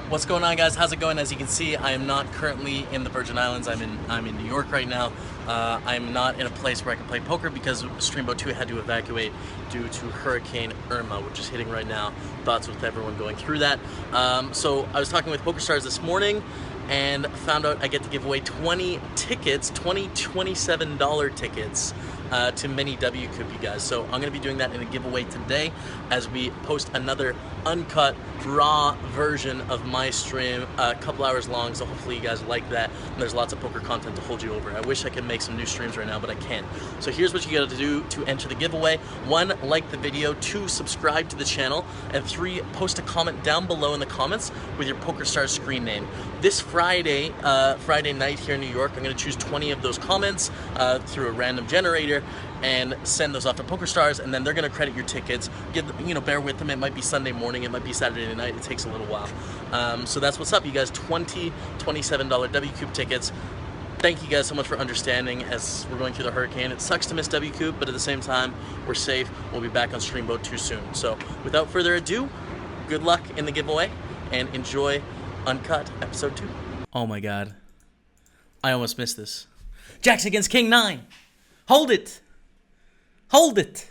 What's going on, guys? How's it going? As you can see, I am not currently in the Virgin Islands. I'm in New York right now. I'm not in a place where I can play poker because Streamboat 2 had to evacuate due to Hurricane Irma, which is hitting right now. Thoughts with everyone going through that. So I was talking with PokerStars this morning and found out I get to give away 20 tickets, $27 tickets to Mini W Coop, you guys. So I'm going to be doing that in a giveaway today as we post another uncut, raw version of my stream, a couple hours long, so hopefully you guys like that. And there's lots of poker content to hold you over. I wish I could make some new streams right now, but I can't. So here's what you got to do to enter the giveaway. 1, like the video. 2, subscribe to the channel. And 3, post a comment down below in the comments with your PokerStars screen name. This Friday night here in New York, I'm going to choose 20 of those comments through a random generator and send those off to PokerStars, and then they're going to credit your tickets. Bear with them. It might be Sunday morning, it might be Saturday night. It takes a little while. So that's what's up, you guys. $27 W Coop tickets. Thank you guys so much for understanding as we're going through the hurricane. It sucks to miss W Coop, but at the same time, we're safe. We'll be back on Streamboat 2 soon. So without further ado, good luck in the giveaway and enjoy Uncut episode 2. Oh my god. I almost missed this. Jacks against King 9. Hold it. Hold it.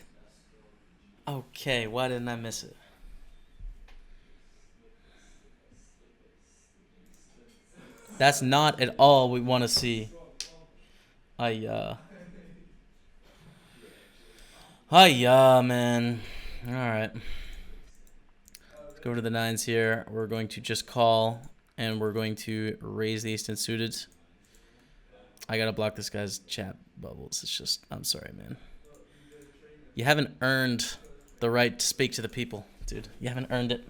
Okay, why didn't I miss it? That's not at all we want to see. Hiya, man. Alright. Let's go to the 9s here. We're going to just call, and we're going to raise the ace-10 suited. I gotta block this guy's chat bubbles. It's just, I'm sorry, man. You haven't earned the right to speak to the people, dude. You haven't earned it.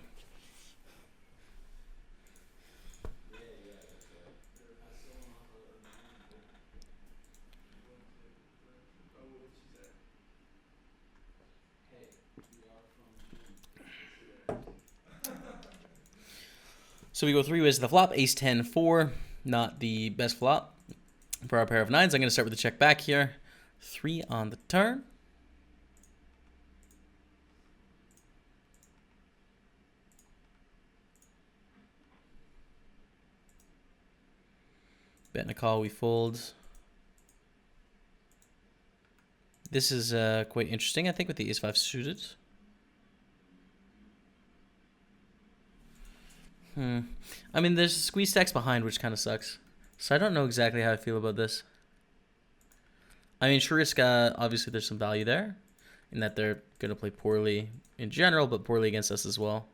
So we go 3 ways to the flop. Ace 10 4, not the best flop for our pair of 9s. I'm going to start with the check back here. 3 on the turn. Bet and a call, we fold. This is quite interesting, I think, with the ace 5 suited. I mean, there's squeeze stacks behind, which kind of sucks. So I don't know exactly how I feel about this. I mean, Shuriska, obviously there's some value there in that they're going to play poorly in general, but poorly against us as well.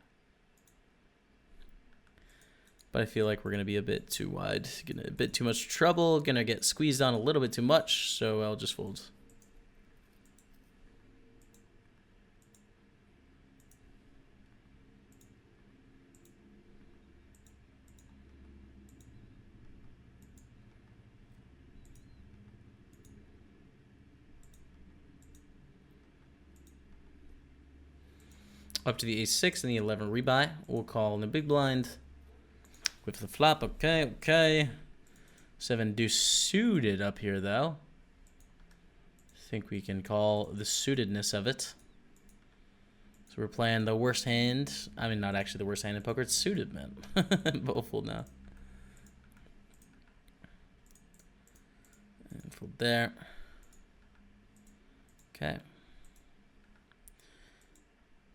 But I feel like we're going to be a bit too wide, a bit too much trouble, going to get squeezed on a little bit too much, so I'll just fold. Up to the ace-6 and the 11 rebuy. We'll call in the big blind. With the flop, okay. 7 deuce suited up here, though. Think we can call the suitedness of it. So we're playing the worst hand. I mean, not actually the worst hand in poker. It's suited, man. Both fold now. And fold there. Okay.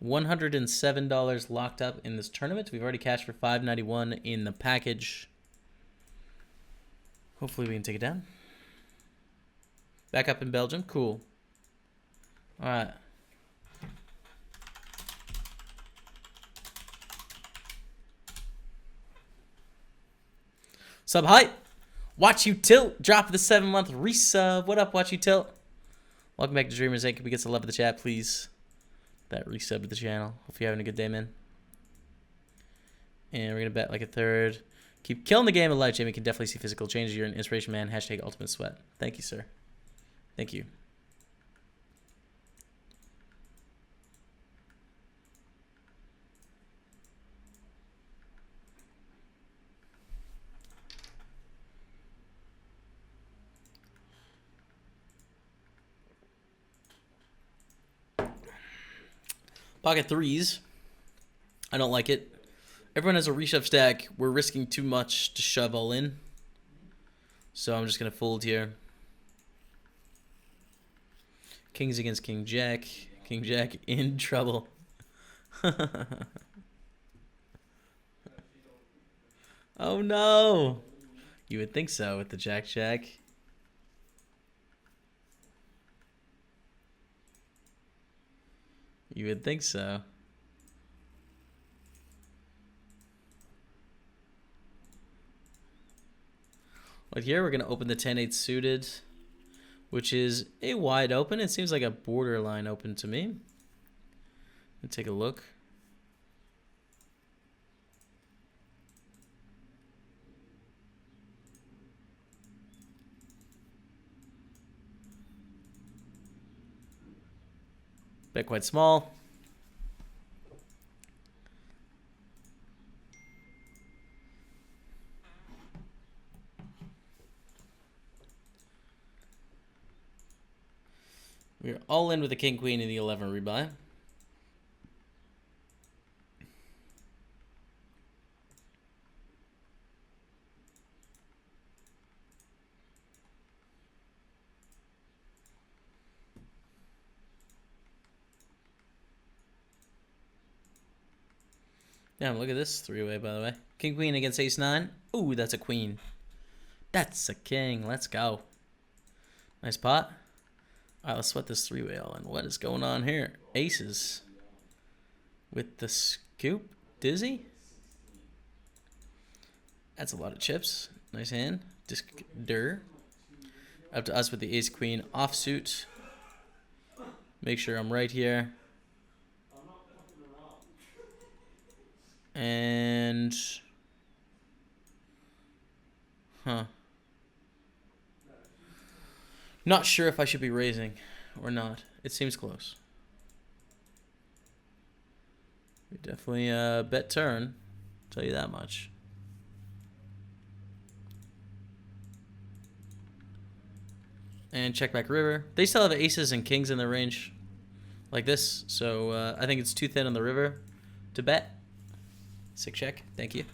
$107 locked up in this tournament. We've already cashed for $591 in the package. Hopefully we can take it down. Back up in Belgium. Cool. All right. Sub hype. Watch you tilt. Drop the 7-month resub. What up, Watch you tilt? Welcome back to Dreamers Inc. Can we get some love in the chat, please? That resub to the channel. Hope you're having a good day, man. And we're going to bet like a third. Keep killing the game of life, Jamie. Can definitely see physical changes. You're an inspiration, man. Hashtag ultimate sweat. Thank you, sir. Thank you. Pocket 3s. I don't like it. Everyone has a reshove stack. We're risking too much to shove all in. So I'm just going to fold here. Kings against King Jack. King Jack in trouble. Oh no! You would think so with the Jack Jack. You would think so. Well, here we're going to open the 10-8 suited, which is a wide open. It seems like a borderline open to me. Let's take a look. Bet quite small. We're all in with the king queen in the 11 rebuy. Damn, look at this three-way, by the way. King queen against ace 9. Ooh, that's a queen. That's a king. Let's go. Nice pot. All right, let's sweat this three-way all in. What is going on here? Aces. With the scoop. Dizzy. That's a lot of chips. Nice hand. Disc dur. Up to us with the ace queen offsuit. Make sure I'm right here. And... Huh. Not sure if I should be raising or not. It seems close. We definitely bet turn. Tell you that much. And check back river. They still have aces and kings in their range like this. So I think it's too thin on the river to bet. Sick check. Thank you.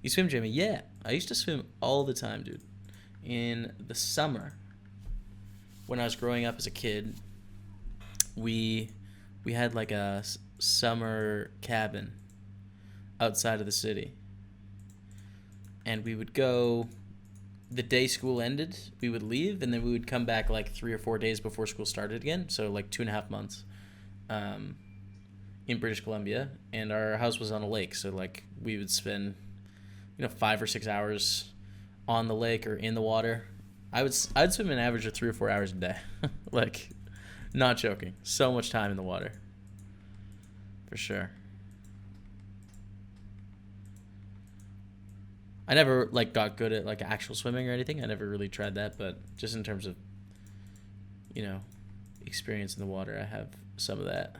You swim, Jamie? Yeah. I used to swim all the time, dude. In the summer, when I was growing up as a kid, we had like a summer cabin outside of the city. And we would go the day school ended, we would leave, and then we would come back like 3 or 4 days before school started again. So like 2.5 months in British Columbia. And our house was on a lake. So like we would spend, 5 or 6 hours on the lake or in the water. I'd swim an average of 3 or 4 hours a day. Like, not joking. So much time in the water. For sure. I never got good at actual swimming or anything. I never really tried that, but just in terms of experience in the water, I have some of that.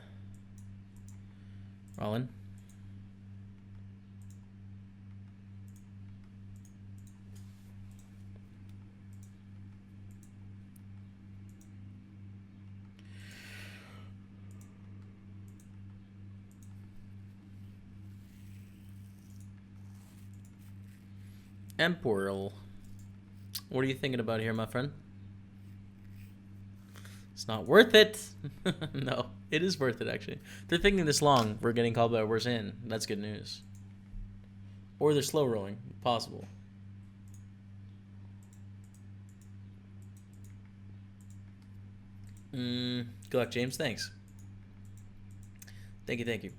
Rollin. Emperor. What are you thinking about here, my friend? It's not worth it. No, it is worth it, actually. They're thinking this long. We're getting called by a worse hand. That's good news. Or they're slow rolling. Possible. Good luck, James. Thanks. Thank you, thank you.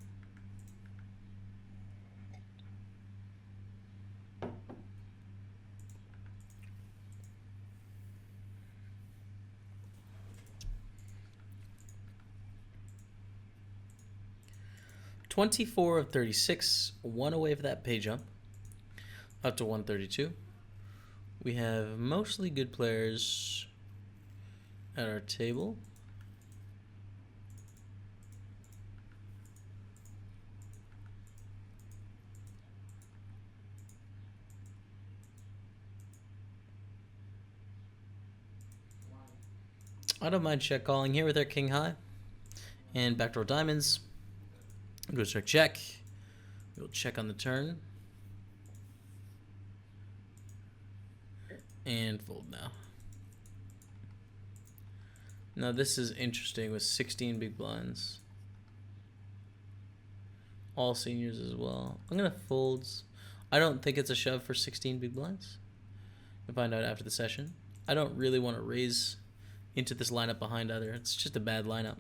$24 of 36, one away for that pay jump, up to 132. We have mostly good players at our table. I don't mind check calling here with our king high and backdoor diamonds. Go check check. We'll check on the turn. And fold now. Now this is interesting with 16 big blinds. All seniors as well. I'm going to fold. I don't think it's a shove for 16 big blinds. We'll find out after the session. I don't really want to raise into this lineup behind either. It's just a bad lineup.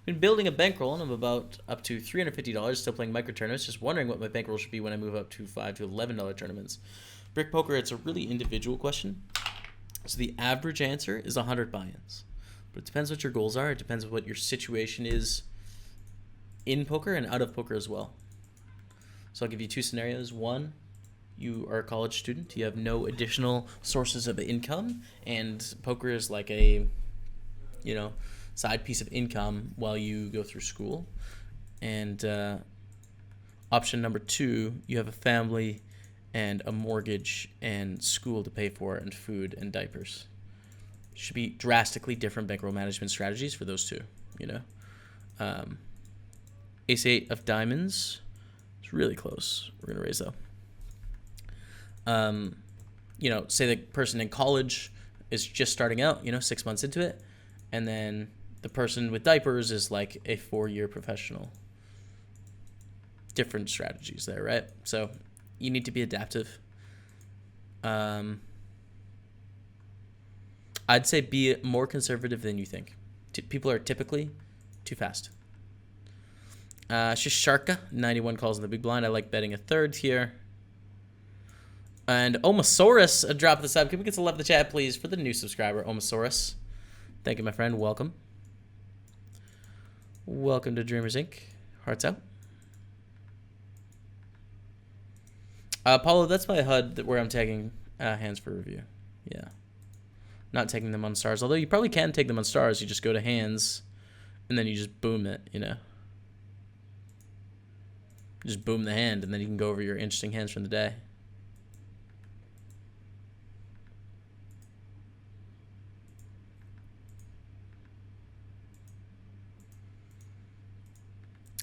Been building a bankroll, and I'm about up to $350, still playing micro tournaments. Just wondering what my bankroll should be when I move up to $5 to $11 tournaments. Brick poker, it's a really individual question. So the average answer is 100 buy-ins. But it depends what your goals are. It depends what your situation is in poker and out of poker as well. So I'll give you two scenarios. One, you are a college student. You have no additional sources of income, and poker is like a, side piece of income while you go through school. And option number two, you have a family and a mortgage and school to pay for and food and diapers. Should be drastically different bankroll management strategies for those two, Ace-8 of diamonds. It's really close. We're going to raise though. Say the person in college is just starting out, 6 months into it. And then the person with diapers is like a 4-year professional. Different strategies there, right? So you need to be adaptive. I'd say be more conservative than you think. People are typically too fast. Shisharka, 91 calls in the big blind. I like betting a third here. And Omosaurus, a drop of the sub. Can we get to love the chat, please, for the new subscriber, Omosaurus? Thank you, my friend. Welcome. Welcome to Dreamers Inc. Hearts out. Paulo, that's my HUD where I'm taking hands for review. Yeah. Not taking them on stars. Although you probably can take them on stars. You just go to hands, and then you just boom it, Just boom the hand, and then you can go over your interesting hands from the day.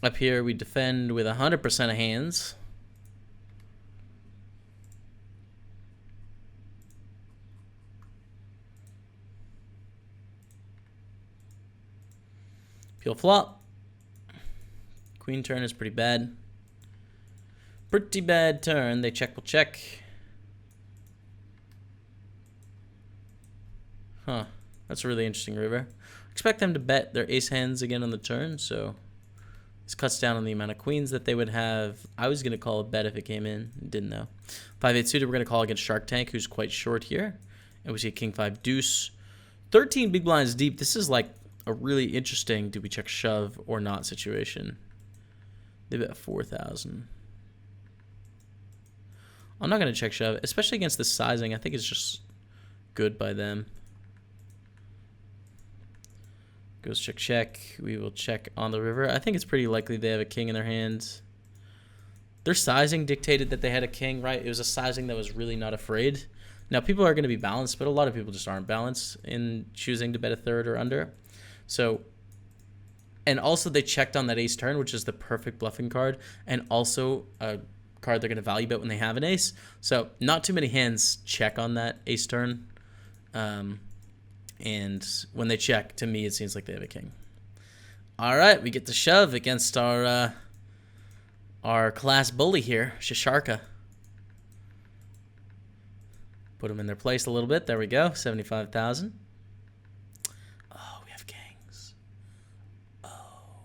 Up here, we defend with 100% of hands. Peel flop. Queen turn is pretty bad. Pretty bad turn. They check, will check. Huh. That's a really interesting river. Expect them to bet their ace hands again on the turn, so this cuts down on the amount of queens that they would have. I was going to call a bet if it came in. Didn't know. 5-8 suited, we're going to call against Shark Tank, who's quite short here. And we see King 5 deuce. 13 big blinds deep. This is like a really interesting do we check shove or not situation. They bet 4,000. I'm not going to check shove, especially against the sizing. I think it's just good by them. Goes check, check. We will check on the river. I think it's pretty likely they have a king in their hands. Their sizing dictated that they had a king, right? It was a sizing that was really not afraid. Now, people are going to be balanced, but a lot of people just aren't balanced in choosing to bet a third or under. So, and also they checked on that ace turn, which is the perfect bluffing card, and also a card they're going to value bet when they have an ace. So, not too many hands check on that ace turn. And when they check, to me, it seems like they have a king. All right, we get to shove against our class bully here, Shisharka. Put them in their place a little bit. There we go, 75,000. Oh, we have kings. Oh,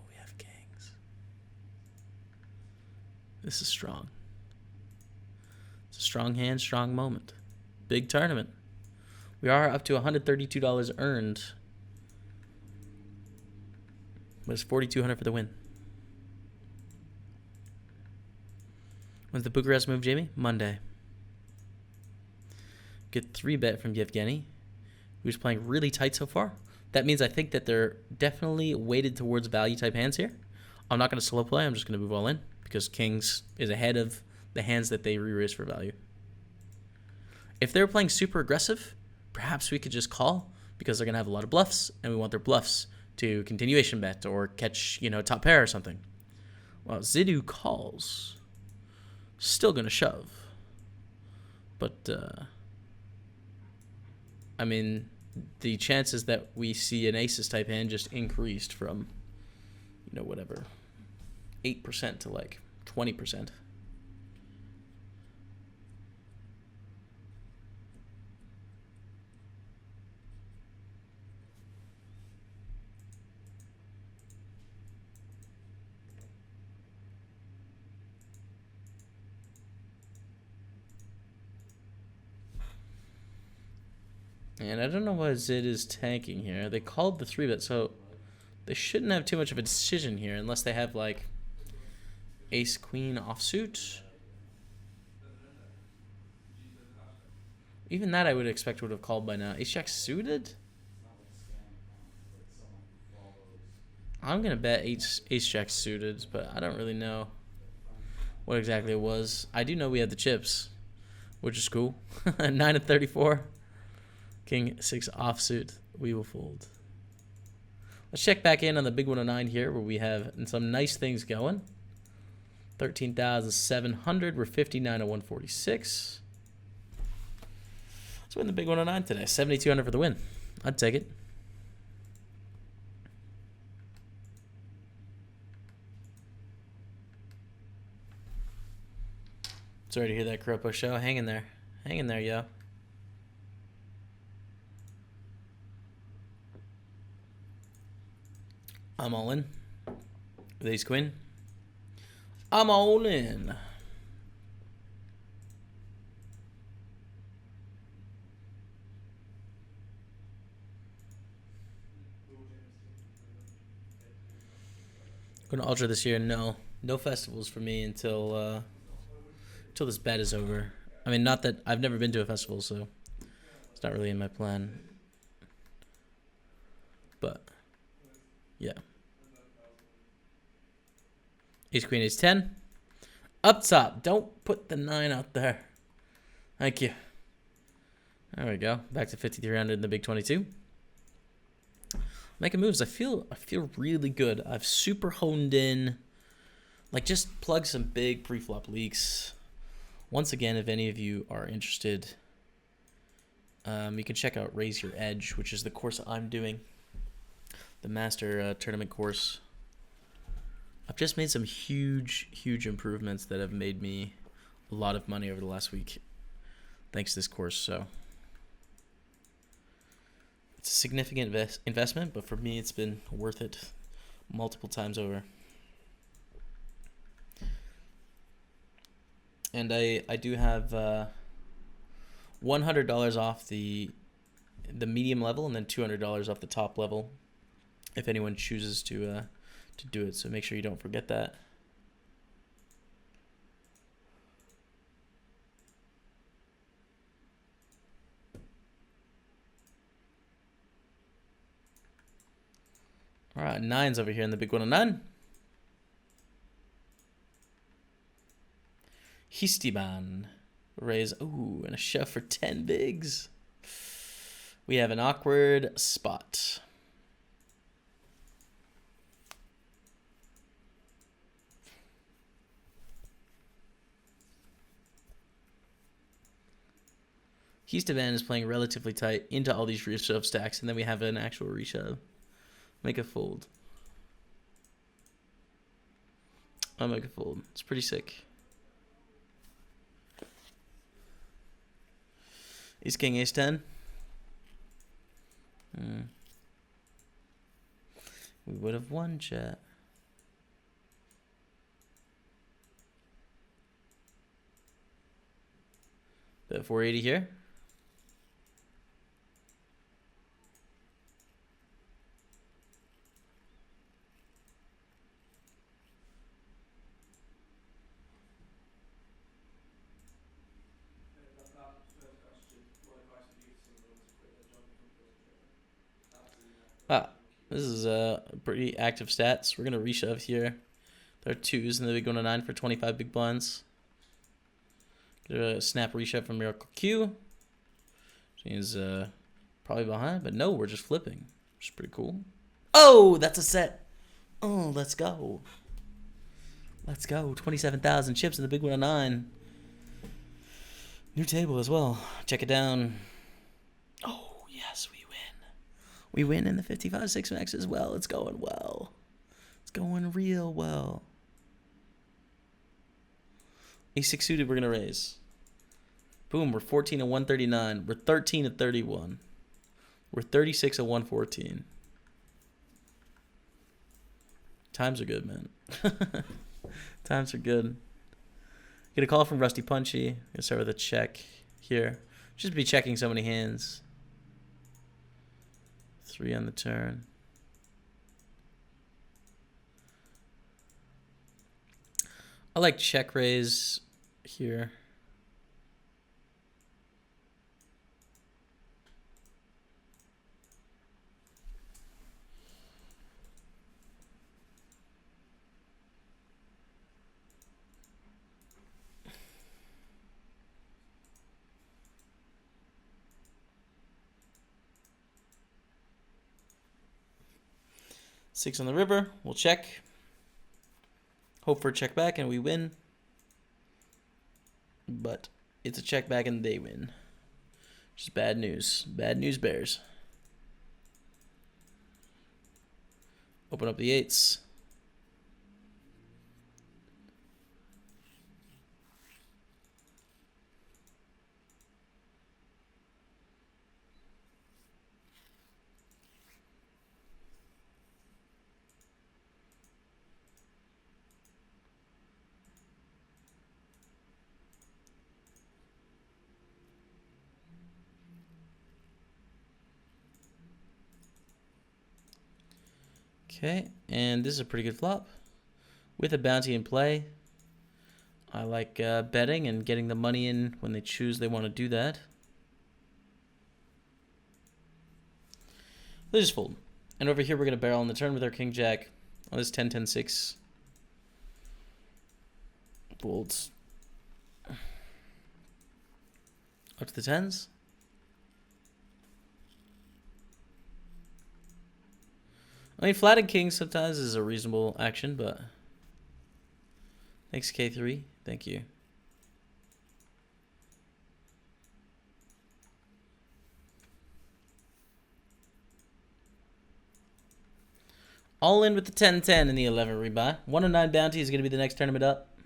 we have kings. This is strong. It's a strong hand, strong moment. Big tournament. We are up to $132 earned. But it's $4,200 for the win. When's the Bucharest move, Jamie? Monday. Get 3-bet from Yevgeny, who's playing really tight so far. That means I think that they're definitely weighted towards value type hands here. I'm not going to slow play. I'm just going to move all in because kings is ahead of the hands that they re-raise for value. If they're playing super aggressive, perhaps we could just call because they're going to have a lot of bluffs, and we want their bluffs to continuation bet or catch, you know, top pair or something. Well, Zidu calls. Still going to shove. But, I mean, the chances that we see an aces type hand just increased from, you know, whatever, 8% to like 20%. And I don't know why Zid is tanking here. They called the 3-bet, so they shouldn't have too much of a decision here unless they have, like, ace-queen offsuit. Even that I would expect would have called by now. Ace-jack suited? I'm going to bet ace-jack suited, but I don't really know what exactly it was. I do know we had the chips, which is cool. 9 and 34. King 6 offsuit. We will fold. Let's check back in on the big 109 here where we have some nice things going. 13,700. We're 59 to 146. Let's win the big 109 today. 7,200 for the win. I'd take it. Sorry to hear that, Kuropo Show. Hang in there. Hang in there, yo. I'm all in. With ace queen. I'm all in. Going to ultra this year? No. No festivals for me until this bet is over. I mean, not that I've never been to a festival, so it's not really in my plan. But yeah. Ace queen ace 10. Up top. Don't put the 9 out there. Thank you. There we go. Back to 5,300 in the big 22. Making moves. I feel really good. I've super honed in. Like, just plug some big pre-flop leaks. Once again, if any of you are interested, you can check out Raise Your Edge, which is the course I'm doing. The master tournament course. I've just made some huge improvements that have made me a lot of money over the last week. Thanks to this course, so it's a significant investment, but for me it's been worth it multiple times over. And I do have $100 off the medium level and then $200 off the top level if anyone chooses to do it. So make sure you don't forget that. All right, 9s over here in the big 109. Histiban. Raise. Ooh, and a shove for 10 bigs. We have an awkward spot. Histiban is playing relatively tight into all these reshove stacks, and then we have an actual reshove. Make a fold. I'll make a fold. It's pretty sick. Ace king ace 10. We would have won, chat. Bet 480 here. Wow, this is pretty active stats. We're going to reshove here. There are 2s in the big 109 for 25 big blinds. Get a snap reshove from Miracle Q. Which means Probably behind, but no, we're just flipping. Which is pretty cool. Oh, that's a set. Oh, let's go. Let's go. 27,000 chips in the big 109. New table as well. Check it down. Oh, yes, we win. We win in the 55 6 max as well. It's going well. It's going real well. Ace-6 suited, we're going to raise. Boom, we're 14 of 139. We're 13 of 31. We're 36 of 114. Times are good, man. Times are good. Get a call from Rusty Punchy. Gonna start with a check here. Just be checking so many hands. 3 on the turn. I like check raise here. Six on the river. We'll check. Hope for a check back and we win. But it's a check back and they win. Just bad news. Bad news bears. Open up the eights. Okay, and this is a pretty good flop. With a bounty in play, I like betting and getting the money in when they choose they want to do that. They just fold. And over here we're going to barrel on the turn with our king-jack on this 10-10-6. Folds. Up to the tens. I mean, flatted king sometimes is a reasonable action, but thanks, K3. Thank you. All in with the 10-10 in the 11 rebuy. 109 bounty is going to be the next tournament up.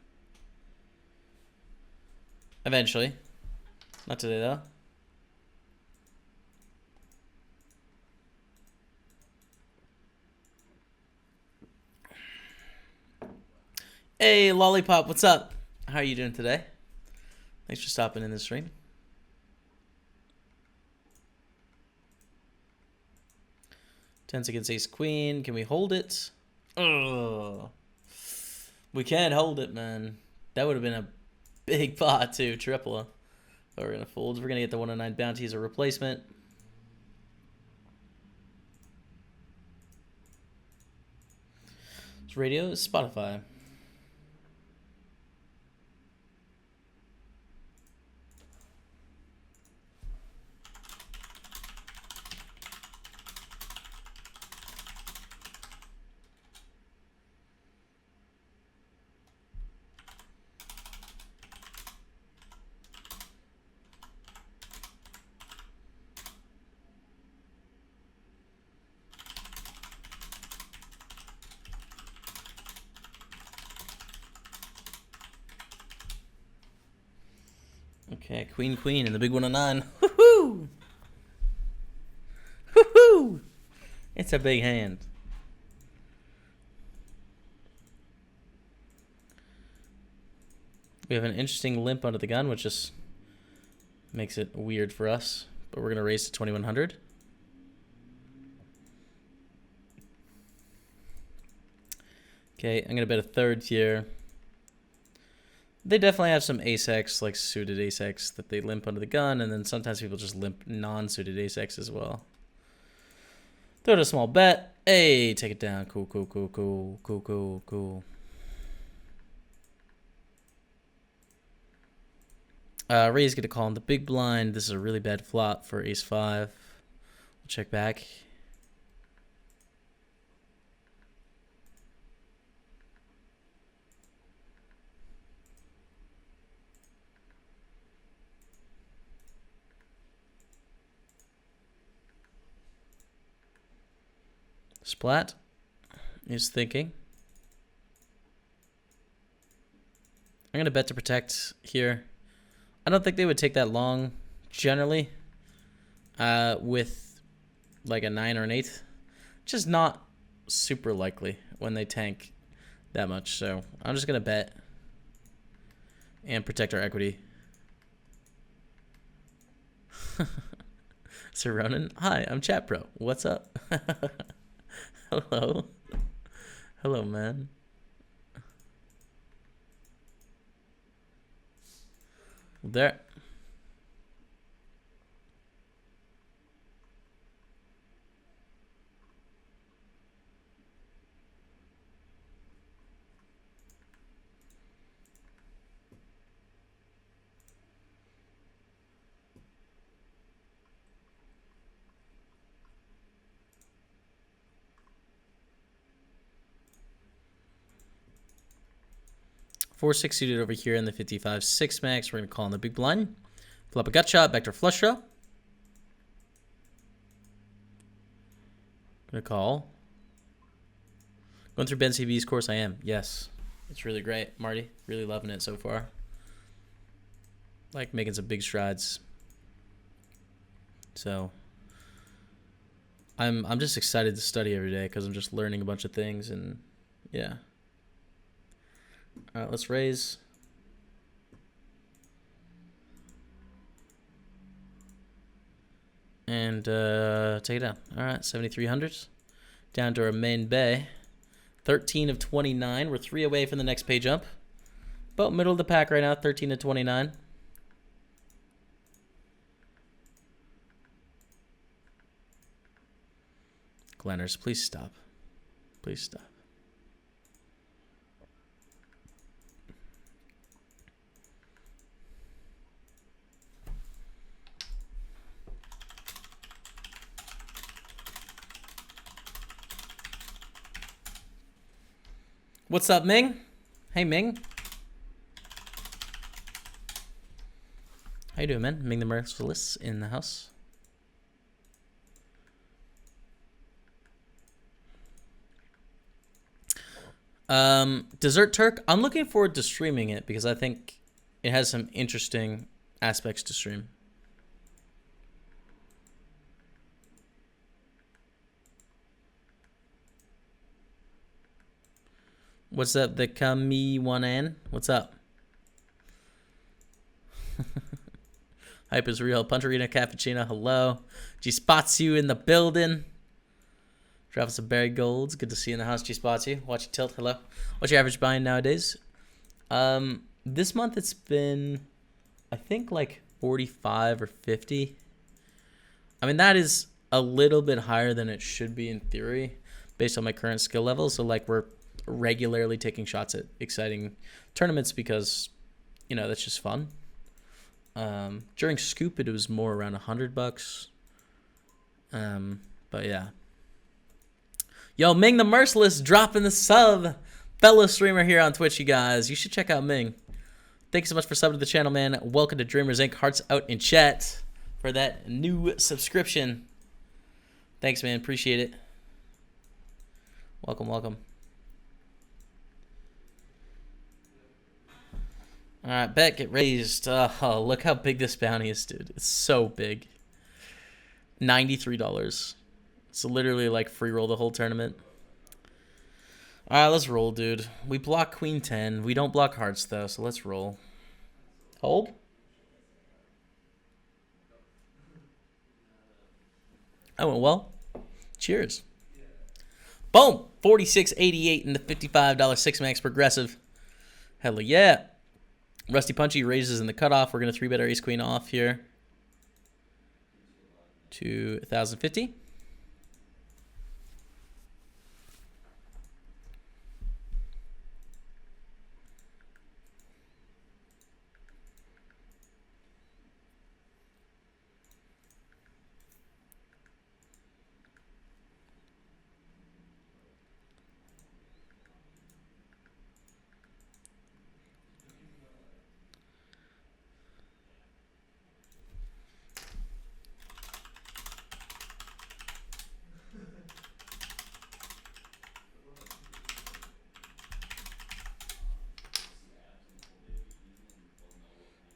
Eventually. Not today, though. Hey, Lollipop, what's up? How are you doing today? Thanks for stopping in the stream. Tens against ace queen. Can we hold it? Ugh. We can't hold it, man. That would have been a big pot, too. Triple. But we're going to fold. We're going to get the 109 bounty as a replacement. This radio is Spotify. Okay, queen, queen, and the big 109. Woohoo! Woohoo! It's a big hand. We have an interesting limp under the gun, which just makes it weird for us. But we're going to raise to 2100. Okay, I'm going to bet a third here. They definitely have some ace-x, like suited ace-x, that they limp under the gun, and then sometimes people just limp non-suited ace-x as well. Throw it a small bet. Hey, take it down. Cool, cool, cool, cool, cool, cool, cool. Ray's going to call in the big blind. This is a really bad flop for ace-5. Check back. Splat is thinking. I'm going to bet to protect here. I don't think they would take that long generally with like a 9 or an 8. Just not super likely when they tank that much. So I'm just going to bet and protect our equity. Sir Ronan, hi, I'm Chat Pro. What's up? Hello. Hello, man. There. $4-6 suited over here in the 55-6 max. We're going to call in the big blind. Pull up a gut shot, backdoor flush draw. Gonna call. Going through Ben CV's course, I am. Yes. It's really great, Marty. Really loving it so far. Like making some big strides. So I'm just excited to study every day because I'm just learning a bunch of things, and yeah. All right, let's raise. And take it down. All right, 7,300. Down to our main bay. 13 of 29. We're 3 away from the next pay jump. About middle of the pack right now, 13 of 29. Glenners, please stop. Please stop. What's up, Ming? Hey, Ming. How you doing, man? Ming the Merciless in the house. Dessert Turk, I'm looking forward to streaming it because I think it has some interesting aspects to stream. What's up, the Kami1N? What's up? Hype is real. Punterina Cappuccino, hello. G spots you in the building. Dropping some Barry Golds. Good to see you in the house. G spots you. Watch you tilt. Hello. What's your average buying nowadays? This month it's been, I think, like 45 or 50. I mean, that is a little bit higher than it should be in theory based on my current skill level. So, like, we're regularly taking shots at exciting tournaments because, you know, that's just fun. During Scoop, it was more around $100. But yeah. Yo, Ming the Merciless dropping the sub. Fellow streamer here on Twitch, you guys. You should check out Ming. Thank you so much for subbing to the channel, man. Welcome to Dreamers Inc. Hearts out in chat for that new subscription. Thanks, man. Appreciate it. Welcome, welcome. All right, bet, get raised. Oh, look how big this bounty is, dude. It's so big. $93. It's literally like free roll the whole tournament. All right, let's roll, dude. We block Queen 10. We don't block hearts, though, so let's roll. Hold. That went well. Cheers. Boom. 46.88 in the $55 6 max progressive. Hell yeah. Rusty Punchy raises in the cutoff. We're going to 3-bet our ace queen off here to 1,050.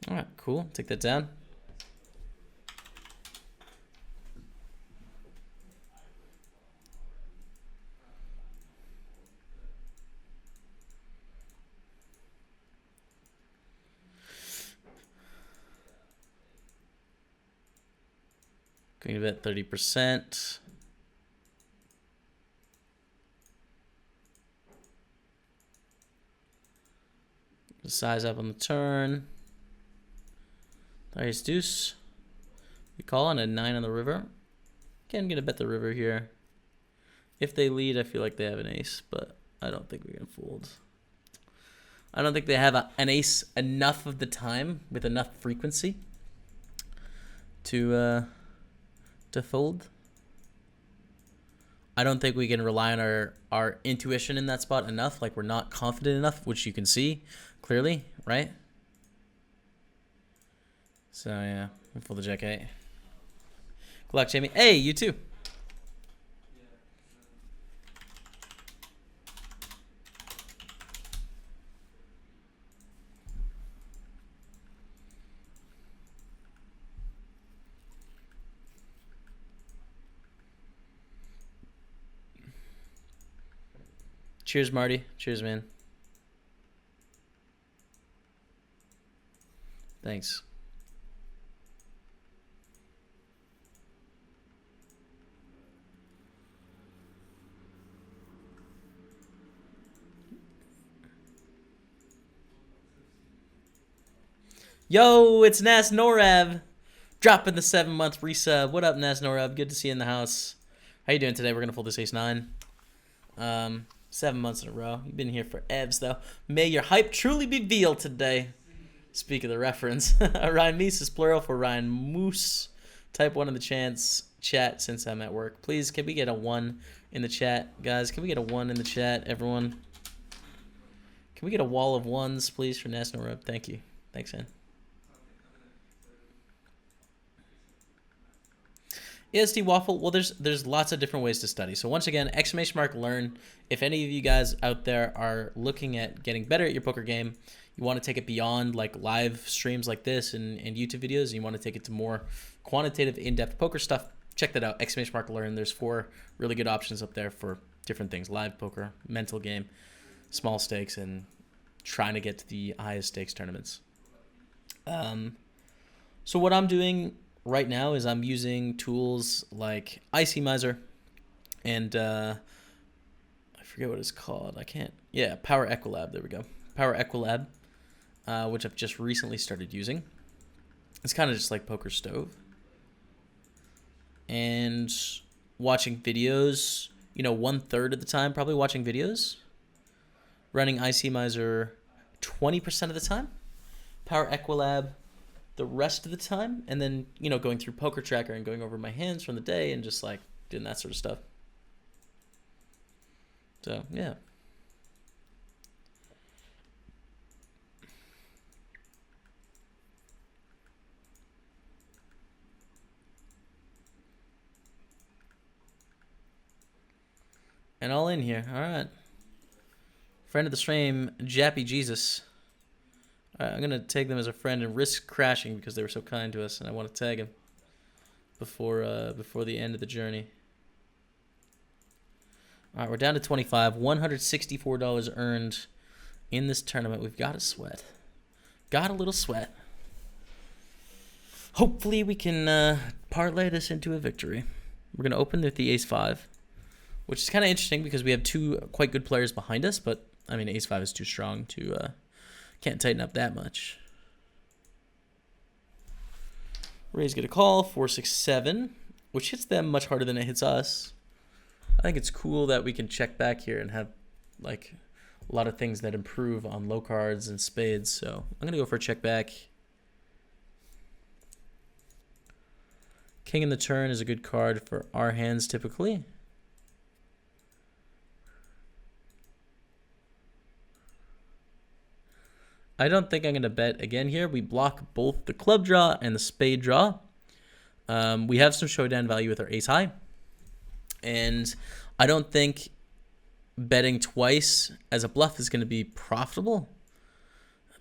All right, cool. Take that down. Going to bet 30%. Size up on the turn. There's deuce. We call on a 9 on the river. Again, gonna bet the river here. If they lead, I feel like they have an ace, but I don't think we're gonna fold. I don't think they have an ace enough of the time with enough frequency to fold. I don't think we can rely on our intuition in that spot enough. Like, we're not confident enough, which you can see clearly, right? So, yeah, we'll fold the jack 8. Good luck, Jamie. Hey, you too. Cheers, Marty. Cheers, man. Thanks. Yo, it's Nas Norav. Dropping the 7-month resub. What up, Nas Norav? Good to see you in the house. How you doing today? We're going to fold this ace 9. 7 months in a row. You've been here for evs, though. May your hype truly be veiled today. Speak of the reference. Ryan Meese is plural for Ryan Moose. Type 1 in the chat since I'm at work. Please, can we get a 1 in the chat? Guys, can we get a 1 in the chat, everyone? Can we get a wall of 1s, please, for National Rep? Thank you. Thanks, man. ESD Waffle, well, there's lots of different ways to study. So once again, !learn. If any of you guys out there are looking at getting better at your poker game, you want to take it beyond like live streams like this and YouTube videos, and you want to take it to more quantitative, in-depth poker stuff, check that out, !learn. There's 4 really good options up there for different things: live poker, mental game, small stakes, and trying to get to the highest stakes tournaments. So what I'm doing right now is I'm using tools like Icy Miser and I forget what it's called. Power Equilab. There we go. Power Equilab, which I've just recently started using. It's kind of just like Poker Stove. And watching videos, 1/3 of the time, probably watching videos. Running Icy Miser 20% of the time. Power Equilab the rest of the time, and then going through Poker Tracker and going over my hands from the day and just like doing that sort of stuff. So yeah. And all in here. All right. Friend of the stream, Jappy Jesus. I'm going to tag them as a friend and risk crashing because they were so kind to us, and I want to tag him before the end of the journey. All right, we're down to 25. $164 earned in this tournament. We've got a sweat. Got a little sweat. Hopefully we can parlay this into a victory. We're going to open with the ace-5, which is kind of interesting because we have 2 quite good players behind us, but, I mean, ace-5 is too strong to... Can't tighten up that much. Raise get a call, 4-6-7, which hits them much harder than it hits us. I think it's cool that we can check back here and have like a lot of things that improve on low cards and spades. So I'm gonna go for a check back. King in the turn is a good card for our hands typically. I don't think I'm going to bet again here. We block both the club draw and the spade draw. We have some showdown value with our ace high. And I don't think betting twice as a bluff is going to be profitable.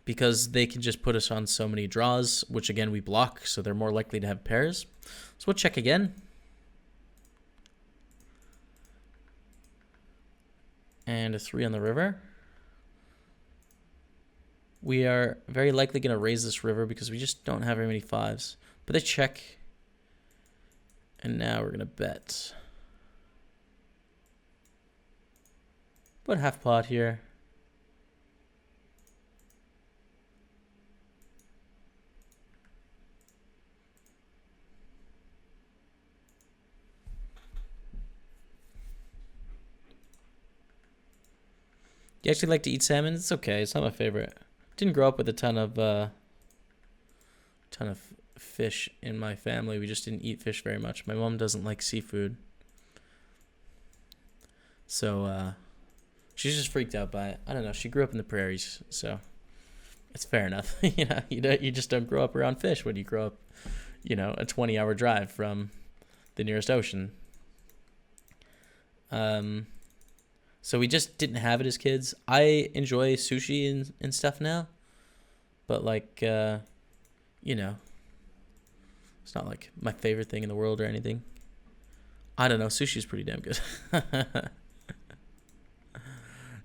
because they can just put us on so many draws, which again we block, so they're more likely to have pairs. So we'll check again. And a 3 on the river. We are very likely going to raise this river because we just don't have very many 5s. But they check. And now we're going to bet. Put half pot here. You actually like to eat salmon? It's okay. It's not my favorite. Didn't grow up with a ton of fish in my family. We just didn't eat fish very much. My mom doesn't like seafood, so she's just freaked out by it. I don't know. She grew up in the prairies, so it's fair enough. You just don't grow up around fish when you grow up, a 20-hour drive from the nearest ocean. So we just didn't have it as kids. I enjoy sushi and stuff now, but it's not like my favorite thing in the world or anything. I don't know. Sushi's pretty damn good.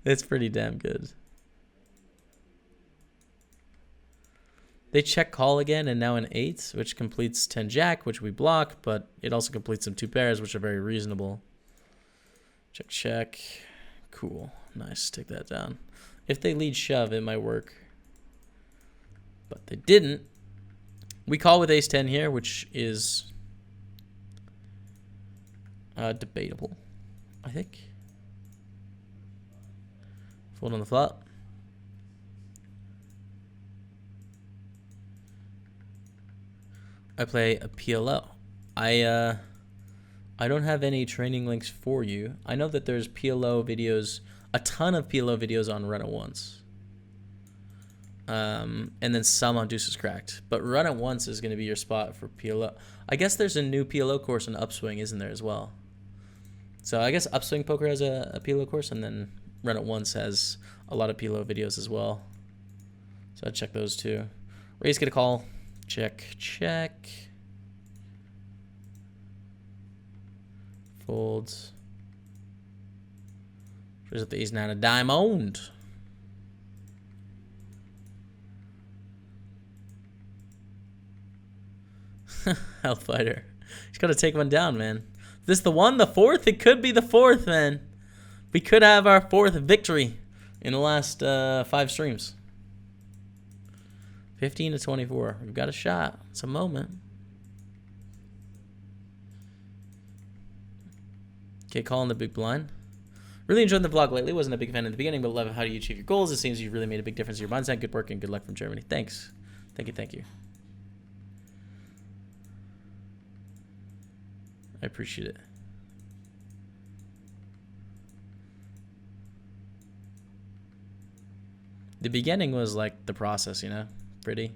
It's pretty damn good. They check call again, and now an 8, which completes 10 jack, which we block, but it also completes some 2 pairs, which are very reasonable. Check, check. Cool. Nice. Take that down. If they lead shove, it might work. But they didn't. We call with ace-10 here, which is debatable, I think. Fold on the flop. I play a PLO. I don't have any training links for you. I know that there's PLO videos, a ton of PLO videos on Run It Once. And then some on Deuces Cracked. But Run It Once is going to be your spot for PLO. I guess there's a new PLO course on Upswing, isn't there, as well? So I guess Upswing Poker has a PLO course, and then Run It Once has a lot of PLO videos as well. So I'd check those too. Raise, get a call. Check, check. Folds. Raise up the ace-9 of diamond. Hellfighter. He's got to take one down, man. Is this the one? The 4th? It could be the 4th, man. We could have our 4th victory in the last 5 streams. 15 to 24. We've got a shot. It's a moment. Okay, calling the big blind. Really enjoyed the vlog lately. Wasn't a big fan in the beginning, but love how do you achieve your goals. It seems you've really made a big difference in your mindset. Good work and good luck from Germany. Thanks. Thank you, thank you. I appreciate it. The beginning was like the process, pretty,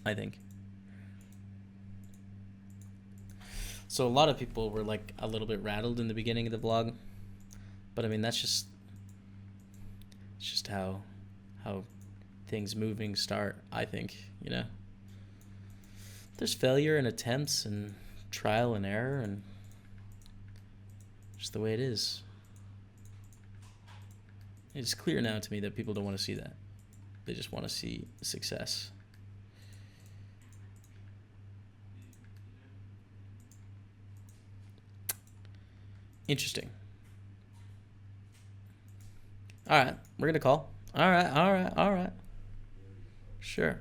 I think. So a lot of people were like a little bit rattled in the beginning of the vlog, but I mean it's just how things moving start, I think, There's failure and attempts and trial and error and just the way it is. It's clear now to me that people don't want to see that. They just want to see success. Interesting. All right, we're going to call. All right. Sure.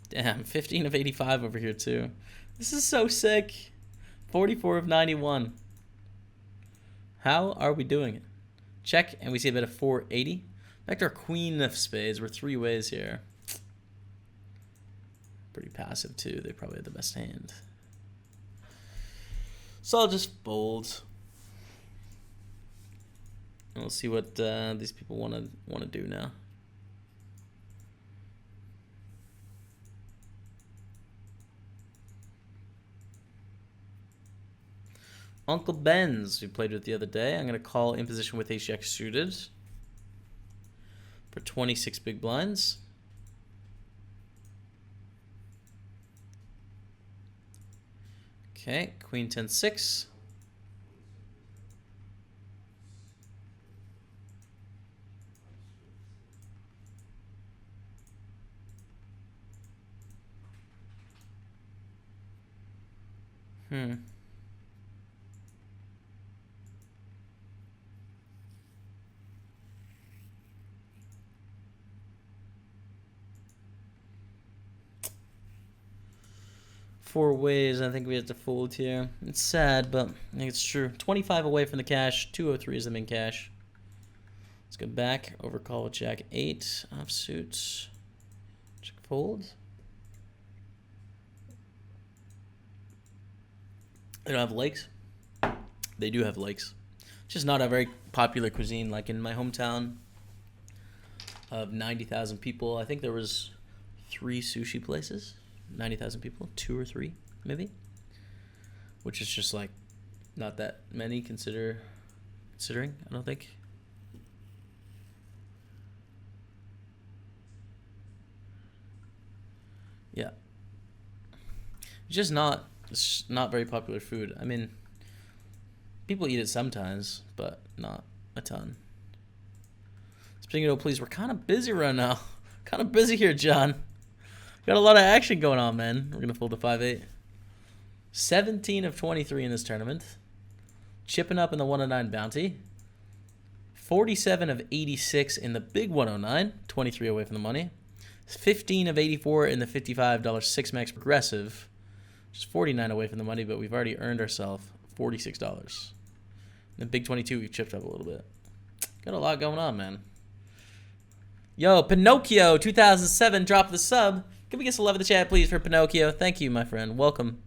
Damn, 15 of 85 over here too. This is so sick. 44 of 91. How are we doing it? Check, and we see a bit of 480. Back to our queen of spades. We're 3 ways here. Pretty passive too. They probably have the best hand. So I'll just fold. And we'll see what these people want to do now. Uncle Ben's, we played with the other day. I'm going to call in position with ace jack suited for 26 big blinds. Okay, queen 10-6. Four ways I think we have to fold here. It's sad, but I think it's true. 25 away from the cash. 203 is the main cash. Let's go back. Overcall with jack 8. Offsuit. Check fold. They don't have lakes. They do have lakes. It's just not a very popular cuisine. Like in my hometown of 90,000 people, I think there was 3 sushi places. 90,000 people, 2 or 3 maybe, which is just like not that many considering, I don't think. Yeah, it's not very popular food. I mean, people eat it sometimes, but not a ton. Speaking of, please, we're kind of busy right now. Kind of busy here, John. Got a lot of action going on, man. We're going to fold the 5-8. 17 of 23 in this tournament. Chipping up in the 109 bounty. 47 of 86 in the big 109. 23 away from the money. 15 of 84 in the $55 six max progressive. Just 49 away from the money, but we've already earned ourselves $46. In the big 22, we've chipped up a little bit. Got a lot going on, man. Yo, Pinocchio 2007 dropped the sub. Can we get some love in the chat, please, for Pinocchio? Thank you, my friend. Welcome.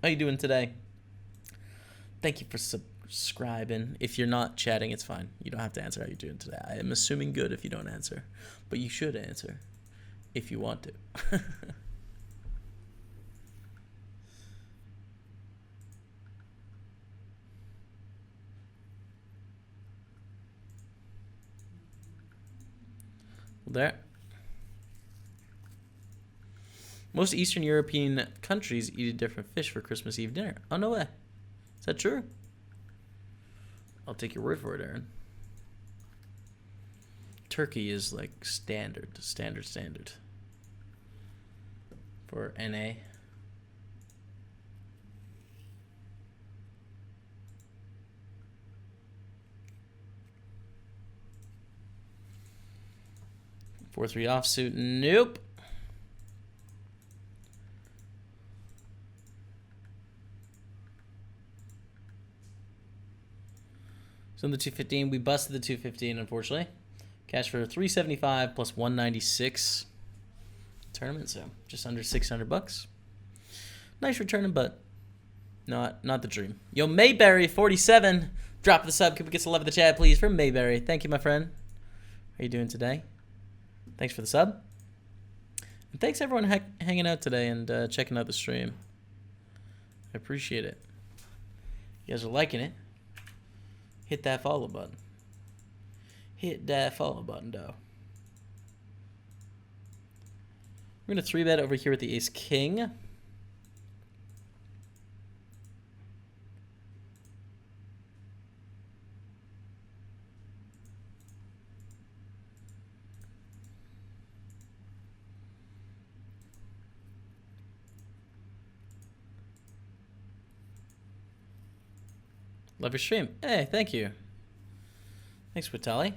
How you doing today? Thank you for subscribing. If you're not chatting, it's fine. You don't have to answer how you're doing today. I am assuming good if you don't answer. But you should answer if you want to. There. Most Eastern European countries eat a different fish for Christmas Eve dinner. Oh, no way. Is that true? I'll take your word for it, Aaron. Turkey is like standard for NA. Four three offsuit. Nope. So in the 215, we busted the 215, unfortunately. Cash for 375 plus 196 tournament, so just under 600 bucks. Nice return, but not the dream. Yo, Mayberry 47, drop the sub. Can we get some love in the chat, please, from Mayberry? Thank you, my friend. How you doing today? Thanks for the sub. And thanks everyone hanging out today and checking out the stream. I appreciate it. You guys are liking it. Hit that follow button. Hit that follow button, though. We're going to 3-bet over here with the ace-king. Love your stream. Hey, thank you. Thanks, Vitali.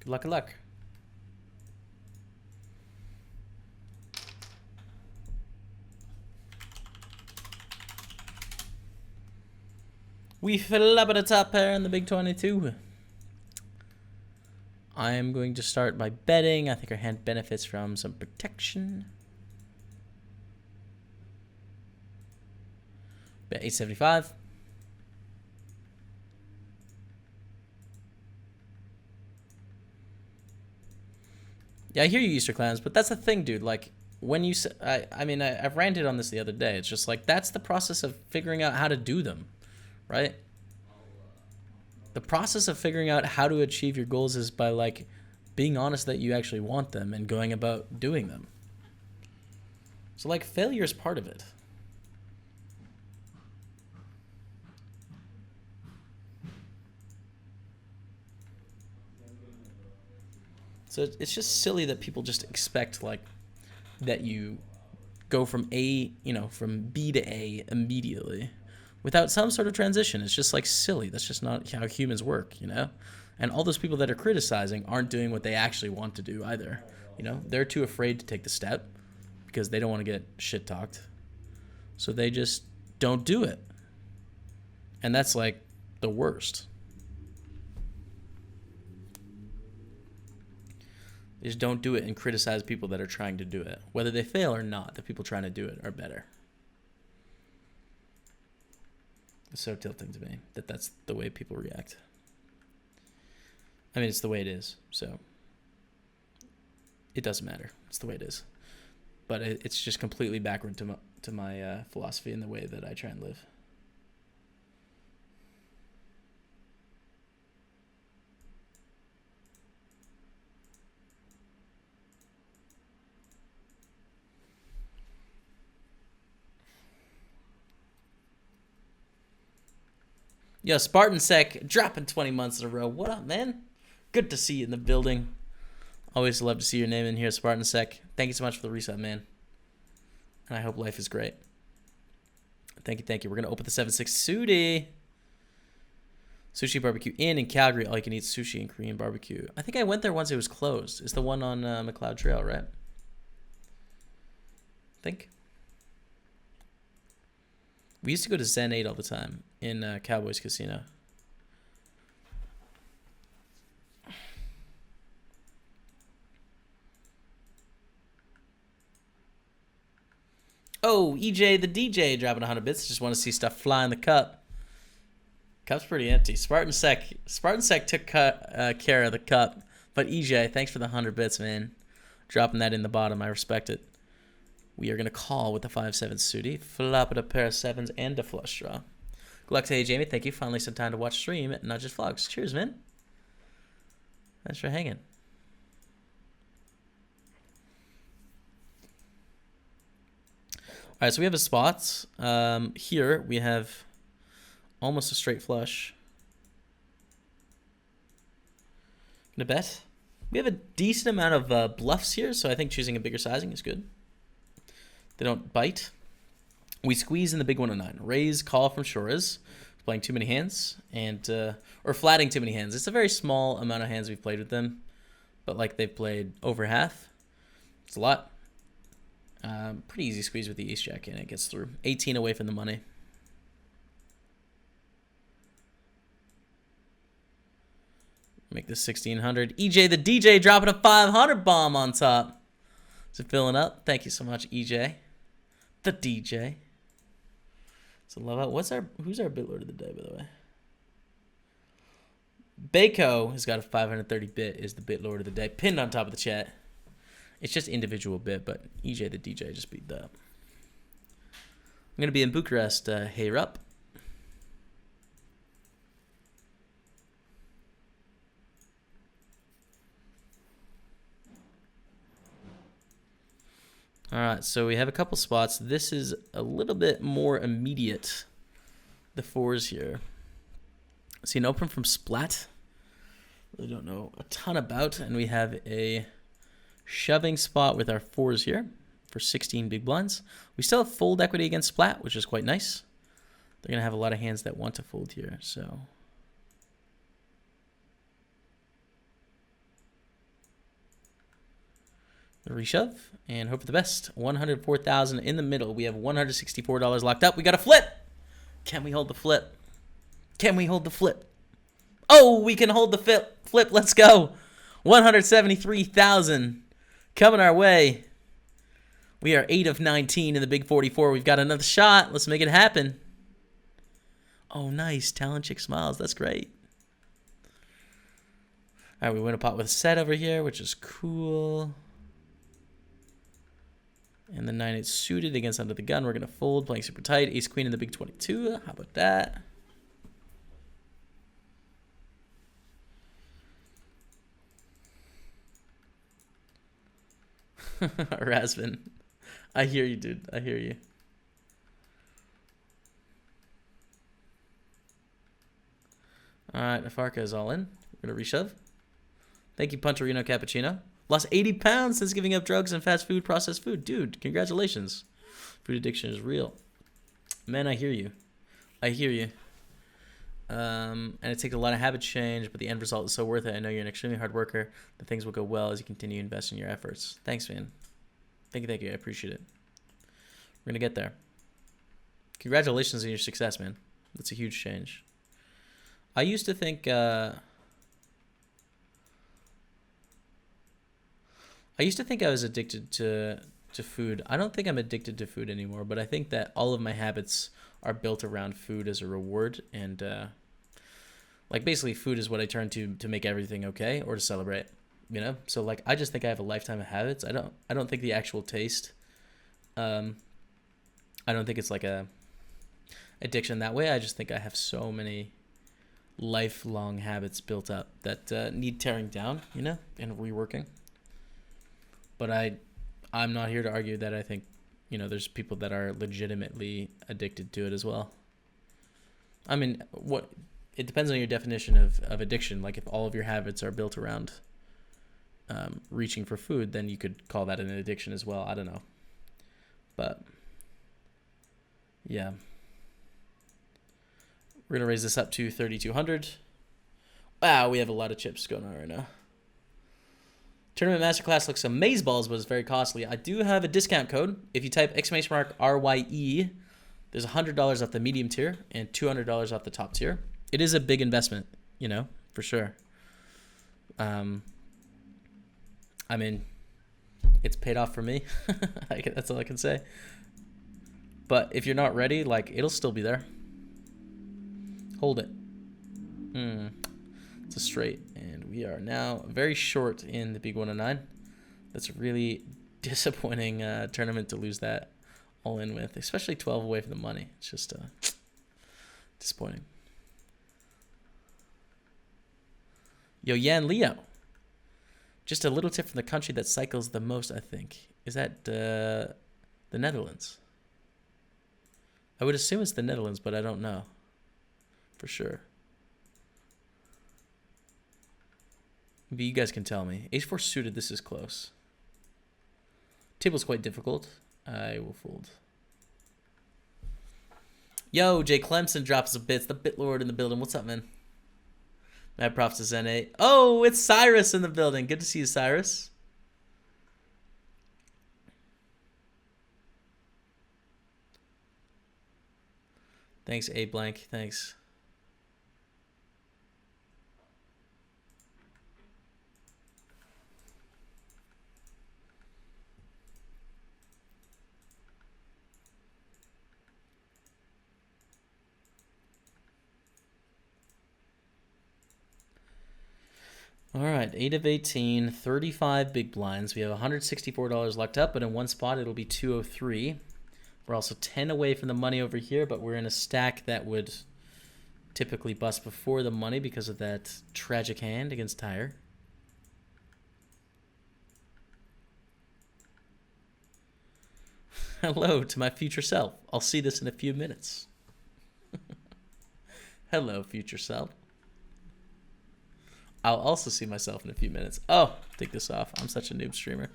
Good luck, good luck. We fill up at the top pair in the big 22. I am going to start by betting. I think our hand benefits from some protection. Bet 875. Yeah, I hear you, Easter Clans, but that's the thing, dude. Like, when you I mean, I've ranted on this the other day. It's just like that's the process of figuring out how to do them, right? The process of figuring out how to achieve your goals is by like being honest that you actually want them and going about doing them. So like failure is part of it. So it's just silly that people just expect like that you go from from B to A immediately without some sort of transition. It's just like silly. That's just not how humans work, And all those people that are criticizing aren't doing what they actually want to do either. They're too afraid to take the step because they don't want to get shit talked. So they just don't do it. And that's like the worst. They just don't do it and criticize people that are trying to do it. Whether they fail or not, the people trying to do it are better. It's so tilting to me that that's the way people react. I mean, it's the way it is, so it doesn't matter. It's the way it is. But it's just completely backward to my philosophy and the way that I try and live. Yo, Spartan Sec dropping 20 months in a row. What up, man? Good to see you in the building. Always love to see your name in here, Spartan Sec. Thank you so much for the reset, man. And I hope life is great. Thank you. We're going to open the 7-6 Sudi. Sushi Barbecue Inn in Calgary. All you can eat sushi and Korean barbecue. I think I went there once it was closed. It's the one on McLeod Trail, right? I think. We used to go to Zen 8 all the time in Cowboys Casino. Oh, EJ the DJ dropping 100 bits. Just want to see stuff fly in the cup. Cup's pretty empty. Spartan Sec took care of the cup. But EJ, thanks for the 100 bits, man. Dropping that in the bottom. I respect it. We are going to call with the 5-7 Sudi. Flop it a pair of sevens and a flush draw. Good luck to you, Jamie. Thank you. Finally some time to watch stream, not just vlogs. Cheers, man. Thanks for hanging. All right, so we have a spot. Here we have almost a straight flush. Gonna bet. We have a decent amount of bluffs here, so I think choosing a bigger sizing is good. They don't bite. We squeeze in the big 109. Raise, call from Shores. Playing too many hands or flatting too many hands. It's a very small amount of hands we've played with them, but like they've played over half. It's a lot. Pretty easy squeeze with the ace jack and it gets through. 18 away from the money. Make this 1600. EJ the DJ dropping a 500 bomb on top. Is it filling up? Thank you so much, EJ. The DJ. So love out. Who's our bit lord of the day, by the way? Bako has got a 530 bit, is the bit lord of the day. Pinned on top of the chat. It's just individual bit, but EJ the DJ just beat that. I'm going to be in Bucharest. Hey, up. All right, so we have a couple spots. This is a little bit more immediate, the fours here. See an open from Splat. Really don't know a ton about. And we have a shoving spot with our fours here for 16 big blinds. We still have fold equity against Splat, which is quite nice. They're going to have a lot of hands that want to fold here, so... reshove and hope for the best. 104,000 in the middle. We have $164 locked up. We got a flip. Can we hold the flip? Can we hold the flip? Oh, we can hold the flip. Let's go. 173,000 coming our way. We are 8 of 19 in the big 44. We've got another shot. Let's make it happen. Oh, nice. Talent Chick smiles. That's great. All right, we win a pot with a set over here, which is cool. And the 9-8 suited against under the gun. We're going to fold, playing super tight. Ace queen in the big 22. How about that? Rasvin. I hear you, dude. I hear you. Alright, Afarka is all in. We're going to reshove. Thank you, Punterino Cappuccino. Lost 80 pounds since giving up drugs and fast food, processed food. Dude, congratulations. Food addiction is real. Man, I hear you. I hear you. And it takes a lot of habit change, but the end result is so worth it. I know you're an extremely hard worker. The things will go well as you continue investing your efforts. Thanks, man. Thank you. I appreciate it. We're going to get there. Congratulations on your success, man. That's a huge change. I used to think... I was addicted to food. I don't think I'm addicted to food anymore, but I think that all of my habits are built around food as a reward, and like basically food is what I turn to make everything okay or to celebrate, you know? So like I just think I have a lifetime of habits. I don't think the actual taste I don't think it's like a addiction that way. I just think I have so many lifelong habits built up that need tearing down, you know, and reworking. But I'm not here to argue that I think, you know, there's people that are legitimately addicted to it as well. I mean, it depends on your definition of addiction. Like if all of your habits are built around reaching for food, then you could call that an addiction as well. I don't know. But yeah. We're going to raise this up to 3,200. Wow, we have a lot of chips going on right now. Tournament Masterclass looks amazeballs, but it's very costly. I do have a discount code. If you type !RYE, there's $100 off the medium tier and $200 off the top tier. It is a big investment, you know, for sure. I mean, it's paid off for me. That's all I can say. But if you're not ready, like, it'll still be there. Hold it. It's a straight, and we are now very short in the big 109. That's a really disappointing tournament to lose that all in with, especially 12 away from the money. It's just disappointing. Yo, Yan Leo. Just a little tip from the country that cycles the most, I think. Is that the Netherlands? I would assume it's the Netherlands, but I don't know for sure. Maybe you guys can tell me. Ace-4 suited, this is close. Table's quite difficult. I will fold. Yo, Jay Clemson drops a bit. It's the Bitlord in the building. What's up, man? Mad props to Zen8. Oh, it's Cyrus in the building. Good to see you, Cyrus. Thanks, A blank. Thanks. All right, 8 of 18, 35 big blinds. We have $164 locked up, but in one spot it'll be 203. We're also 10 away from the money over here, but we're in a stack that would typically bust before the money because of that tragic hand against Tyre. Hello to my future self. I'll see this in a few minutes. Hello, future self. I'll also see myself in a few minutes. Oh, take this off. I'm such a noob streamer.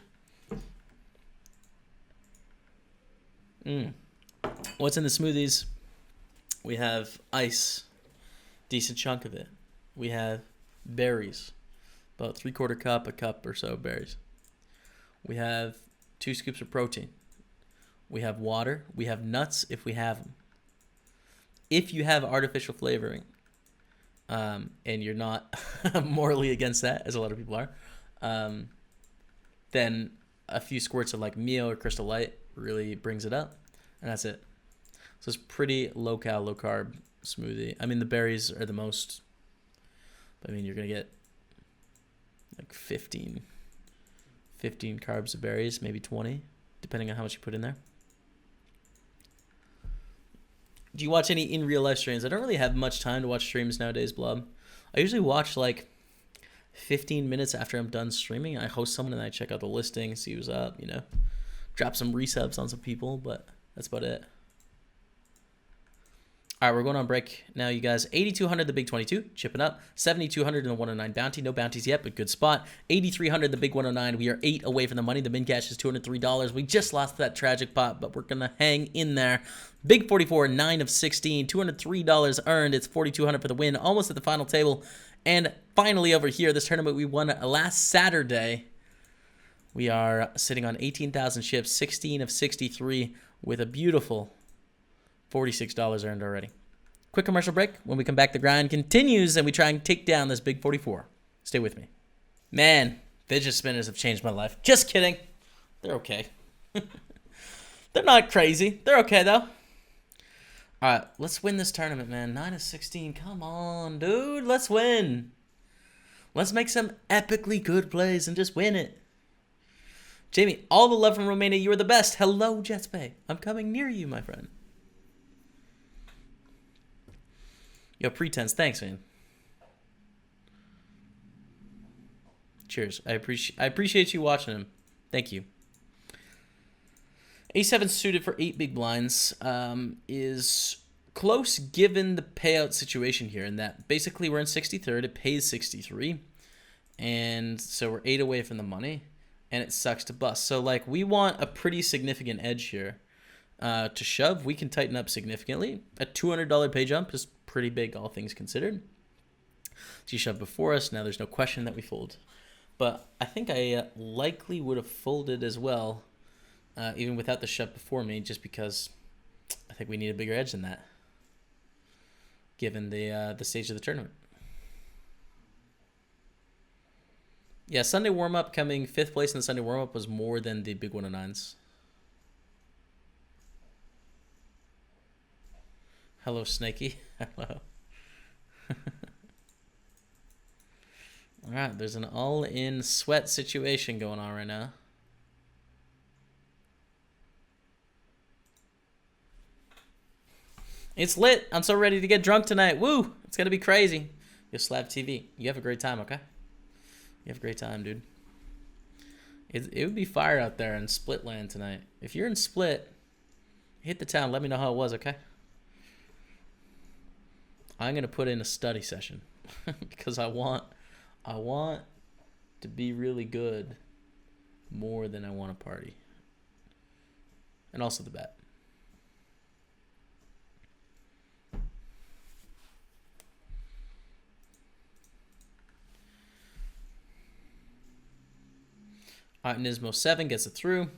What's in the smoothies? We have ice. Decent chunk of it. We have berries. About 3/4 cup, a cup or so of berries. We have 2 scoops of protein. We have water. We have nuts if we have them. If you have artificial flavoring, and you're not morally against that, as a lot of people are, then a few squirts of like Mio or Crystal Light really brings it up, and that's it. So it's pretty low cal, low carb smoothie. I mean, the berries are the most, but I mean, you're gonna get like 15 carbs of berries, maybe 20. depending on how much you put in there. Do you watch any in real life streams? I don't really have much time to watch streams nowadays, Blob. I usually watch like 15 minutes after I'm done streaming. I host someone and I check out the listing, see who's up, you know, drop some resubs on some people, but that's about it. All right, we're going on break now, you guys. 8,200 the big 22, chipping up. 7,200 in the 109 bounty. No bounties yet, but good spot. 8,300 the big 109. We are 8 away from the money. The min cash is $203. We just lost that tragic pot, but we're going to hang in there. Big 44, 9 of 16, $203 earned. It's 4,200 for the win, almost at the final table. And finally over here, this tournament we won last Saturday. We are sitting on 18,000 chips, 16 of 63 with a beautiful $46 earned already. Quick commercial break. When we come back, the grind continues and we try and take down this big 44. Stay with me. Man, fidget spinners have changed my life. Just kidding. They're okay. They're not crazy. They're okay, though. All right, let's win this tournament, man. 9 of 16. Come on, dude. Let's win. Let's make some epically good plays and just win it. Jamie, all the love from Romania. You are the best. Hello, JetsBay. I'm coming near you, my friend. Yo, Pretense, thanks, man. Cheers. I appreciate you watching him. Thank you. A7 suited for 8 big blinds is close given the payout situation here, in that basically we're in 63rd, it pays 63, and so we're 8 away from the money, and it sucks to bust. So like we want a pretty significant edge here to shove. We can tighten up significantly. A $200 pay jump is pretty big, all things considered. She shoved before us. Now there's no question that we fold. But I think I likely would have folded as well, even without the shove before me, just because I think we need a bigger edge than that, given the stage of the tournament. Yeah, Sunday warm-up coming 5th place in the Sunday warm-up was more than the big 109s. Hello, Snaky. Hello. All right, there's an all-in sweat situation going on right now. It's lit. I'm so ready to get drunk tonight. Woo! It's going to be crazy. Yo, Slab TV, you have a great time, okay? You have a great time, dude. It would be fire out there in Split land tonight. If you're in Split, hit the town. Let me know how it was, okay? I'm going to put in a study session because I want to be really good more than I want to party. And also the bet. All right, Nismo 7 gets it through.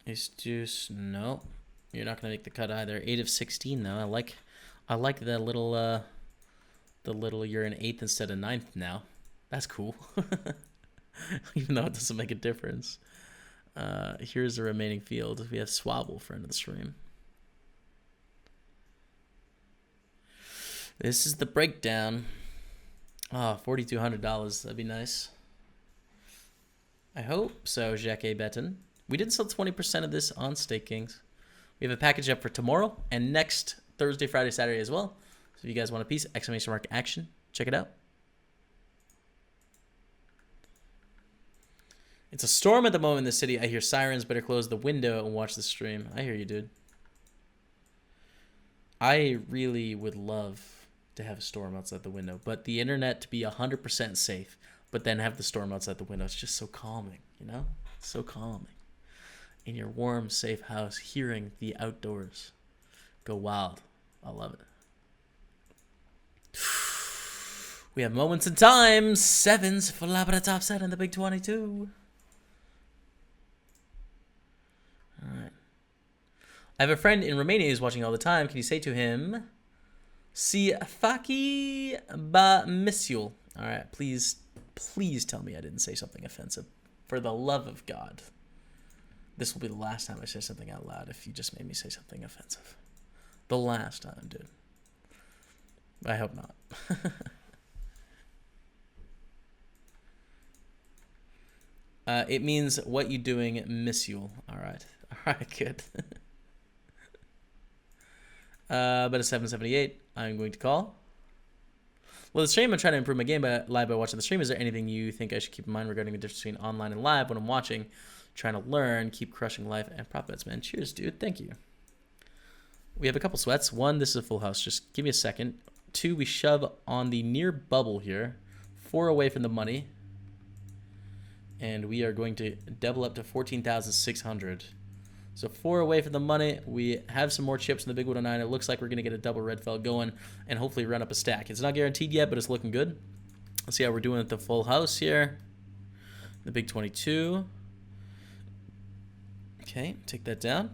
Ace deuce, no. You're not gonna make the cut either. 8 of 16 though. I like the little you're in 8th instead of 9th now. That's cool. Even though it doesn't make a difference. Here's the remaining field. We have Swabble, friend of the stream. This is the breakdown. Oh, $4,200. That'd be nice. I hope so, Jacques Betten. We did sell 20% of this on Stake Kings. We have a package up for tomorrow and next Thursday, Friday, Saturday as well. So if you guys want a piece, exclamation mark action. Check it out. It's a storm at the moment in the city. I hear sirens. Better close the window and watch the stream. I hear you, dude. I really would love to have a storm outside the window, but the internet to be 100% safe, but then have the storm outside the window. It's just so calming, you know? It's so calming. In your warm, safe house, hearing the outdoors go wild. I love it. We have moments in time. 7s for Labrador top set in the big 22. have a friend in Romania who's watching all the time. Can you say to him, si faki ba misiul? All right, please tell me I didn't say something offensive. For the love of God. This will be the last time I say something out loud if you just made me say something offensive. The last time, dude. I hope not. It means what you doing, misiul. All right. All right, good. But a 778, I'm going to call. Well, the stream, I'm trying to improve my game by live by watching the stream. Is there anything you think I should keep in mind regarding the difference between online and live when I'm watching? Trying to learn, keep crushing life and prop bets, man. Cheers, dude. Thank you. We have a couple sweats. One, this is a full house. Just give me a second. Two, we shove on the near bubble here. 4 away from the money. And we are going to double up to 14,600. So 4 away from the money. We have some more chips in the big 109. It looks like we're going to get a double red fell going and hopefully run up a stack. It's not guaranteed yet, but it's looking good. Let's see how we're doing at the full house here. The big 22. Okay, take that down.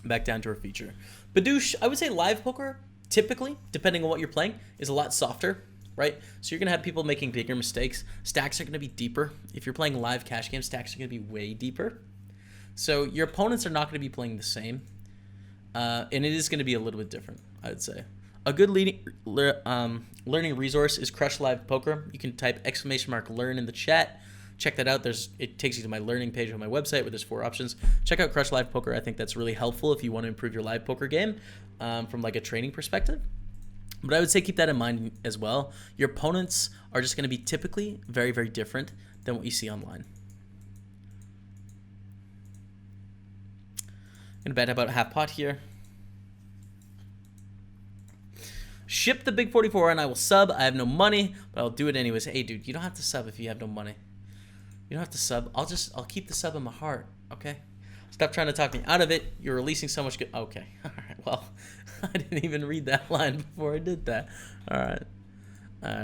Back down to our feature. Badoosh, I would say live poker, typically, depending on what you're playing, is a lot softer, right? So you're going to have people making bigger mistakes. Stacks are going to be deeper. If you're playing live cash games, stacks are going to be way deeper. So your opponents are not going to be playing the same, and it is going to be a little bit different, I would say. A good learning resource is Crush Live Poker. You can type !learn in the chat. Check that out. It takes you to my learning page on my website where there's 4 options. Check out Crush Live Poker. I think that's really helpful if you want to improve your live poker game from like a training perspective. But I would say keep that in mind as well. Your opponents are just going to be typically very, very different than what you see online. I'm going to bet about a half pot here. Ship the big 44 and I will sub. I have no money, but I'll do it anyways. Hey, dude, you don't have to sub if you have no money. You don't have to sub. I'll keep the sub in my heart, okay? Stop trying to talk me out of it. You're releasing so much good... Okay, all right. Well, I didn't even read that line before I did that. All right.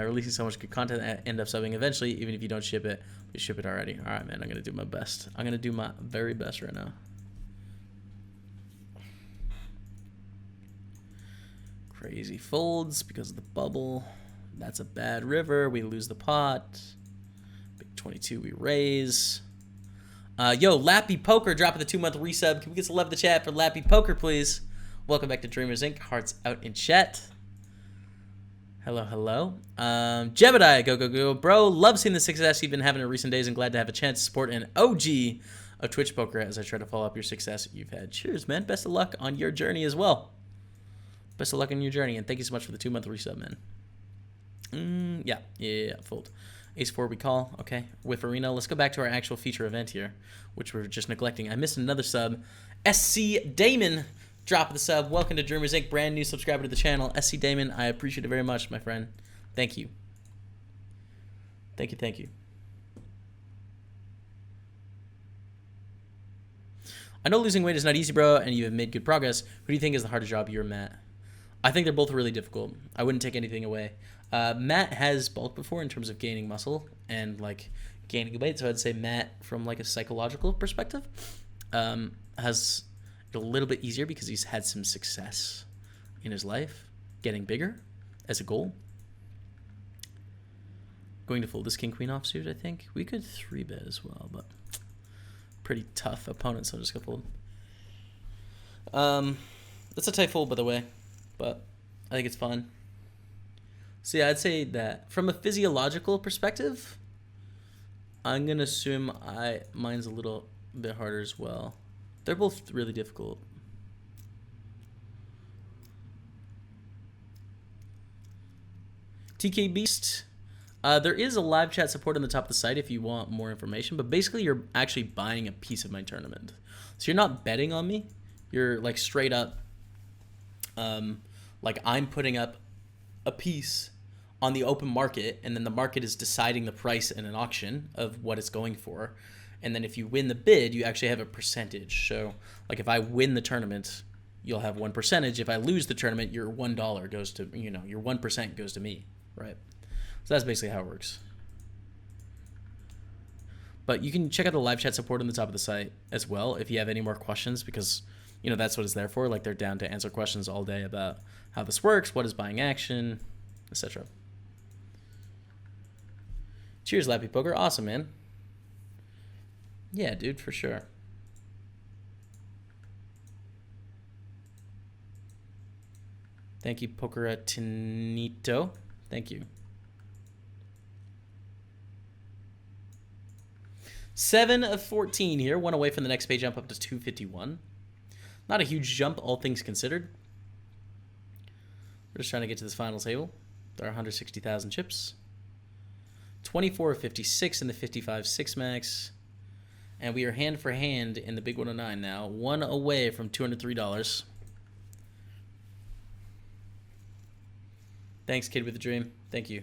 Releasing so much good content, I end up subbing eventually, even if you don't ship it. You ship it already. All right, man, I'm going to do my best. I'm going to do my very best right now. Crazy folds because of the bubble. That's a bad river. We lose the pot. Big 22 we raise. Yo, Lappy Poker dropping the 2-month resub. Can we get some love in the chat for Lappy Poker, please? Welcome back to Dreamers Inc. Hearts out in chat. Hello, hello. Jebediah, go. Bro, love seeing the success you've been having in recent days and glad to have a chance to support an OG of Twitch Poker as I try to follow up your success you've had. Cheers, man. Best of luck on your journey as well. Best of luck on your journey, and thank you so much for the 2-month resub, man. Yeah, fold. Ace 4 we call, okay. With Arena, let's go back to our actual feature event here, which we're just neglecting. I missed another sub. SC Damon, drop the sub. Welcome to Dreamers Inc., brand new subscriber to the channel. SC Damon, I appreciate it very much, my friend. Thank you. Thank you. I know losing weight is not easy, bro, and you have made good progress. Who do you think is the harder job, you or Matt? I think they're both really difficult. I wouldn't take anything away. Matt has bulked before in terms of gaining muscle and like gaining weight, so I'd say Matt, from like a psychological perspective, has it a little bit easier because he's had some success in his life, getting bigger as a goal. Going to fold this king queen offsuit, I think. We could 3-bet as well, but pretty tough opponent, so I'll just go fold. That's a tight fold, by the way, but I think it's fun. So yeah, I'd say that from a physiological perspective, I'm gonna assume mine's a little bit harder as well. They're both really difficult. TK Beast. There is a live chat support on the top of the site if you want more information, but basically you're actually buying a piece of my tournament. So you're not betting on me. You're like straight up, like I'm putting up a piece on the open market, and then the market is deciding the price in an auction of what it's going for. And then if you win the bid, you actually have a percentage. So like if I win the tournament, you'll have 1%. If I lose the tournament, your $1 goes to, your 1% goes to me, right? So that's basically how it works. But you can check out the live chat support on the top of the site as well if you have any more questions, because you know, that's what it's there for. Like, they're down to answer questions all day about how this works, what is buying action, etc. Cheers, Lappy Poker. Awesome, man. Yeah, dude, for sure. Thank you, Pokeratinito. Thank you. 7 of 14 here. One away from the next pay jump up to 251. Not a huge jump, all things considered. We're just trying to get to this final table. There are 160,000 chips. 24 of 56 in the 55 6-max. And we are hand for hand in the big 109 now. One away from $203. Thanks, Kid with a Dream. Thank you.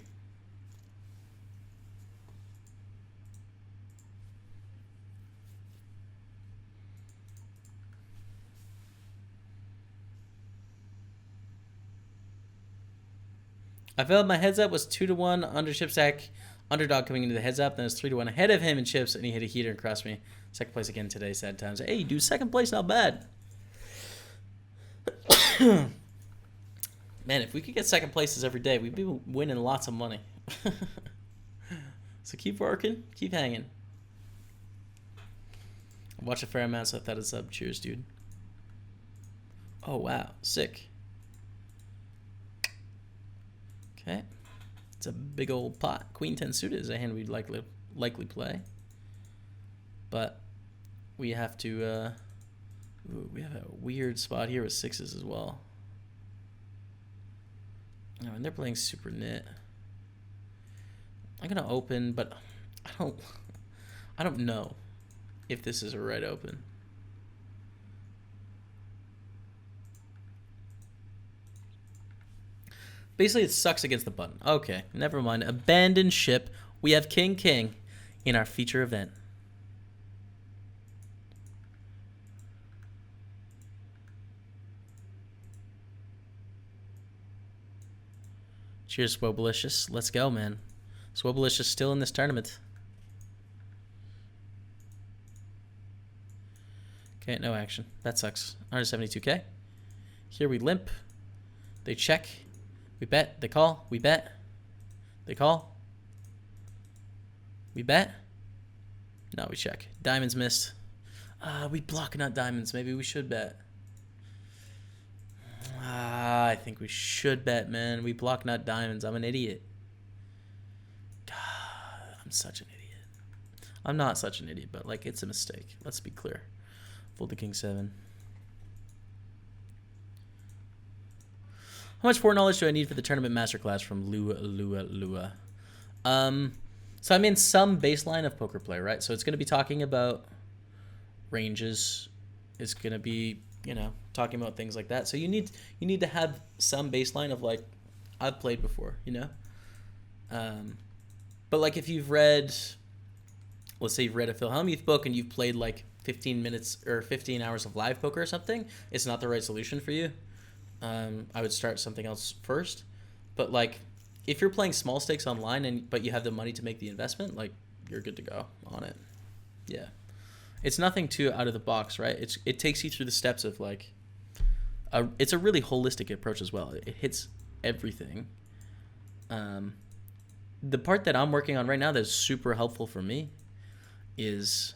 I felt my heads up was 2-1 under chip stack. Underdog coming into the heads up. Then it's 3-1 ahead of him in chips, and he hit a heater and crossed me. Second place again today. Sad times. Hey, dude, second place, not bad. Man, if we could get second places every day, we'd be winning lots of money. So keep working, keep hanging. I watch a fair amount, so I thought it's up. Cheers, dude. Oh, wow. Sick. Okay. It's a big old pot. Queen 10 suited is a hand we'd likely play. But we have to... ooh, we have a weird spot here with sixes as well. Oh, and they're playing super nit. I'm gonna open, but I don't know if this is a right open. Basically, it sucks against the button. Okay, never mind. Abandon ship. We have King King in our feature event. Cheers, Swobalicious. Let's go, man. Swobalicious still in this tournament. Okay, no action. That sucks. 172K. Here we limp. They check. We bet. They call. We bet. They call. We bet. No, we check. Diamonds missed. We block, not diamonds. Maybe we should bet. I think we should bet, man. We block, not diamonds. I'm an idiot. I'm such an idiot. I'm not such an idiot, but, like, it's a mistake. Let's be clear. Fold the King 7. How much foreknowledge do I need for the tournament masterclass from Lua? So I'm in some baseline of poker play, right? So it's going to be talking about ranges. It's going to be, you know, talking about things like that. So you need to have some baseline of, like, I've played before, you know? But, like, if you've read, let's say you've read a Phil Hellmuth book and you've played, like, 15 minutes or 15 hours of live poker or something, it's not the right solution for you. I would start something else first. But, like, if you're playing small stakes online but you have the money to make the investment, like, you're good to go on it. Yeah. It's nothing too out of the box, right? It takes you through the steps of, like, it's a really holistic approach as well. It hits everything. The part that I'm working on right now that's super helpful for me is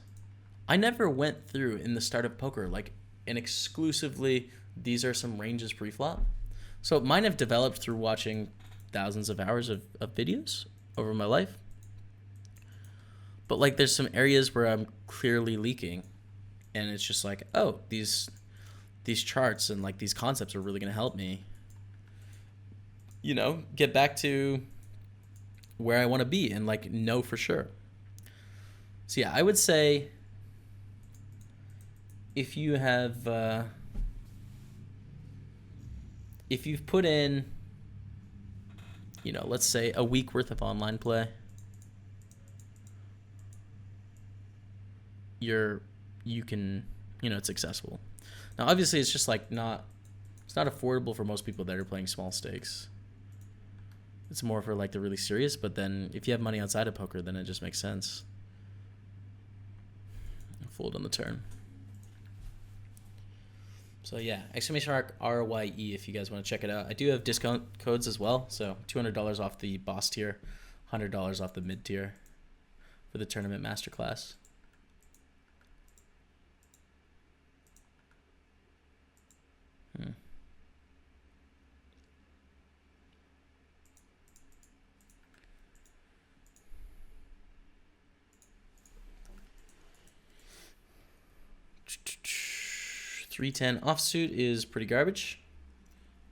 I never went through in the start of poker, like, an exclusively, these are some ranges pre-flop. So mine have developed through watching thousands of hours of videos over my life. But, like, there's some areas where I'm clearly leaking, and it's just like, oh, these charts and, like, these concepts are really going to help me, you know, get back to where I want to be and, like, know for sure. So yeah, I would say if you have if you've put in, you know, let's say a week worth of online play, you can, you know, it's accessible. Now, obviously, it's just, like, it's not affordable for most people that are playing small stakes. It's more for, like, the really serious, but then if you have money outside of poker, then it just makes sense. Fold on the turn. So yeah, exclamation mark RYE if you guys want to check it out. I do have discount codes as well, so $200 off the boss tier, $100 off the mid tier for the tournament masterclass. Hmm. $310 offsuit is pretty garbage.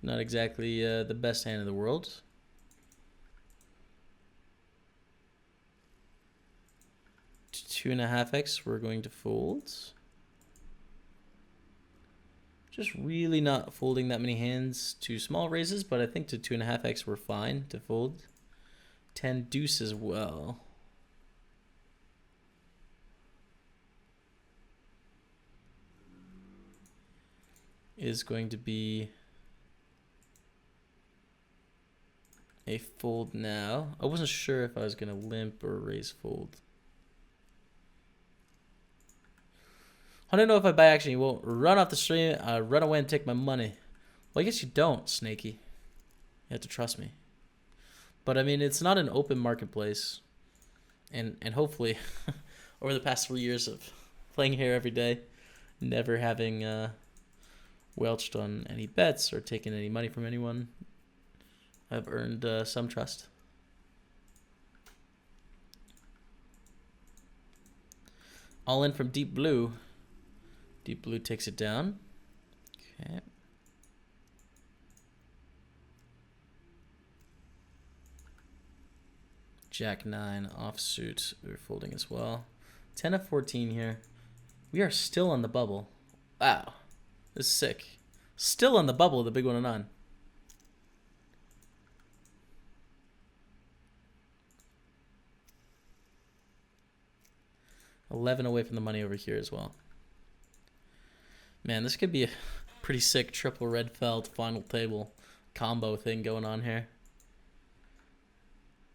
Not exactly the best hand in the world. Two and a half X, we're going to fold. Just really not folding that many hands to small raises, but I think to 2.5x we're fine to fold. 10 deuce as well. Is going to be a fold now. I wasn't sure if I was going to limp or raise fold. I don't know if I buy action. You won't run off the stream, run away and take my money. Well, I guess you don't, Snaky. You have to trust me. But I mean, it's not an open marketplace. And hopefully, over the past 3 years of playing here every day, never having welched on any bets or taken any money from anyone, I've earned some trust. All in from Deep Blue. Deep Blue takes it down. Okay. Jack 9 offsuit. We're folding as well. 10 of 14 here. We are still on the bubble. Wow. This is sick. Still on the bubble, the big 1 of 9. $11 away from the money over here as well. Man, this could be a pretty sick triple red felt final table combo thing going on here.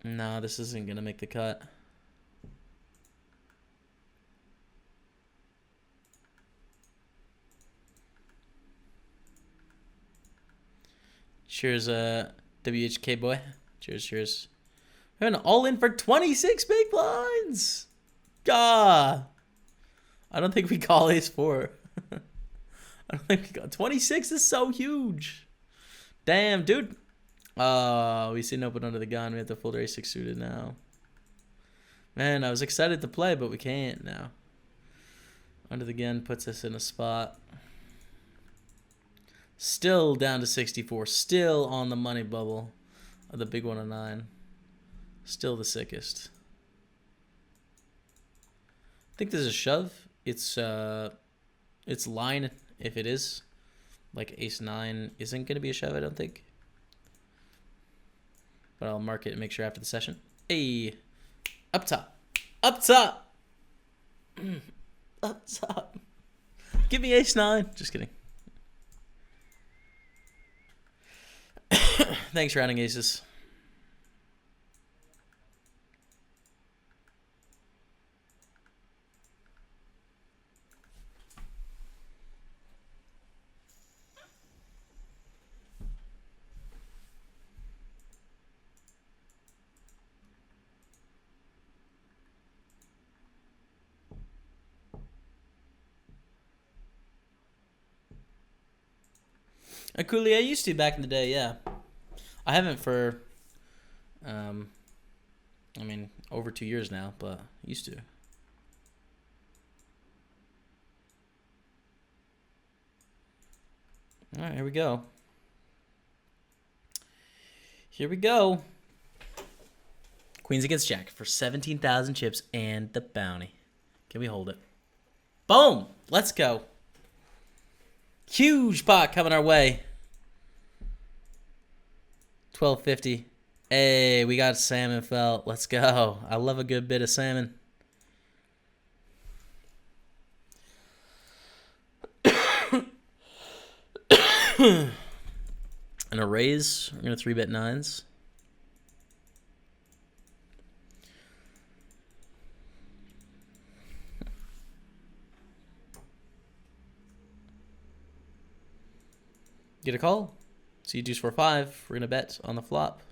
No, this isn't going to make the cut. Cheers, WHK boy. Cheers, cheers. We're going all in for 26 big blinds. Gah. I don't think we call ace 4. I don't think we got 26 is so huge. Damn, dude. We see an open under the gun. We have to fold our ace 6 suited now. Man, I was excited to play, but we can't now. Under the gun puts us in a spot. Still down to 64. Still on the money bubble of the big 1 of 9. Still the sickest. I think there's a shove. It's line if it is. Like ace 9 isn't going to be a shove, I don't think. But I'll mark it and make sure after the session. Hey, up top. Up top. Up top. Give me ace 9. Just kidding. Thanks, rounding aces. Cooley, I used to back in the day, yeah. I haven't for, I mean, over 2 years now, but I used to. All right, here we go. Here we go. Queens against Jack for 17,000 chips and the bounty. Can we hold it? Boom! Let's go. Huge pot coming our way. 1250. Hey, we got salmon felt. Let's go. I love a good bit of salmon. And a raise. We're going to 3-bet 9s. Get a call. See deuce 4-5. We're gonna bet on the flop.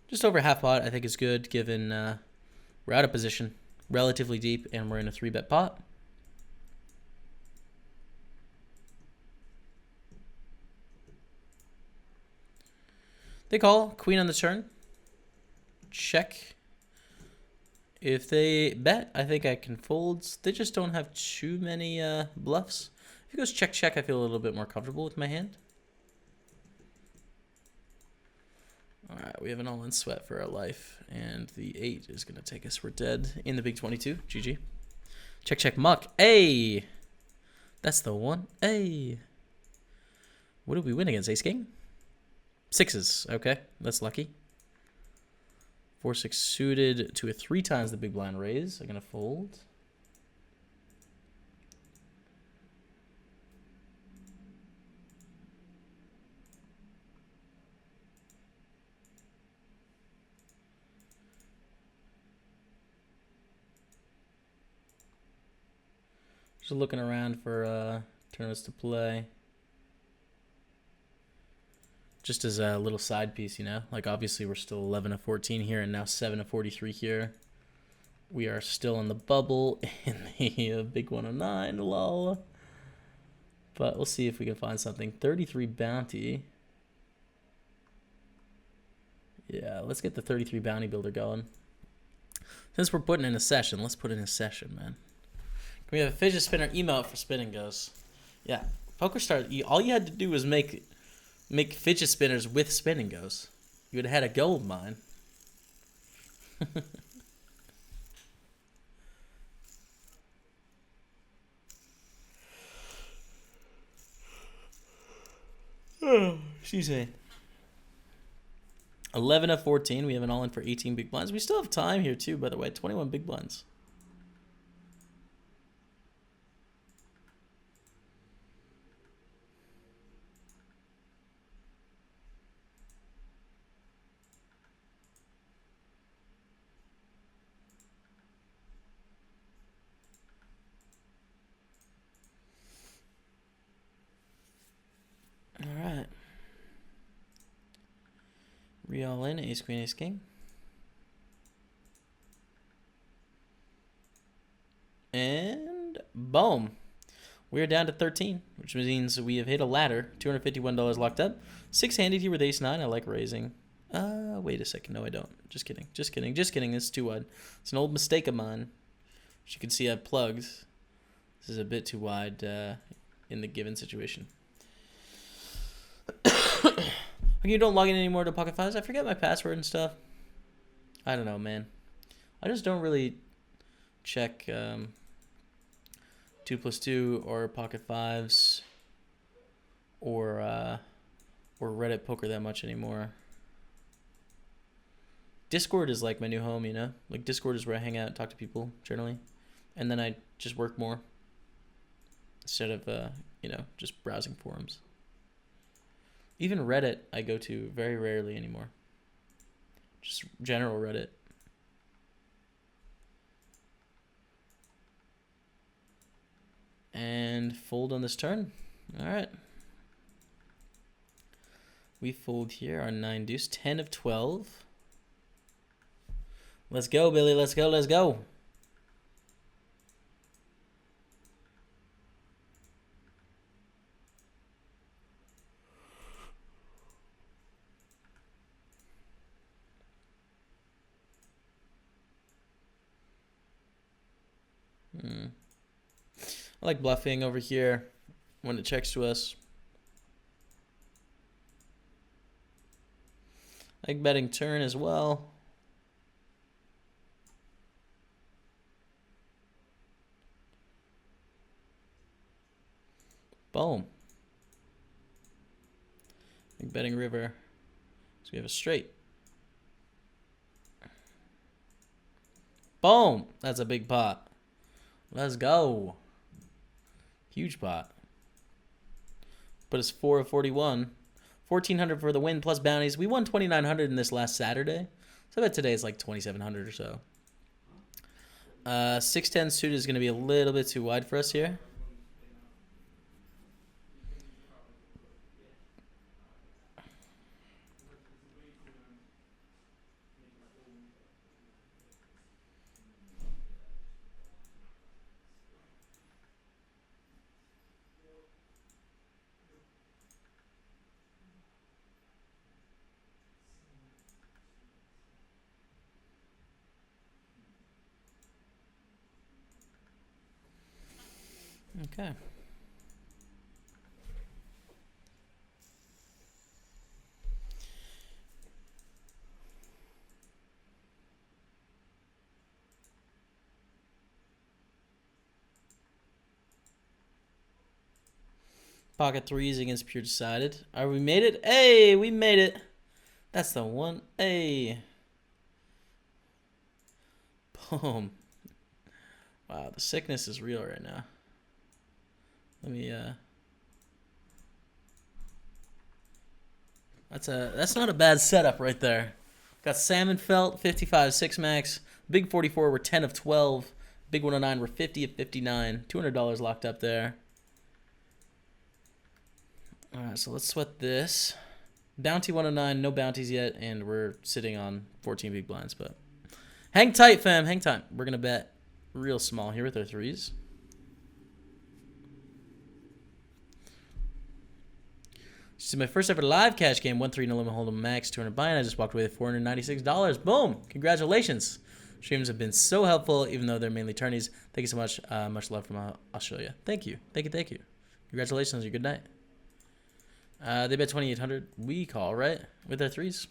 Just over half pot, I think is good, given we're out of position, relatively deep, and we're in a 3-bet pot. They call. Queen on the turn. Check. If they bet, I think I can fold. They just don't have too many bluffs. If it goes check, check, I feel a little bit more comfortable with my hand. All right, we have an all-in sweat for our life, and the 8 is going to take us. We're dead in the big 22. GG. Check, check, muck. Hey! That's the one. Hey! What did we win against? Ace King? 6s. Okay, that's lucky. 4-6 suited to a 3 times the big blind raise. I'm going to fold. Just looking around for tournaments to play. Just as a little side piece, you know? Like, obviously, we're still 11 of 14 here and now 7 of 43 here. We are still in the bubble in the big 109, lol. But we'll see if we can find something. 33 bounty. Yeah, let's get the 33 bounty builder going. Since we're putting in a session, let's put in a session, man. Can we have a fidget spinner emote for spinning goes? Yeah, PokerStars, all you had to do was make fidget spinners with spinning goes. You would have had a gold mine. Excuse me. 11 of 14. We have an all-in for 18 big blinds. We still have time here, too, by the way. 21 big blinds. All right. Re-all in, ace, queen, ace, king. And boom. We're down to 13, which means we have hit a ladder. $251 locked up. 6-handed here with ace 9. I like raising. Wait a second. No, I don't. Just kidding. Just kidding. Just kidding. It's too wide. It's an old mistake of mine. As you can see, I've plugged. This is a bit too wide in the given situation. You don't log in anymore to Pocket Fives? I forget my password and stuff. I don't know, man. I just don't really check 2+2 or Pocket Fives or Reddit Poker that much anymore. Discord is like my new home, you know? Like, Discord is where I hang out and talk to people generally. And then I just work more instead of, you know, just browsing forums. Even Reddit I go to very rarely anymore. Just general Reddit. And fold on this turn. All right. We fold here our 9 deuce. 10 of 12. Let's go, Billy. Let's go. Let's go. I like bluffing over here when it checks to us. I like betting turn as well. Boom. I like betting river. So we have a straight. Boom. That's a big pot. Let's go. Huge pot. But it's 4 of 41. 1,400 for the win plus bounties. We won 2,900 in this last Saturday. So I bet today is like 2,700 or so. 6-10 suited is going to be a little bit too wide for us here. Okay. Pocket threes against pure decided. Are we made it? Hey, we made it. That's the one. Hey. Boom. Wow, the sickness is real right now. Let me that's not a bad setup right there. Got salmon felt 55 6 max. Big 44 we're 10 of 12. Big 109 we're 50 of 59. $200 locked up there. All right, so let's sweat this. Bounty 109, no bounties yet, and we're sitting on 14 big blinds, but hang tight, fam, hang tight. We're gonna bet real small here with our threes. This is my first ever live cash game. 1-3 no limit hold'em max 200 buy-in. I just walked away with $496. Boom! Congratulations. Streams have been so helpful, even though they're mainly tourneys. Thank you so much. Much love from Australia. Thank you. Thank you. Thank you. Congratulations. Your good night. They bet 2,800. We call, right? With their threes.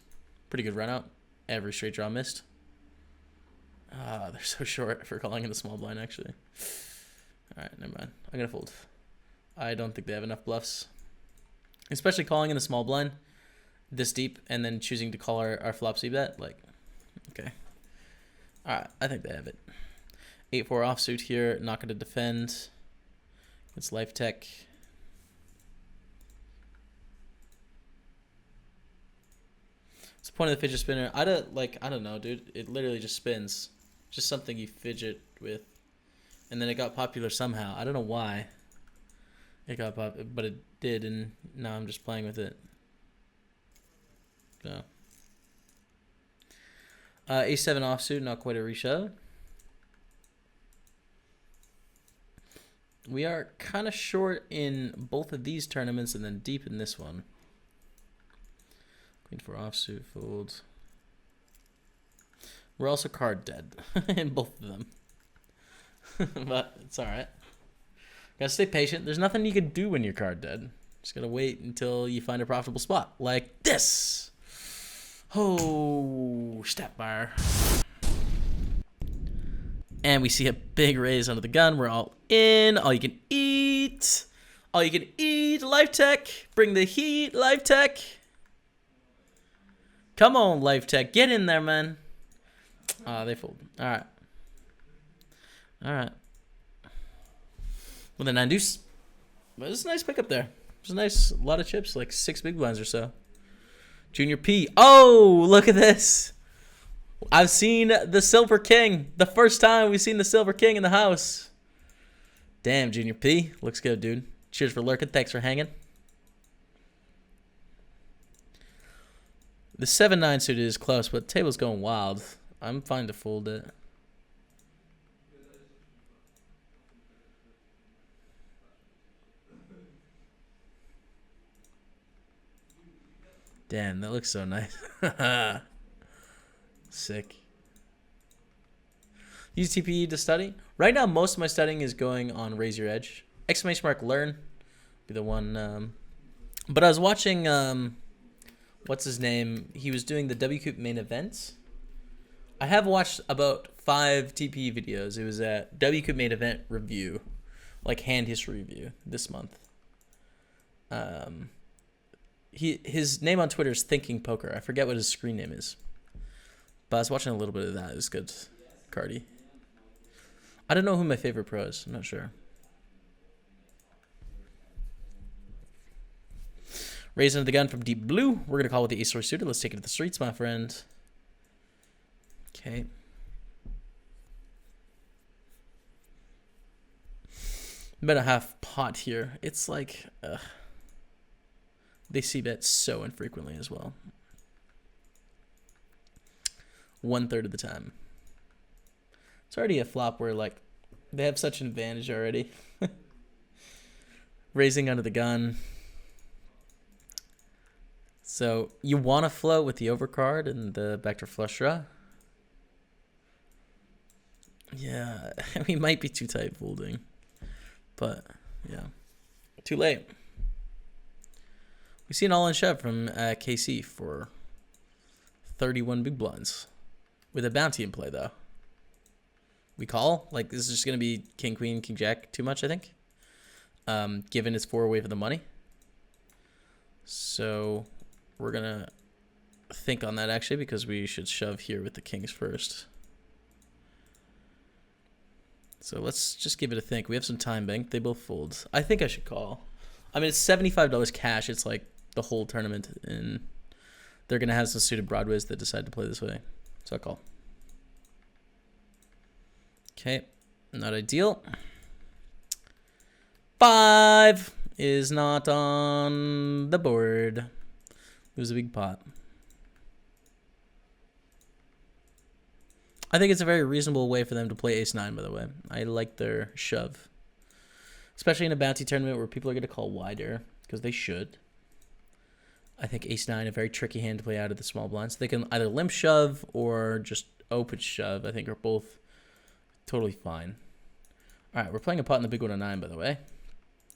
Pretty good run out. Every straight draw missed. They're so short for calling in the small blind, actually. All right, never mind. I'm going to fold. I don't think they have enough bluffs. Especially calling in the small blind this deep and then choosing to call our flop C bet. Like, okay. All right, I think they have it. 8-4 offsuit here. Not going to defend. It's Life Tech. What's the point of the fidget spinner? I don't know, dude. It literally just spins. Just something you fidget with. And then it got popular somehow. I don't know why. It got popular, but it did, and now I'm just playing with it. So. A7 offsuit, not quite a reshove. We are kind of short in both of these tournaments and then deep in this one. Queen 4 offsuit, fold. We're also card dead in both of them. But it's alright. Gotta stay patient. There's nothing you can do when you're card dead. Just gotta wait until you find a profitable spot. Like this. Oh, step bar. And we see a big raise under the gun. We're all in. All you can eat. All you can eat. Life Tech. Bring the heat. Life Tech. Come on, Life Tech. Get in there, man. They fold. All right. All right. With a 9 deuce. But it's a nice pickup there. It's a nice, a lot of chips, like 6 big blinds or so. Junior P. Oh, look at this. I've seen the Silver King. The first time we've seen the Silver King in the house. Damn, Junior P. Looks good, dude. Cheers for lurking. Thanks for hanging. The 7-9 suited is close, but the table's going wild. I'm fine to fold it. Damn, that looks so nice. Sick. Use TPE to study. Right now, most of my studying is going on Raise Your Edge. Exclamation mark learn. Be the one. But I was watching, what's his name? He was doing the WCUP main events. I have watched about 5 TPE videos. It was a WCUP main event review. Like hand history review this month. His name on Twitter is Thinking Poker. I forget what his screen name is. But I was watching a little bit of that. It was good. Cardi. I don't know who my favorite pro is. I'm not sure. Raise under the gun from Deep Blue. We're going to call with the ace-4 suited. Let's take it to the streets, my friend. Okay. About a half pot here. It's like... they see bet so infrequently as well. 1/3 of the time. It's already a flop where like they have such an advantage already. Raising under the gun. So you want to float with the overcard and the backdoor flush draw. Yeah, we might be too tight folding, but Yeah. Too late. We see an all-in shove from KC for 31 big blinds. With a bounty in play, though. We call? Like, this is just going to be king, queen, king, jack too much, I think. Given it's 4 away from the money. So, we're going to think on that, actually, because we should shove here with the kings first. So, let's just give it a think. We have some time bank. They both fold. I think I should call. I mean, it's $75 cash. It's like the whole tournament, and they're going to have some suited broadways that decide to play this way. So, I'll call. Okay, not ideal. 5 is not on the board. It was a big pot. I think it's a very reasonable way for them to play ace-9, by the way. I like their shove. Especially in a bounty tournament where people are going to call wider, because they should. I think ace-9, a very tricky hand to play out of the small blinds. They can either limp shove or just open shove, I think, are both totally fine. All right, we're playing a pot in the big one of 9, by the way.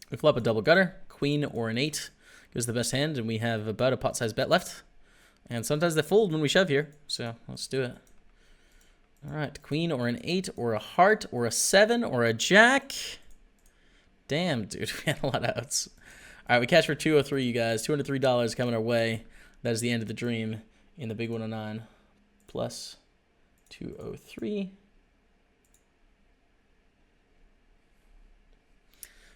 We flop a double gutter, queen or an 8 gives the best hand, and we have about a pot-sized bet left. And sometimes they fold when we shove here, so let's do it. All right, queen or an 8 or a heart or a 7 or a jack. Damn, dude, we had a lot of outs. All right, we cash for 203, you guys. $203 coming our way. That is the end of the dream in the big 109. Plus 203.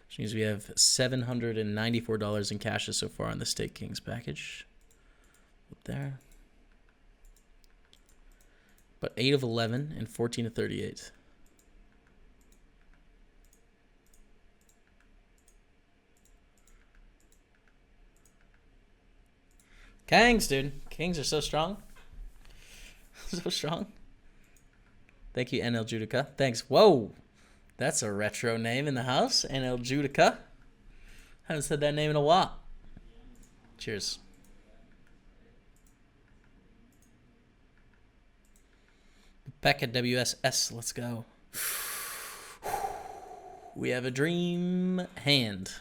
Which means we have $794 in cashes so far on the Stake Kings package. Up there. But 8 of 11 and 14 of 38. Kings, dude. Kings are so strong. So strong. Thank you, NL Judica. Thanks. Whoa. That's a retro name in the house. NL Judica. Haven't said that name in a while. Cheers. Becca WSS. Let's go. We have a dream hand.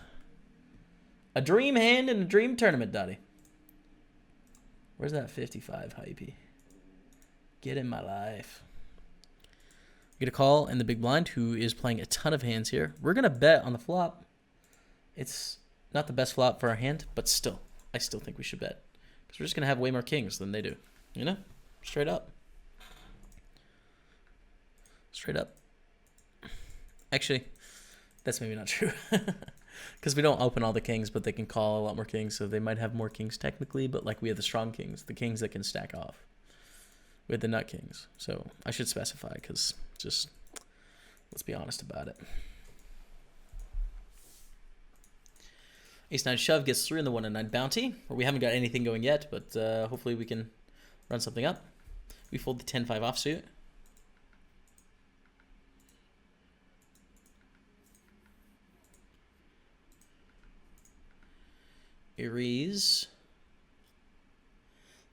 A dream hand in a dream tournament, Dottie. Where's that 55 hypey? Get in my life. Get a call in the big blind, who is playing a ton of hands here. We're going to bet on the flop. It's not the best flop for our hand, but still, I still think we should bet. Because we're just going to have way more kings than they do. You know? Straight up. Straight up. Actually, that's maybe not true. Because we don't open all the kings, but they can call a lot more kings, so they might have more kings technically, but like we have the strong kings, the kings that can stack off. We have the nut kings. So I should specify, because just let's be honest about it. Ace-9 shove gets through in the 1-9 bounty, where we haven't got anything going yet, but hopefully we can run something up. We fold the 10-5 offsuit. Aries.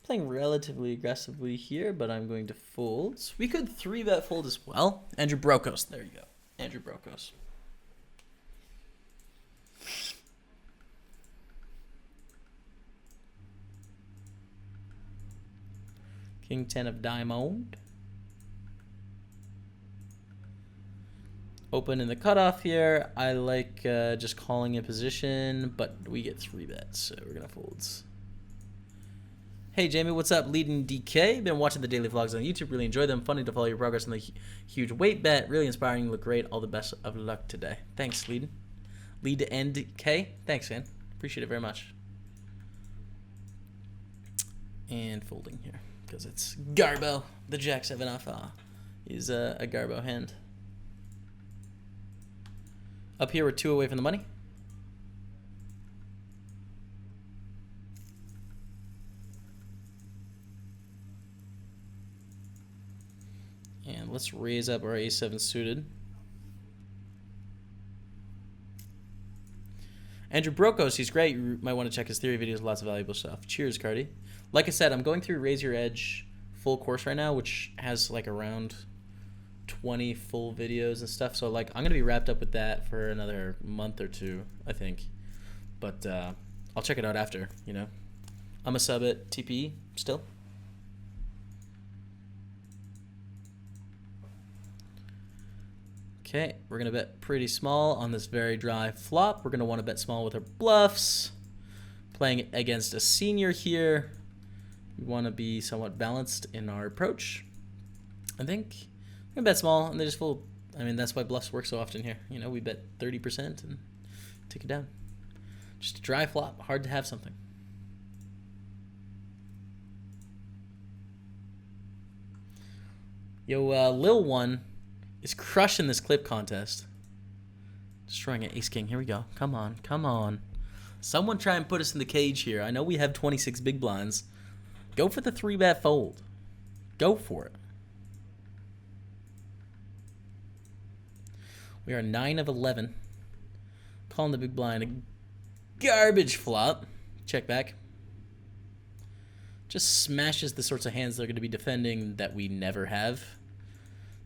Playing relatively aggressively here, but I'm going to fold. We could 3-bet fold as well. Andrew Brokos. There you go. Andrew Brokos. King 10 of diamond. Open in the cutoff here. I like just calling in position, but we get 3 bets, so we're going to fold. Hey, Jamie, what's up? Leading DK. Been watching the daily vlogs on YouTube. Really enjoy them. Funny to follow your progress on the huge weight bet. Really inspiring. You look great. All the best of luck today. Thanks, Lead. Lead to end K. Thanks, man. Appreciate it very much. And folding here, because it's Garbo. The Jack 7 off is a Garbo hand. Up here, we're 2 away from the money. And let's raise up our A7 suited. Andrew Brokos, he's great. You might want to check his theory videos. Lots of valuable stuff. Cheers, Cardi. Like I said, I'm going through Raise Your Edge full course right now, which has like around 20 full videos and stuff. So like I'm gonna be wrapped up with that for another month or two, I think. But I'll check it out after. You know, I'm a sub at TPE still. Okay, we're gonna bet pretty small on this very dry flop. We're gonna want to bet small with our bluffs. Playing against a senior here, we want to be somewhat balanced in our approach. I think we're gonna bet small and they just fold. I mean, that's why bluffs work so often here. You know, we bet 30% and take it down. Just a dry flop, hard to have something. Yo, Lil One is crushing this clip contest. Destroying an ace king. Here we go. Come on, come on. Someone try and put us in the cage here. I know we have 26 big blinds. Go for the 3-bet fold. Go for it. We are 9 of 11. Calling the big blind a garbage flop. Check back. Just smashes the sorts of hands they're going to be defending that we never have.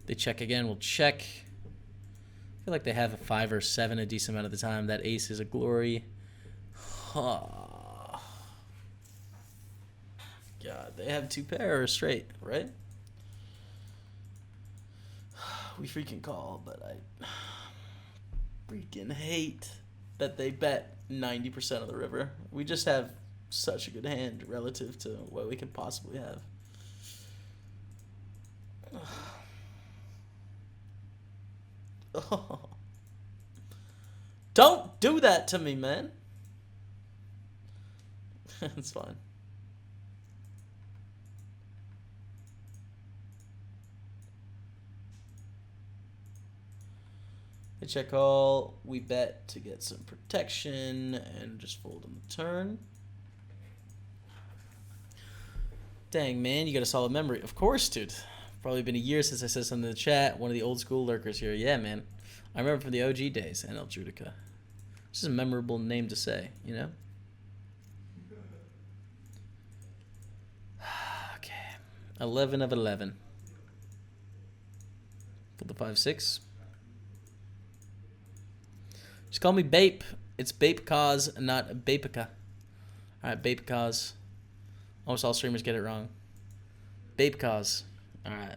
They check again, we'll check. I feel like they have a 5 or 7 a decent amount of the time. That ace is a glory. Oh. God, they have 2 pair or straight, right? We freaking call, but I freaking hate that they bet 90% of the river. We just have such a good hand relative to what we could possibly have. Oh. Don't do that to me, man. It's fine. They check call. We bet to get some protection and just fold on the turn. Dang, man, you got a solid memory. Of course, dude. Probably been a year since I said something in the chat. One of the old school lurkers here. Yeah, man. I remember from the OG days, NL Judica. This is a memorable name to say, you know? Okay. 11 of 11. For the 5-6. Just call me Bape. It's Bape Cause, not Bapica. Alright, Bape Cause. Almost all streamers get it wrong. Bape Cause. Alright.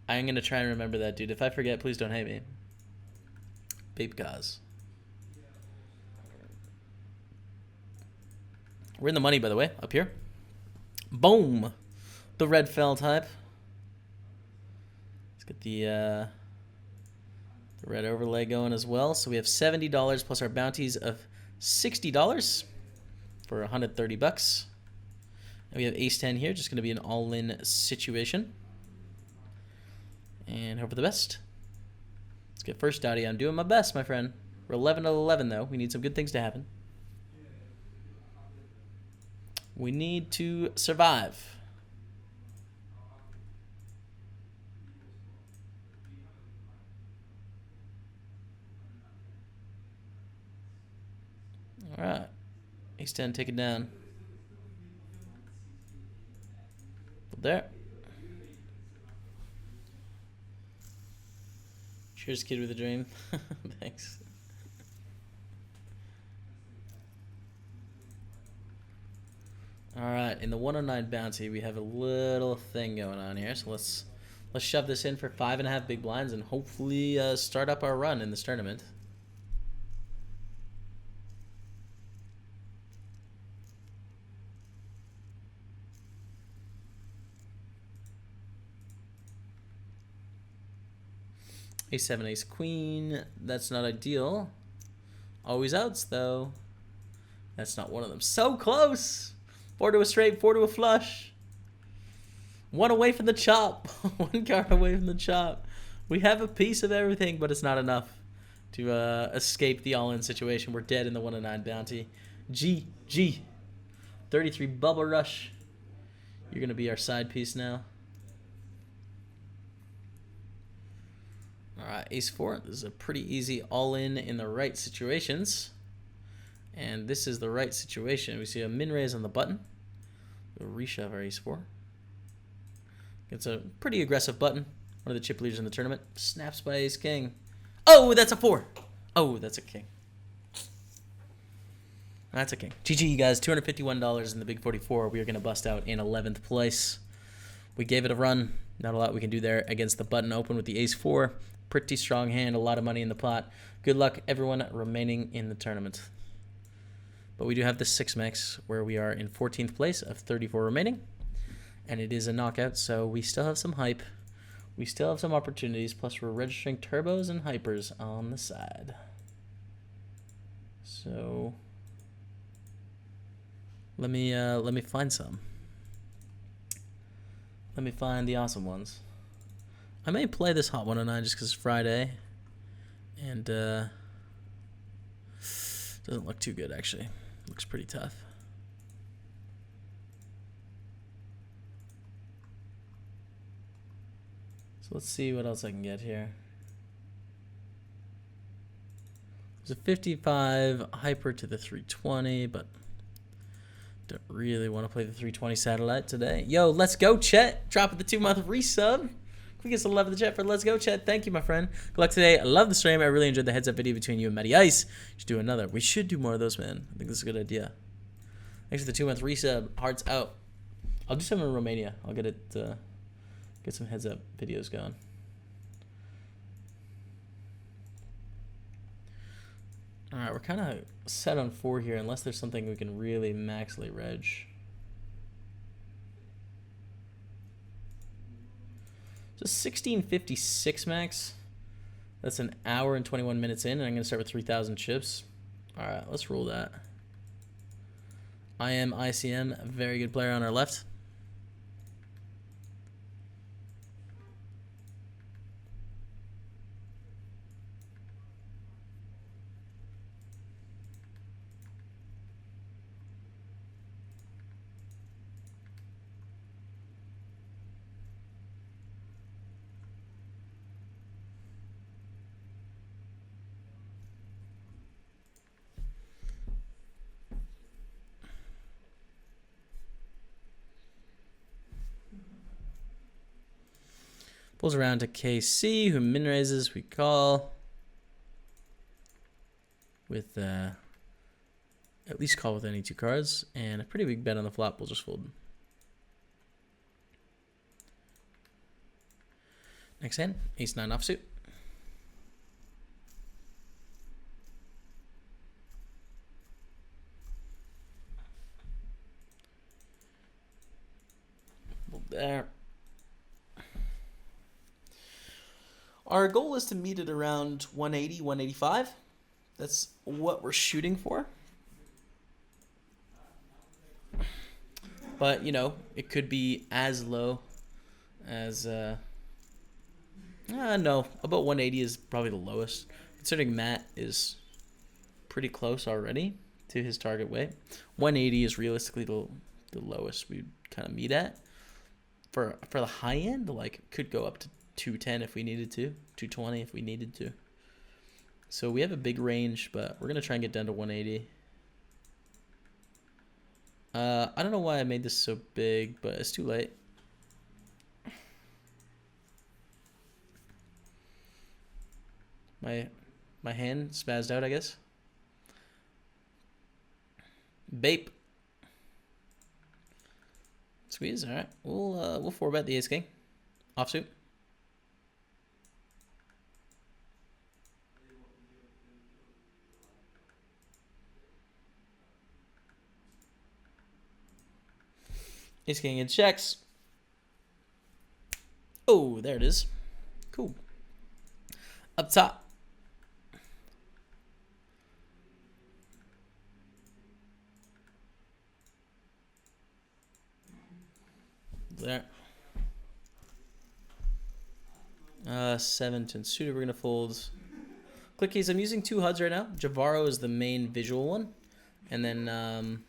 I'm going to try and remember that, dude. If I forget, please don't hate me. Bape Cause. We're in the money, by the way, up here. Boom. The red fell type. Let's get the red overlay going as well. So we have $70 plus our bounties of $60 for 130 bucks. And we have ace-10 here, just going to be an all-in situation. And hope for the best. Let's get first Dottie. I'm doing my best, my friend. We're 11 of 11, though. We need some good things to happen. We need to survive. All right. Ace-10, take it down. There. Cheers, kid with a dream. Thanks. All right, in the 109 bounty, we have a little thing going on here. So let's shove this in for 5.5 big blinds and hopefully start up our run in this tournament. Ace-7, ace-queen. That's not ideal. Always outs, though. That's not one of them. So close! 4 to a straight, 4 to a flush. 1 away from the chop. 1 card away from the chop. We have a piece of everything, but it's not enough to escape the all-in situation. We're dead in the 109 bounty. GG. 33 bubble rush. You're going to be our side piece now. All right, ace-4. This is a pretty easy all-in the right situations. And this is the right situation. We see a min-raise on the button. We'll reshove our ace-4. It's a pretty aggressive button. One of the chip leaders in the tournament. Snaps by ace king. Oh, that's a 4. Oh, that's a king. That's a king. GG, you guys. $251 in the big 44. We are going to bust out in 11th place. We gave it a run. Not a lot we can do there against the button open with the ace 4. Pretty strong hand. A lot of money in the pot. Good luck, everyone remaining in the tournament. But we do have the 6-mix where we are in 14th place of 34 remaining. And it is a knockout, so we still have some hype. We still have some opportunities, plus we're registering turbos and hypers on the side. So let me find some. Let me find the awesome ones. I may play this Hot 109 just because it's Friday. And doesn't look too good, actually. Looks pretty tough. So let's see what else I can get here. There's a 55 hyper to the 320, but don't really want to play the 320 satellite today. Yo, let's go, Chet. Dropping the 2-month resub. We get some love in the chat for Let's Go, Chet. Thank you, my friend. Good luck today. I love the stream. I really enjoyed the heads-up video between you and Matty Ice. We should do another. We should do more of those, man. I think this is a good idea. Thanks for the 2-month resub. Hearts out. I'll do some in Romania. I'll get it, get some heads-up videos going. All right, we're kind of set on 4 here, unless there's something we can really maximally reg. Just 1656 max. That's an hour and 21 minutes in, and I'm going to start with 3,000 chips. All right, let's roll that. I am ICM, a very good player on our left. Pulls around to KC, who min raises. We call with at least call with any 2 cards, and a pretty big bet on the flop. We'll just fold. Next hand, ace 9 offsuit. Fold there. Our goal is to meet it around 180, 185. That's what we're shooting for. But, you know, it could be as low as, no, about 180 is probably the lowest. Considering Matt is pretty close already to his target weight. 180 is realistically the lowest we'd kind of meet at. For the high end, like, could go up to 210 if we needed to, 220 if we needed to. So we have a big range, but we're gonna try and get down to 180. I don't know why I made this so big, but it's too late. My hand spazzed out, I guess. Bape. Squeeze. All right, we'll 4-bet the ace king offsuit. Ace king and checks. Oh, there it is. Cool. Up top. There. 7 to suited. We're gonna fold. Click keys. I'm using 2 HUDs right now. Javaro is the main visual one, and then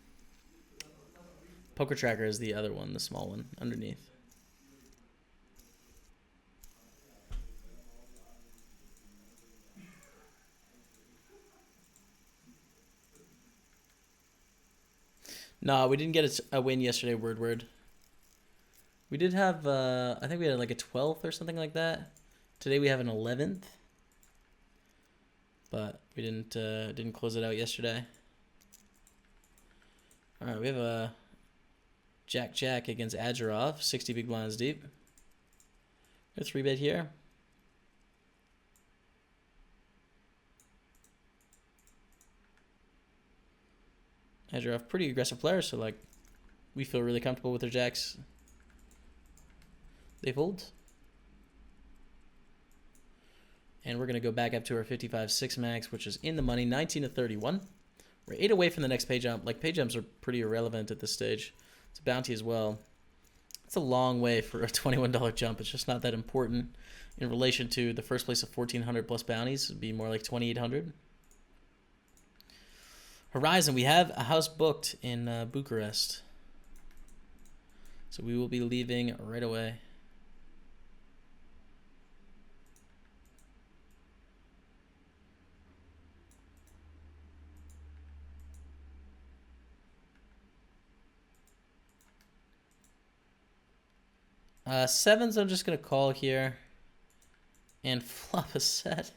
Poker Tracker is the other one, the small one underneath. No, we didn't get a win yesterday, word. We did have, I think we had like a 12th or something like that. Today we have an 11th, but we didn't close it out yesterday. All right, we have a Jack against Adgerov, 60 big blinds deep. A 3-bet here. Adgerov, pretty aggressive player, so like we feel really comfortable with their jacks. They fold. And we're going to go back up to our 55-6 max, which is in the money, 19 to 31. We're 8 away from the next pay jump. Like, pay jumps are pretty irrelevant at this stage. It's a bounty as well. It's a long way for a $21 jump. It's just not that important in relation to the first place of 1,400 plus bounties. It'd be more like 2,800. Horizon, we have a house booked in Bucharest. So we will be leaving right away. Sevens, I'm just going to call here and flop a set.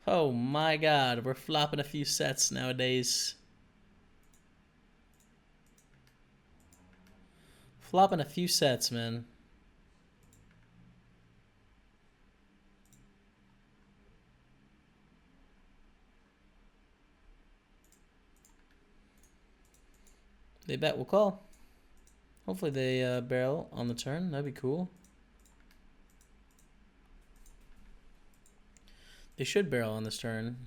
Oh my god, we're flopping a few sets nowadays. Flopping a few sets, man. They bet we'll call. Hopefully they barrel on the turn. That'd be cool. They should barrel on this turn.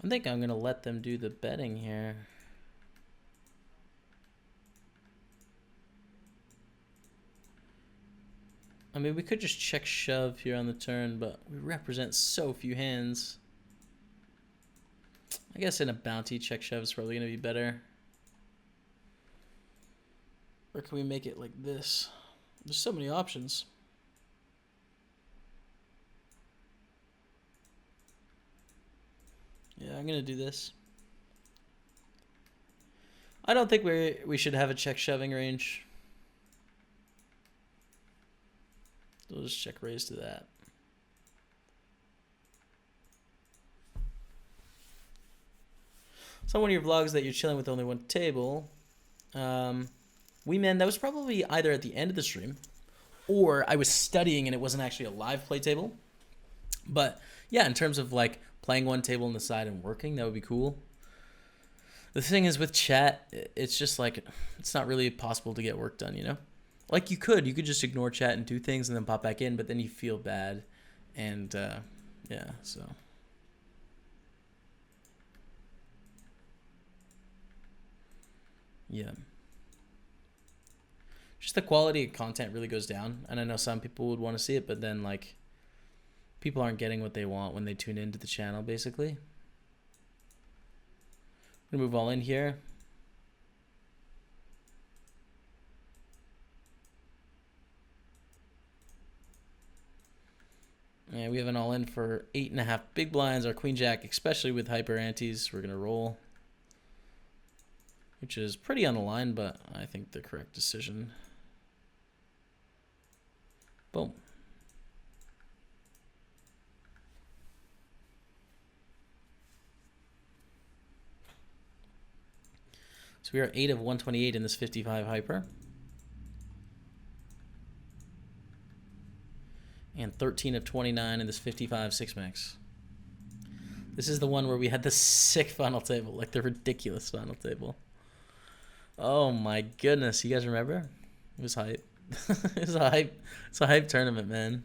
I think I'm going to let them do the betting here. I mean, we could just check shove here on the turn, but we represent so few hands. I guess in a bounty, check shove is probably going to be better. Or can we make it like this? There's so many options. Yeah, I'm going to do this. I don't think we should have a check shoving range. We'll just check raise to that. So one of your vlogs that you're chilling with only one table. Man, that was probably either at the end of the stream or I was studying and it wasn't actually a live play table. But yeah, in terms of like playing one table on the side and working, that would be cool. The thing is with chat, it's just like, it's not really possible to get work done, you know? Like you could just ignore chat and do things and then pop back in, but then you feel bad. And yeah, so. Yeah. Just the quality of content really goes down. And I know some people would want to see it, but then like people aren't getting what they want when they tune into the channel, basically. I'm gonna move all in here. And we have an all in for 8.5 big blinds. Our queen jack, especially with hyper antes, we're gonna roll, which is pretty on the line, but I think the correct decision. Boom. So we are 8 of 128 in this 55 hyper. And 13 of 29 in this 55 6 max. This is the one where we had the sick final table, like the ridiculous final table. Oh my goodness, you guys remember? It was hype. It's a hype tournament, man.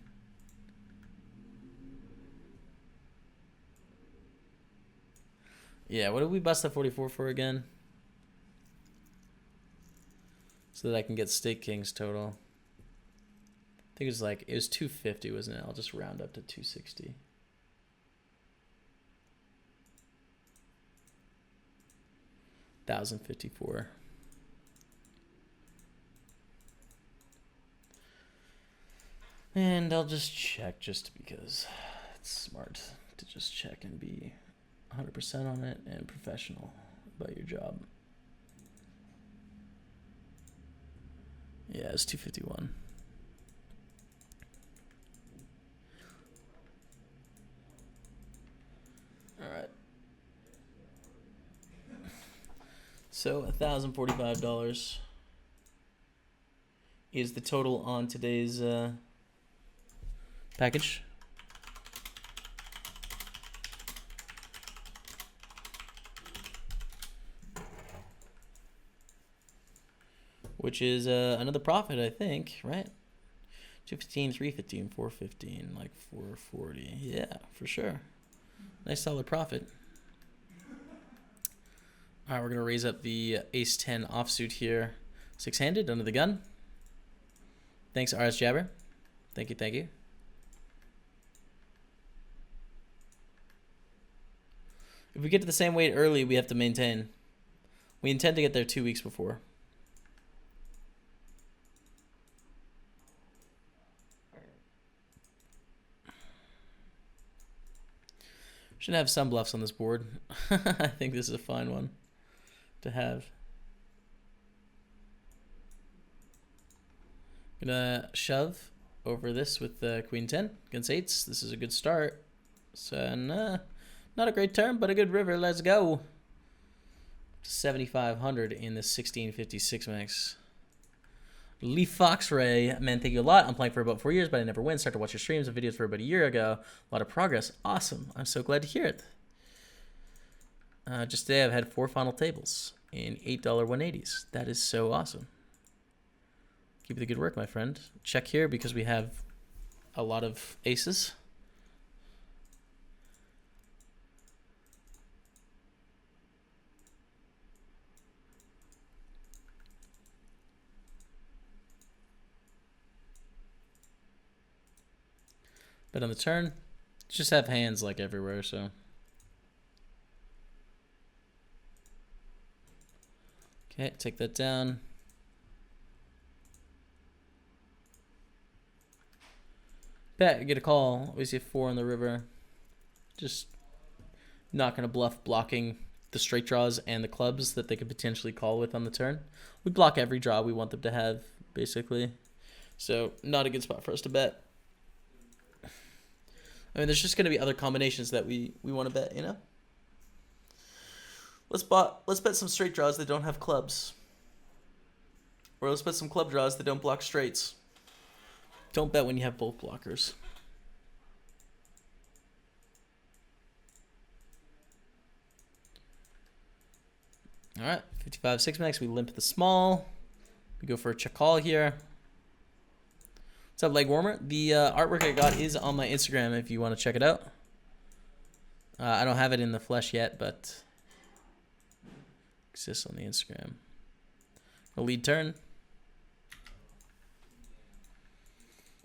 Yeah, what did we bust the 44 for again? So that I can get stake kings total. I think it was 250, wasn't it? I'll just round up to 260. $1,054. And I'll just check just because it's smart to just check and be 100% on it and professional about your job. Yeah, it's 251. All right. So $1,045 is the total on today's package. Which is another profit, I think, right? 215, 315, 415, like 440. Yeah, for sure. Nice solid profit. All right, we're going to raise up the ace-10 offsuit here. Six-handed under the gun. Thanks, RS Jabber. Thank you, thank you. If we get to the same weight early, we have to maintain. We intend to get there 2 weeks before. Should have some bluffs on this board. I think this is a fine one to have. Gonna shove over this with the queen 10 against eights. This is a good start. So not a great turn, but a good river. Let's go. 7,500 in the 1656 mix. Lee Foxray, man, thank you a lot. I'm playing for about 4 years, but I never win. Started to watch your streams and videos for about a year ago. A lot of progress. Awesome. I'm so glad to hear it. Just today, I've had 4 final tables in $8 180s. That is so awesome. Keep the good work, my friend. Check here because we have a lot of aces. But on the turn, just have hands like everywhere, so. Okay, take that down. Bet, you get a call. We see a 4 on the river. Just not going to bluff blocking the straight draws and the clubs that they could potentially call with on the turn. We block every draw we want them to have, basically. So, not a good spot for us to bet. I mean, there's just going to be other combinations that we want to bet, you know? Let's bet some straight draws that don't have clubs. Or let's bet some club draws that don't block straights. Don't bet when you have both blockers. All right, 55 6 max. We limp the small. We go for a check call here. What's up, leg warmer? The artwork I got is on my Instagram if you want to check it out. I don't have it in the flesh yet, but exists on the Instagram. A lead turn.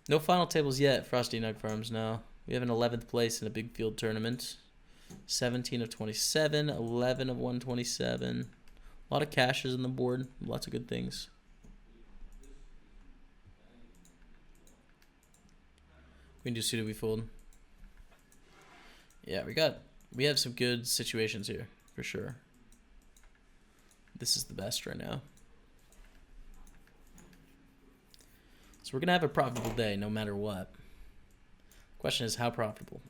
No final tables yet, Frosty Nug Farms, no. We have an 11th place in a big field tournament. 17 of 27, 11 of 127. A lot of cashes on the board, lots of good things. Queen deuce suited, we fold. Yeah, we have some good situations here, for sure. This is the best right now. So we're going to have a profitable day no matter what. Question is how profitable.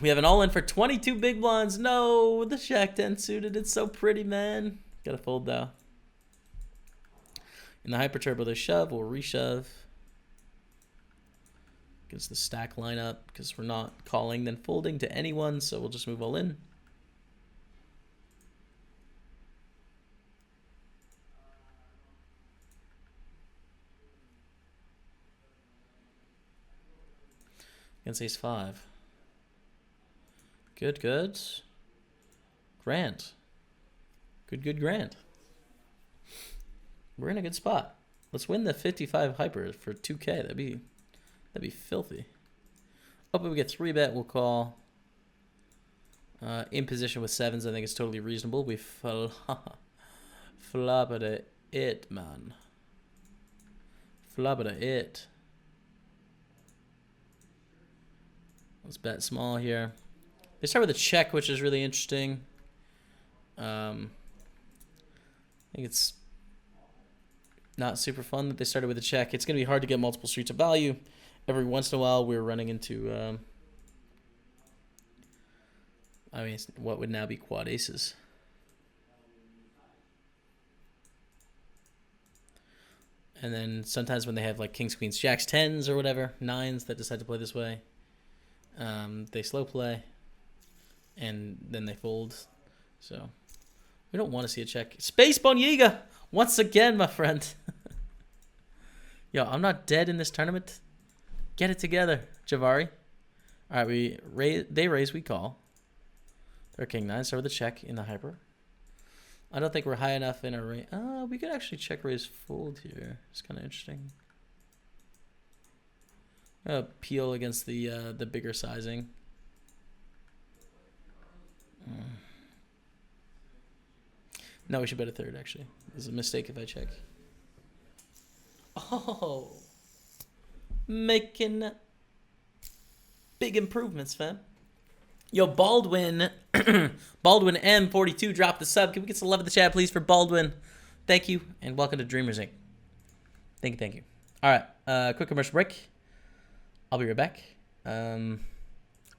We have an all-in for 22 big blinds. No, the Shack 10 suited. It's so pretty, man. Got to fold, though. In the Hyper Turbo, they shove. We'll reshove. Against the stack lineup because we're not calling then folding to anyone, so we'll just move all in. Against ace 5. Good, good. Grand. Good, good, grand. We're in a good spot. Let's win the 55 hyper for 2K. That'd be filthy. Oh, but we get 3-bet. We'll call. In position with 7s, I think it's totally reasonable. We flop it, man. Flop it. Let's bet small here. They start with a check, which is really interesting. Yeah, think it's not super fun that they started with a check. It's going to be hard to get multiple streets of value. Every once in a while, we're running into, what would now be quad aces. And then sometimes when they have like kings, queens, jacks, tens, or whatever, nines that decide to play this way, they slow play, and then they fold. So we don't want to see a check. Space Boniega, once again, my friend. Yo, I'm not dead in this tournament. Get it together, Javari. All right, they raise, we call. They're king nine, start with a check in the hyper. I don't think we're high enough in our range. We could actually check raise fold here. It's kind of interesting. Peel against the bigger sizing. No, we should bet a third, actually. It's a mistake if I check. Oh. Making big improvements, fam. Yo, Baldwin. Baldwin M42 dropped the sub. Can we get some love in the chat, please, for Baldwin? Thank you, and welcome to Dreamers Inc. Thank you. All right, quick commercial break. I'll be right back.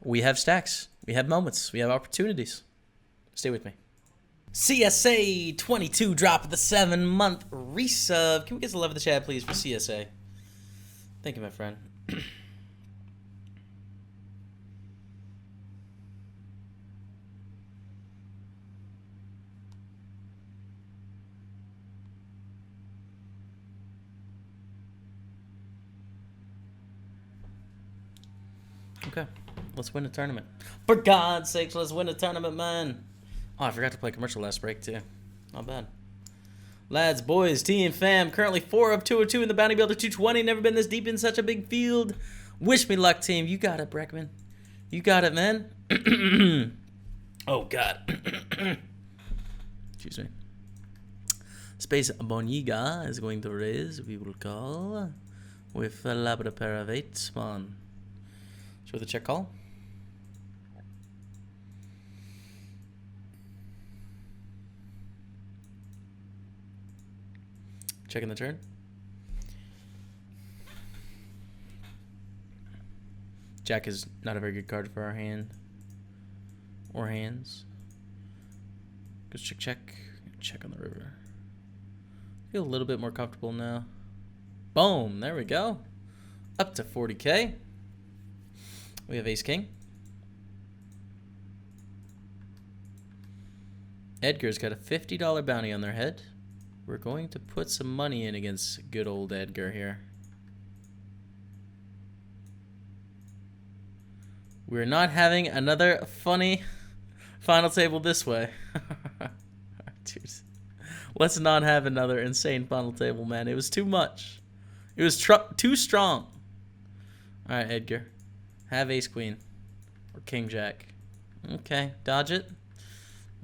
We have stacks. We have moments. We have opportunities. Stay with me. CSA 22 dropped the 7-month resub. Can we get some love in the chat, please, for CSA? Thank you, my friend. Okay, let's win a tournament. For God's sakes, let's win a tournament, man. Oh, I forgot to play commercial last break, too. Not bad. Lads, boys, team, fam. Currently 4 of 202 in the Bounty Builder 220. Never been this deep in such a big field. Wish me luck, team. You got it, Breckman. You got it, man. Oh, God. Excuse me. Space Boniga is going to raise. We will call with a Labrador pair of 8 spawn. So with a check call. Checking the turn. Jack is not a very good card for our hand or hands. Just check. Check on the river. Feel a little bit more comfortable now. Boom. There we go. Up to 40K. We have ace king. Edgar's got a $50 bounty on their head. We're going to put some money in against good old Edgar here. We're not having another funny final table this way. Dude, let's not have another insane final table, man. It was too much. It was too strong. All right, Edgar. Have ace queen or king jack. Okay, dodge it.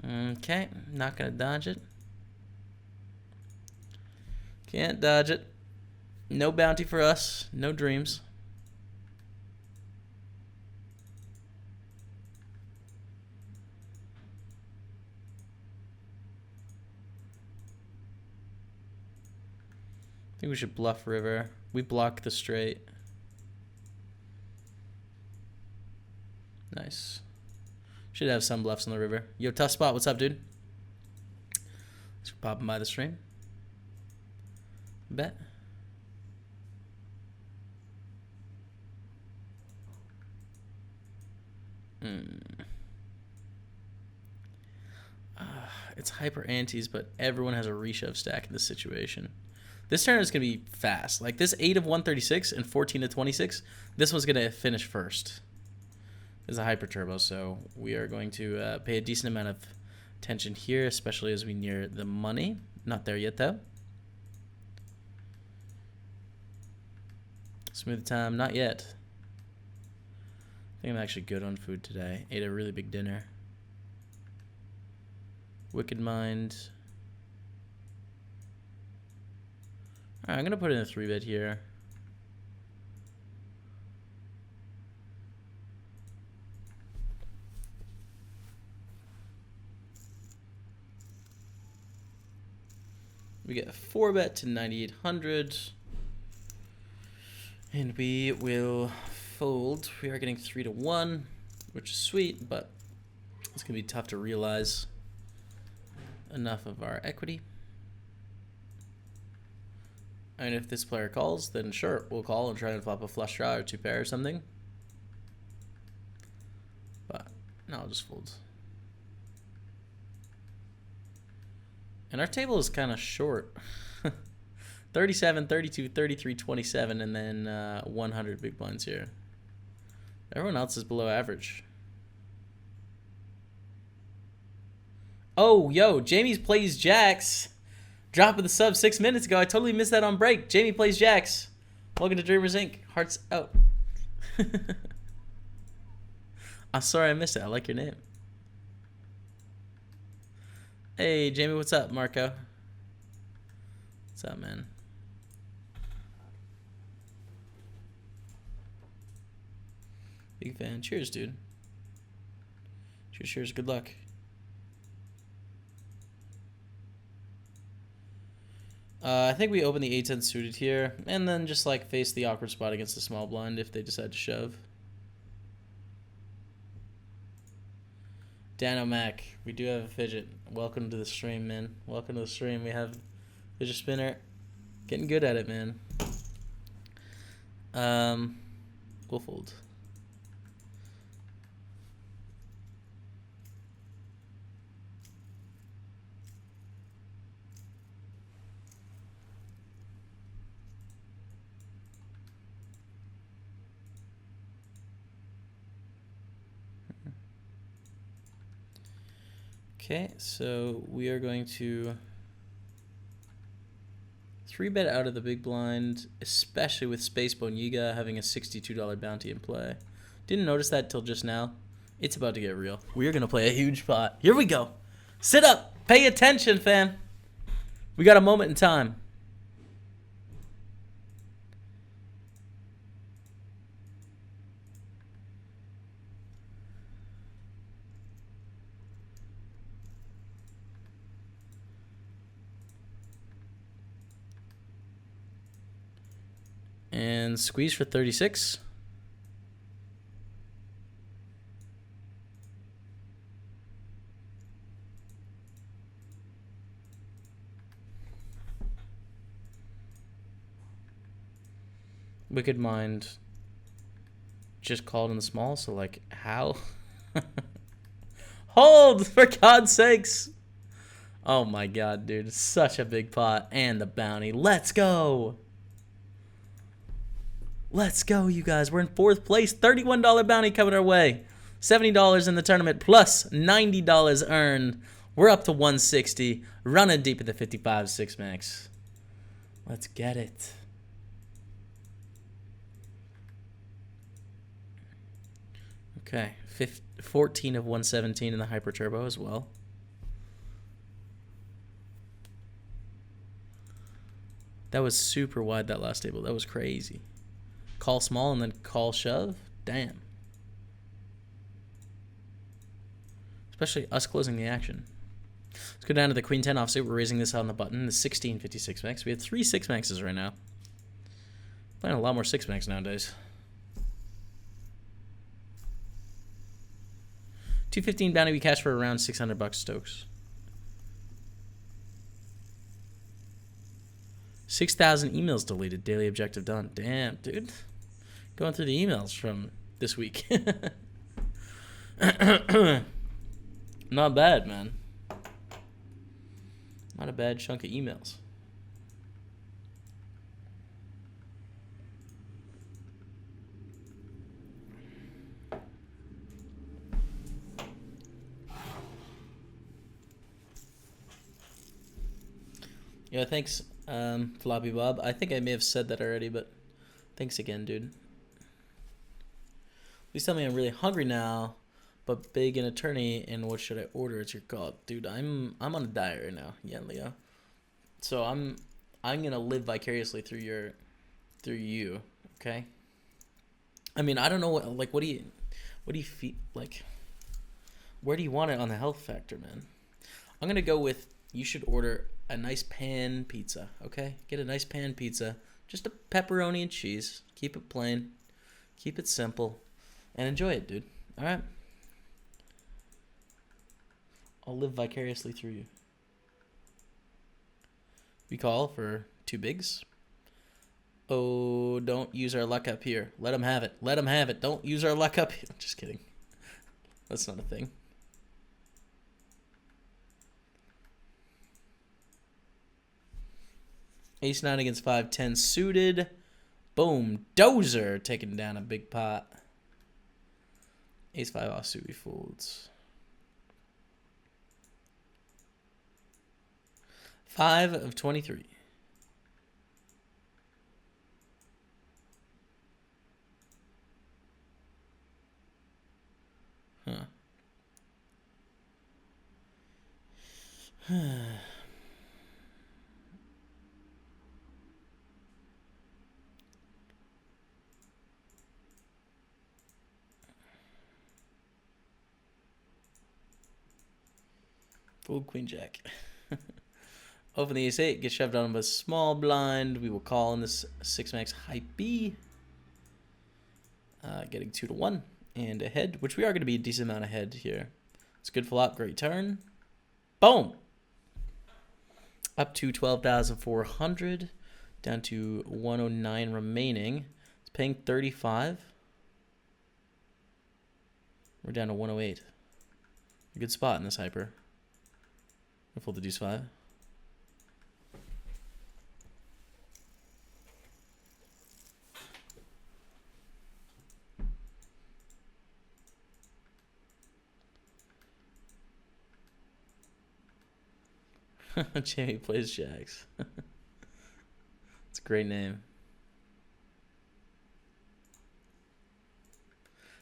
Okay, not gonna dodge it. Can't dodge it. No bounty for us. No dreams. I think we should bluff river. We block the straight. Nice. Should have some bluffs on the river. Yo, tough spot. What's up, dude? Thanks for popping by the stream. Bet. It's hyper antes, but everyone has a reshove stack in this situation. This turn is going to be fast. Like this 8 of 136 and 14 of 26, this one's going to finish first. It's a hyper turbo, so we are going to pay a decent amount of attention here, especially as we near the money. Not there yet, though. Smooth time, not yet. I think I'm actually good on food today. Ate a really big dinner. Wicked Mind. Alright, I'm going to put in a 3-bet here. We get a 4-bet to 9,800. And we will fold. We are getting 3-1, which is sweet, but it's going to be tough to realize enough of our equity. And if this player calls, then sure, we'll call and try and flop a flush draw or 2-pair or something. But no, I'll just fold. And our table is kind of short. 37, 32, 33, 27, and then 100 big blinds here. Everyone else is below average. Oh, yo, Jamie plays jacks. Drop of the sub 6 minutes ago. I totally missed that on break. Jamie plays jacks. Welcome to Dreamers Inc. Hearts out. I'm sorry I missed it. I like your name. Hey, Jamie, what's up, Marco? What's up, man? Big fan. Cheers, dude. Cheers, cheers. Good luck. I think we open the 8-10 suited here, and then just like face the awkward spot against the small blind if they decide to shove. Dan O'Mac, we do have a fidget. Welcome to the stream, man. Welcome to the stream. We have fidget spinner. Getting good at it, man. We'll fold. Okay, so we are going to 3-bet out of the big blind, especially with Space Boniga having a $62 bounty in play. Didn't notice that till just now. It's about to get real. We are going to play a huge pot. Here we go. Sit up. Pay attention, fam. We got a moment in time. And squeeze for 36. Wicked Mind just called in the small, so like, how? Hold, for God's sakes. Oh my God, dude. Such a big pot. And the bounty. Let's go. Let's go, you guys. We're in 4th place. $31 bounty coming our way. $70 in the tournament plus $90 earned. We're up to 160. Running deep at the 55 6 max. Let's get it. Okay. 14 of 117 in the Hyper Turbo as well. That was super wide, that last table. That was crazy. Call small and then call shove? Damn. Especially us closing the action. Let's go down to the Queen 10 offsuit. We're raising this on the button. The 1656 max. We have 3 6 maxes right now. Playing a lot more 6 max nowadays. 215 bounty we cash for around $600 Stokes. 6,000 emails deleted. Daily objective done. Damn, dude. Going through the emails from this week. Not bad, man. Not a bad chunk of emails. Yeah, thanks, Floppy Bob. I think I may have said that already, but thanks again, dude. Please tell me I'm really hungry now, but big and attorney, and what should I order? It's your call. Dude, I'm on a diet right now, Yen Leo. So I'm gonna live vicariously through you, okay? I mean, I don't know what do you feel like? Where do you want it on the health factor, man? I'm gonna go with you should order a nice pan pizza, okay? Get a nice pan pizza. Just a pepperoni and cheese. Keep it plain. Keep it simple. And enjoy it, dude. All right? I'll live vicariously through you. We call for 2 bigs. Oh, don't use our luck up here. Let them have it. Let them have it. Don't use our luck up here. Just kidding. That's not a thing. Ace-9 against 5-10 suited. Boom. Dozer taking down a big pot. Ace-5 offsuit, he folds. 5 of 23. Huh. Fold queen jack. Open the ace-8, get shoved on with a small blind. We will call in this 6-max high B. Getting 2-1 and ahead, which we are going to be a decent amount ahead here. It's a good flop, great turn. Boom! Up to 12,400, down to 109 remaining. It's paying 35. We're down to 108. A good spot in this hyper. I'll fold the deuce 5. Jaime plays jacks. It's a great name.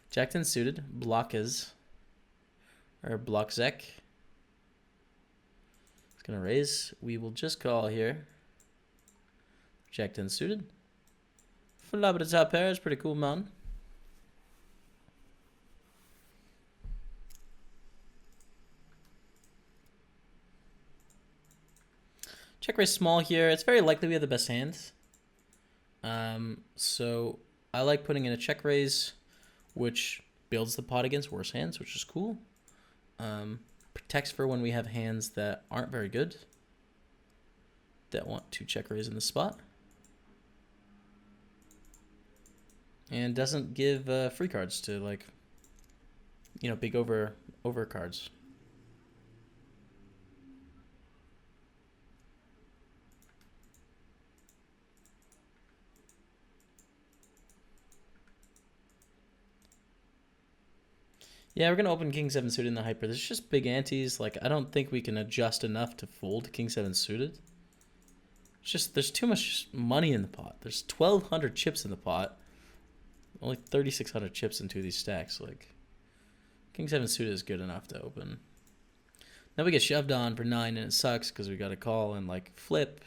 Jack 10 suited. Blockes. Or Blockzek. It's going to raise. We will just call here. Jack 10 suited. Flop at the top pair is pretty cool, man. Check raise small here. It's very likely we have the best hands. So I like putting in a check raise, which builds the pot against worse hands, which is cool. Protects for when we have hands that aren't very good, that want to check raise in the spot. And doesn't give free cards to, like, you know, big over cards. Yeah, we're going to open King 7 suited in the hyper. There's just big antes. Like, I don't think we can adjust enough to fold King 7 suited. It's just, there's too much money in the pot. There's 1,200 chips in the pot. Only 3,600 chips in 2 of these stacks. Like, King 7 suited is good enough to open. Now we get shoved on for 9, and it sucks because we got to call and, like, flip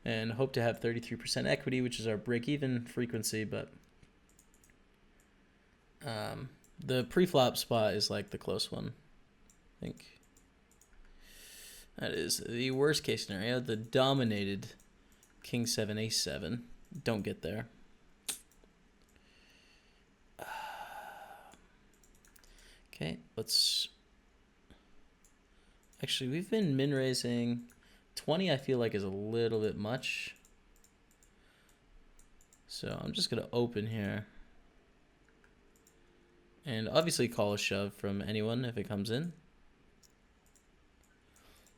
and hope to have 33% equity, which is our break-even frequency, but the pre-flop spot is like the close one, I think. That is the worst case scenario. The dominated King 7, Ace 7. Don't get there. Okay, let's... Actually, we've been min-raising. 20 I feel like is a little bit much. So I'm just going to open here. And obviously call a shove from anyone if it comes in.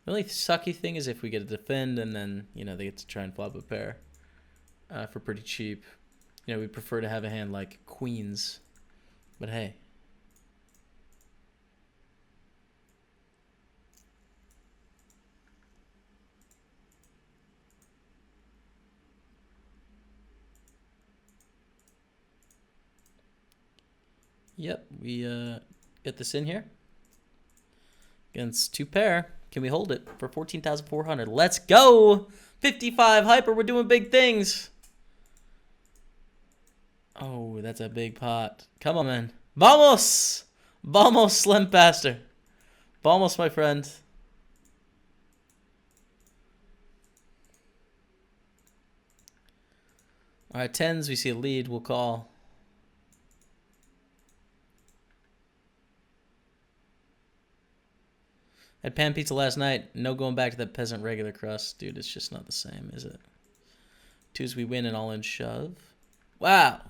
The only sucky thing is if we get a defend and then, you know, they get to try and flop a pair for pretty cheap. You know, we prefer to have a hand like queens. But hey. Yep, we get this in here. Against 2 pair. Can we hold it for 14,400? Let's go! 55 hyper, we're doing big things. Oh, that's a big pot. Come on, man. Vamos! Vamos, Slim Pastor. Vamos, my friend. All right, tens. We see a lead. We'll call. Had pan pizza last night. No going back to that peasant regular crust. Dude, it's just not the same, is it? Twos we win and all in shove. Wow.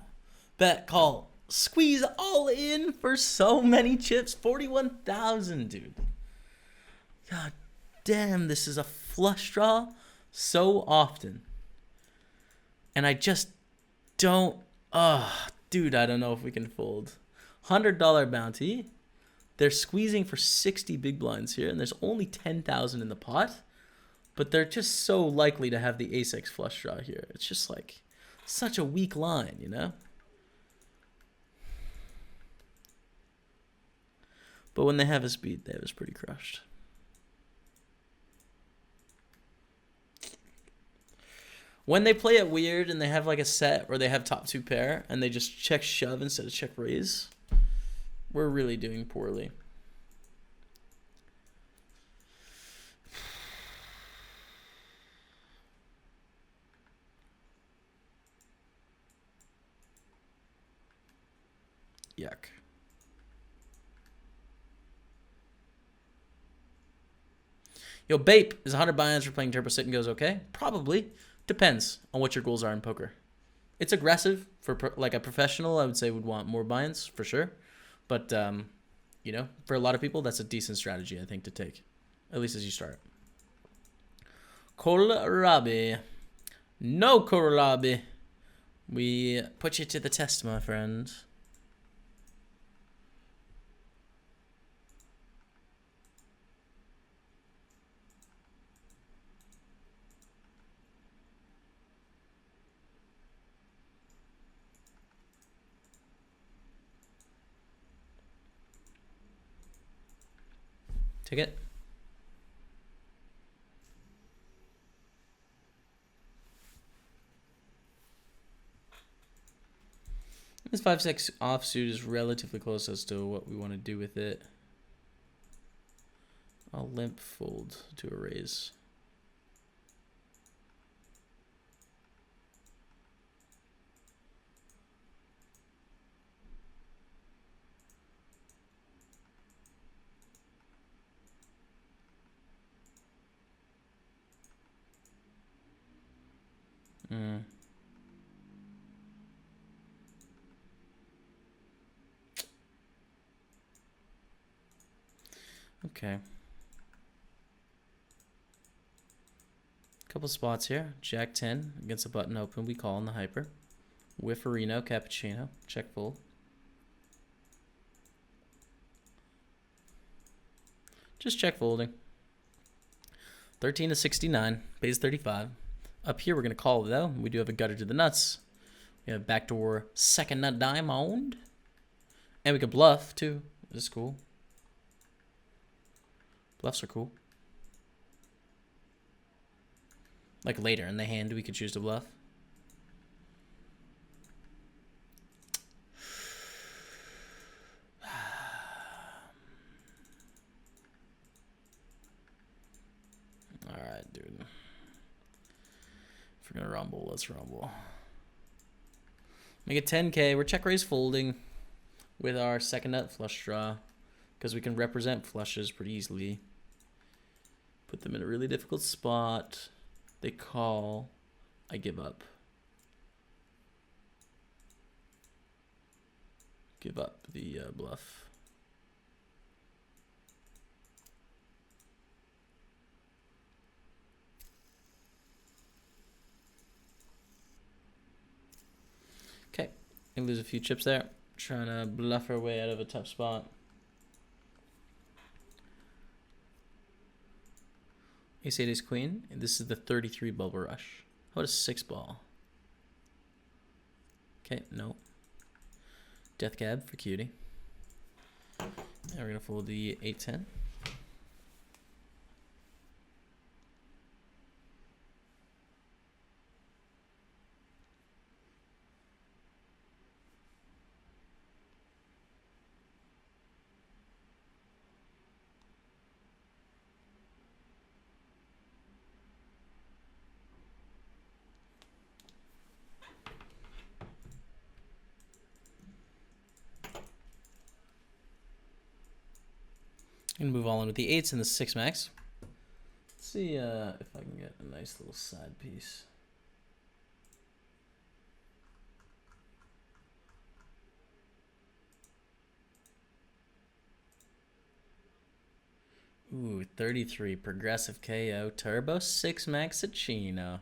Bet call. Squeeze all in for so many chips. 41,000, dude. God damn, this is a flush draw so often. And I just don't... dude, I don't know if we can fold. $100 bounty. They're squeezing for 60 big blinds here, and there's only 10,000 in the pot. But they're just so likely to have the ace-x flush draw here. It's just like such a weak line, you know? But when they have us beat, they have us pretty crushed. When they play it weird and they have like a set or they have top two pair and they just check shove instead of check raise, we're really doing poorly. Yuck. Yo, Bape, is 100 buy-ins for playing Turbo Sit and goes okay? Probably. Depends on what your goals are in poker. It's aggressive. For like a professional, I would say would want more buy-ins for sure. But, you know, for a lot of people, that's a decent strategy, I think, to take. At least as you start. Kohlrabi. No Kohlrabi. We put you to the test, my friend. Take it. This 5-6 offsuit is relatively close as to what we want to do with it. I'll limp fold to a raise. Okay. Couple spots here. Jack 10 against a button open. We call in the hyper. Whifferino, cappuccino. Check fold. Just check folding. 13 to 69. Pays 35. Up here, we're going to call though. We do have a gutter to the nuts. We have backdoor second nut diamond. And we can bluff too. This is cool. Bluffs are cool. Like later in the hand, we could choose to bluff. Alright, dude. If we're gonna rumble, let's rumble. Make it 10K. We're check raise folding with our second nut flush draw because we can represent flushes pretty easily. Put them in a really difficult spot. They call. I give up. Give up the bluff. Okay. We lose a few chips there. Trying to bluff our way out of a tough spot. Ace-8 is queen. And this is the 33 bubble rush. How about a 6 ball? Okay, no. Death cab for cutie. And we're going to fold the 8-10. And move all in with the 8s and the 6 max. Let's see if I can get a nice little side piece. Ooh, 33 progressive KO turbo 6 Maxicino.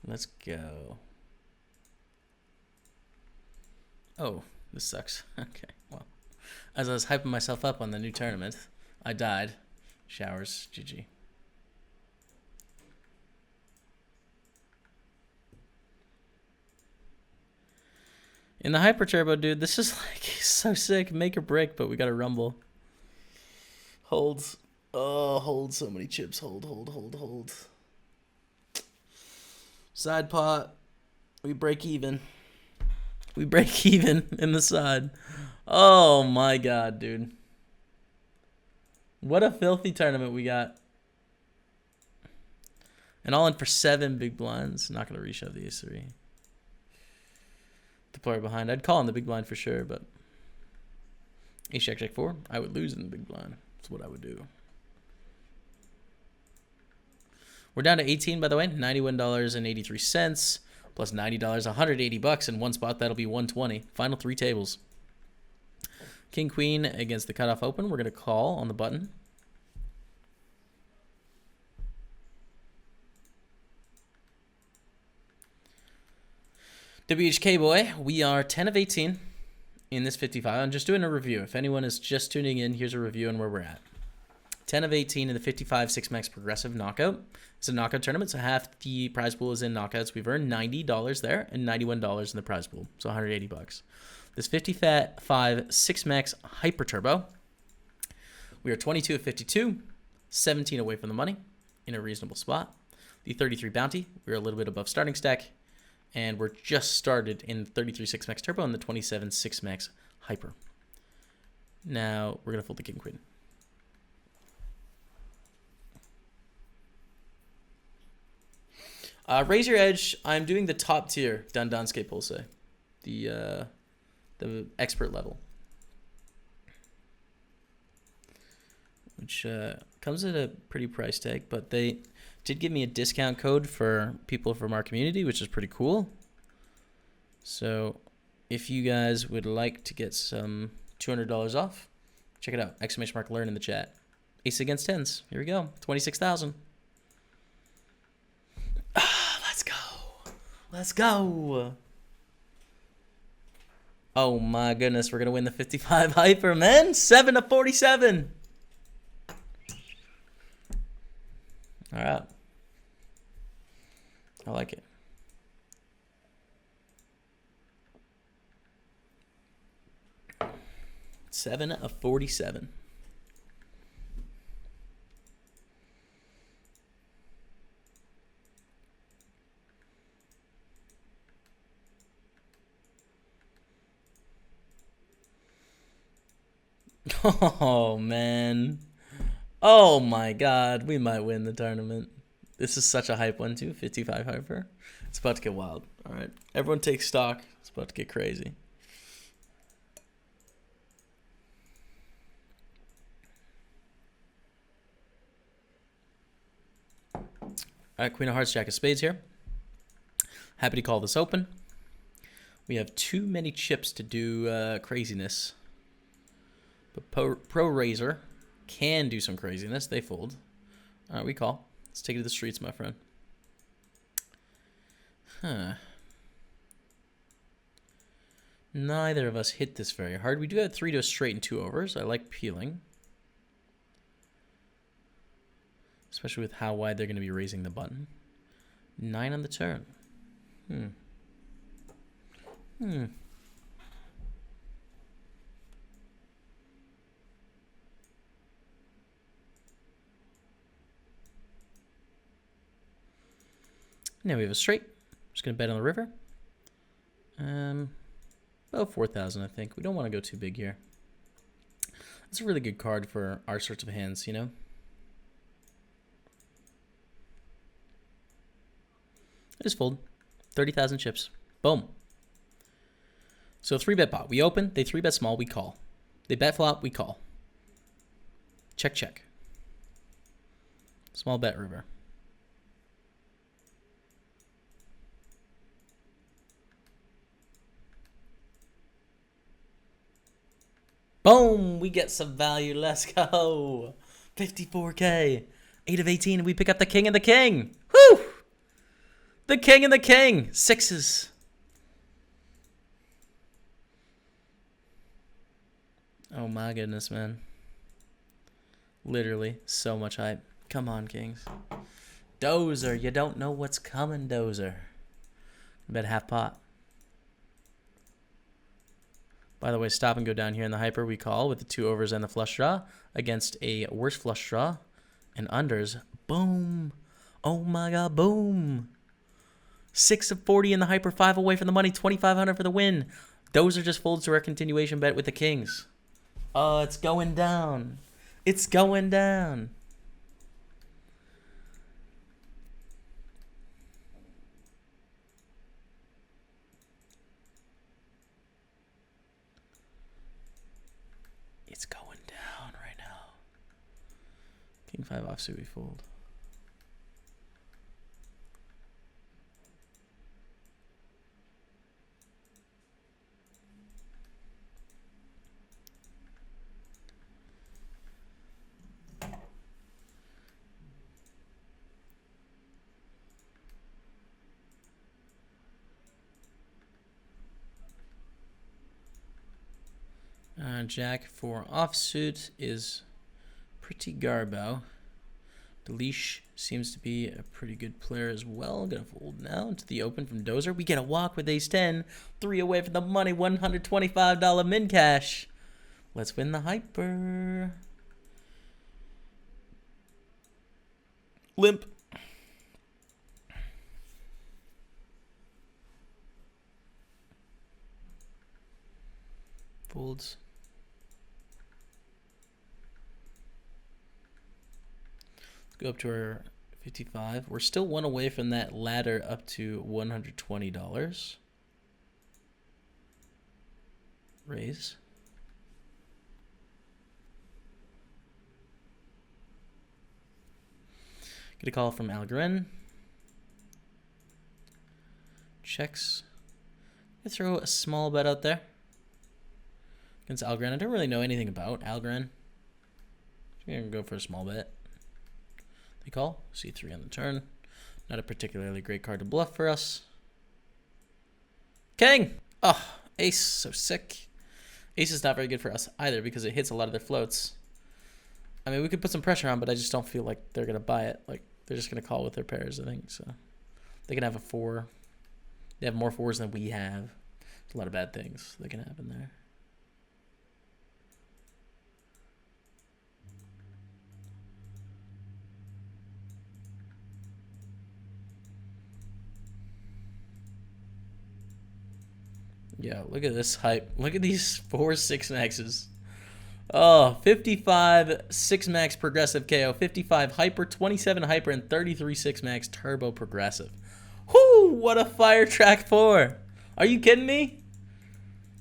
Let's go. Oh, this sucks. Okay, well, as I was hyping myself up on the new tournament, I died. Showers, GG. In the hyper turbo, dude, this is like so sick. Make or break, but we got to rumble. Holds. Oh, hold so many chips. Hold. Side pot. We break even. We break even in the side. Oh my god, dude. What a filthy tournament we got. And all in for 7 big blinds. Not going to reshove the ace-3. Deploy behind. I'd call in the big blind for sure, but ace jack 4. I would lose in the big blind. That's what I would do. We're down to 18, by the way. $91.83 plus $90, $180 in one spot. That'll be 120. Final 3 tables. King Queen against the cutoff open. We're going to call on the button. WHK boy, we are 10 of 18 in this 55. I'm just doing a review. If anyone is just tuning in, here's a review on where we're at. 10 of 18 in the 55 6-max progressive knockout. It's a knockout tournament, so half the prize pool is in knockouts. We've earned $90 there and $91 in the prize pool, so $180. This 55 6-max hyper turbo, we are 22 of 52, 17 away from the money in a reasonable spot. The 33 bounty, we're a little bit above starting stack. And we're just started in 33 6-max turbo and the 27 6-max hyper. Now we're going to fold the king queen. Raise your edge. I'm doing the top tier Dandanske Pulse, the expert level, which comes at a pretty price tag, but they did give me a discount code for people from our community, which is pretty cool. So if you guys would like to get some $200 off, check it out. !learn in the chat. Ace against 10s. Here we go. 26,000. Let's go. Let's go. Oh my goodness. We're going to win the 55 hyper, man. 7 of 47. All right. I like it. Seven of 47. Oh, man. Oh, my God. We might win the tournament. This is such a hype one, too. 55 hyper. It's about to get wild. All right. Everyone take stock. It's about to get crazy. All right. Queen of Hearts, Jack of Spades here. Happy to call this open. We have too many chips to do craziness. But Pro Razor can do some craziness. They fold. All right, we call. Let's take it to the streets, my friend. Huh. Neither of us hit this very hard. We do have 3 to a straight and 2 overs. I like peeling. Especially with how wide they're going to be raising the button. 9 on the turn. Now we have a straight. Just going to bet on the river. About 4,000, I think. We don't want to go too big here. It's a really good card for our sorts of hands, you know? I just fold. 30,000 chips. Boom. So 3-bet pot. We open. They 3-bet small. We call. They bet flop. We call. Check, check. Small bet, river. Boom! We get some value. Let's go. 54K. 8 of 18, and we pick up the king and the king. Whew! The king and the king. Sixes. Oh my goodness, man. Literally, so much hype. Come on, kings. Dozer, you don't know what's coming, Dozer. Bet half pot. By the way, stop and go down here in the hyper we call with the 2 overs and the flush draw against a worse flush draw and unders. Boom. Oh my god, boom. 6 of 40 in the hyper, 5 away from the money, 2,500 for the win. Dozer just folds to our continuation bet with the kings. Oh, it's going down. It's going down. It's going down right now. King 5 offsuit, we fold. Jack for offsuit is pretty garbo. Delish seems to be a pretty good player as well. Gonna fold now into the open from Dozer. We get a walk with ace 10. 3 away from the money. $125 min cash. Let's win the hyper. Limp. Folds. Go up to our 55. We're still 1 away from that ladder up to $120. Raise. Get a call from Algren. Checks. I throw a small bet out there against Algren. I don't really know anything about Algren. I'm gonna go for a small bet. They call. C3 on the turn. Not a particularly great card to bluff for us. King! Oh, ace. So sick. Ace is not very good for us either because it hits a lot of their floats. I mean, we could put some pressure on, but I just don't feel like they're going to buy it. Like, they're just going to call with their pairs, I think. So they can have a 4. They have more 4s than we have. There's a lot of bad things that can happen there. Yeah, look at this hype. Look at these 4 6 maxes. Oh, 55 6 max progressive KO, 55 hyper, 27 hyper, and 33 6 max turbo progressive. Whoo! What a fire track 4. Are you kidding me?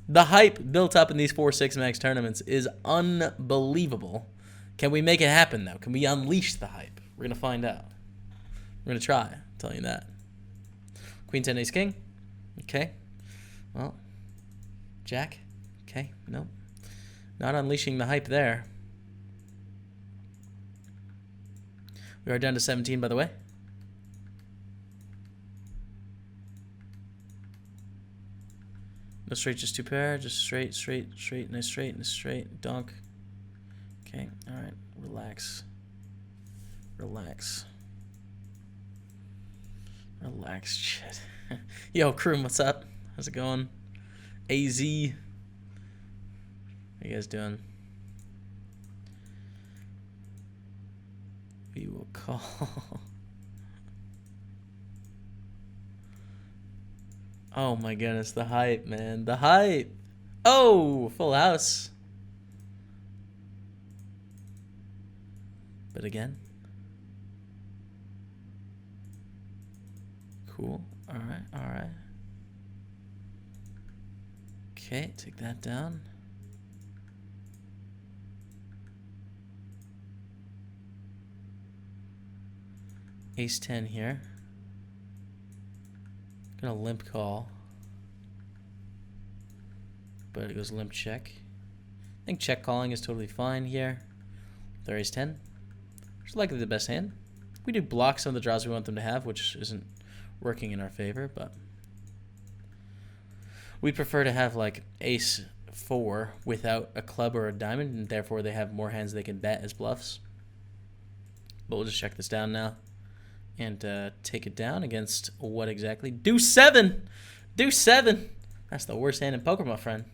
The hype built up in these 4 6 max tournaments is unbelievable. Can we make it happen though? Can we unleash the hype? We're gonna find out. We're gonna try. I'm telling you that. Queen 10 ace king. Okay. Well, Jack. Okay. Nope. Not unleashing the hype there. We are down to 17, by the way. No straight, just 2 pair. Just straight, straight, straight, nice straight, nice straight. Dunk. Okay. All right. Relax. Relax. Relax. Shit. Yo, Kroom, what's up? How's it going? AZ. How you guys doing? We will call. Oh my goodness, the hype, man. The hype. Oh, full house. But again. Cool. All right, all right. Okay, take that down. Ace-10 here. Gonna limp call. But it goes limp check. I think check calling is totally fine here. Their ace-10. Which is likely the best hand. We do block some of the draws we want them to have, which isn't working in our favor, but we prefer to have like ace-4 without a club or a diamond, and therefore they have more hands they can bet as bluffs. But we'll just check this down now and take it down against what exactly? Deuce-7! Deuce-7! That's the worst hand in poker, my friend.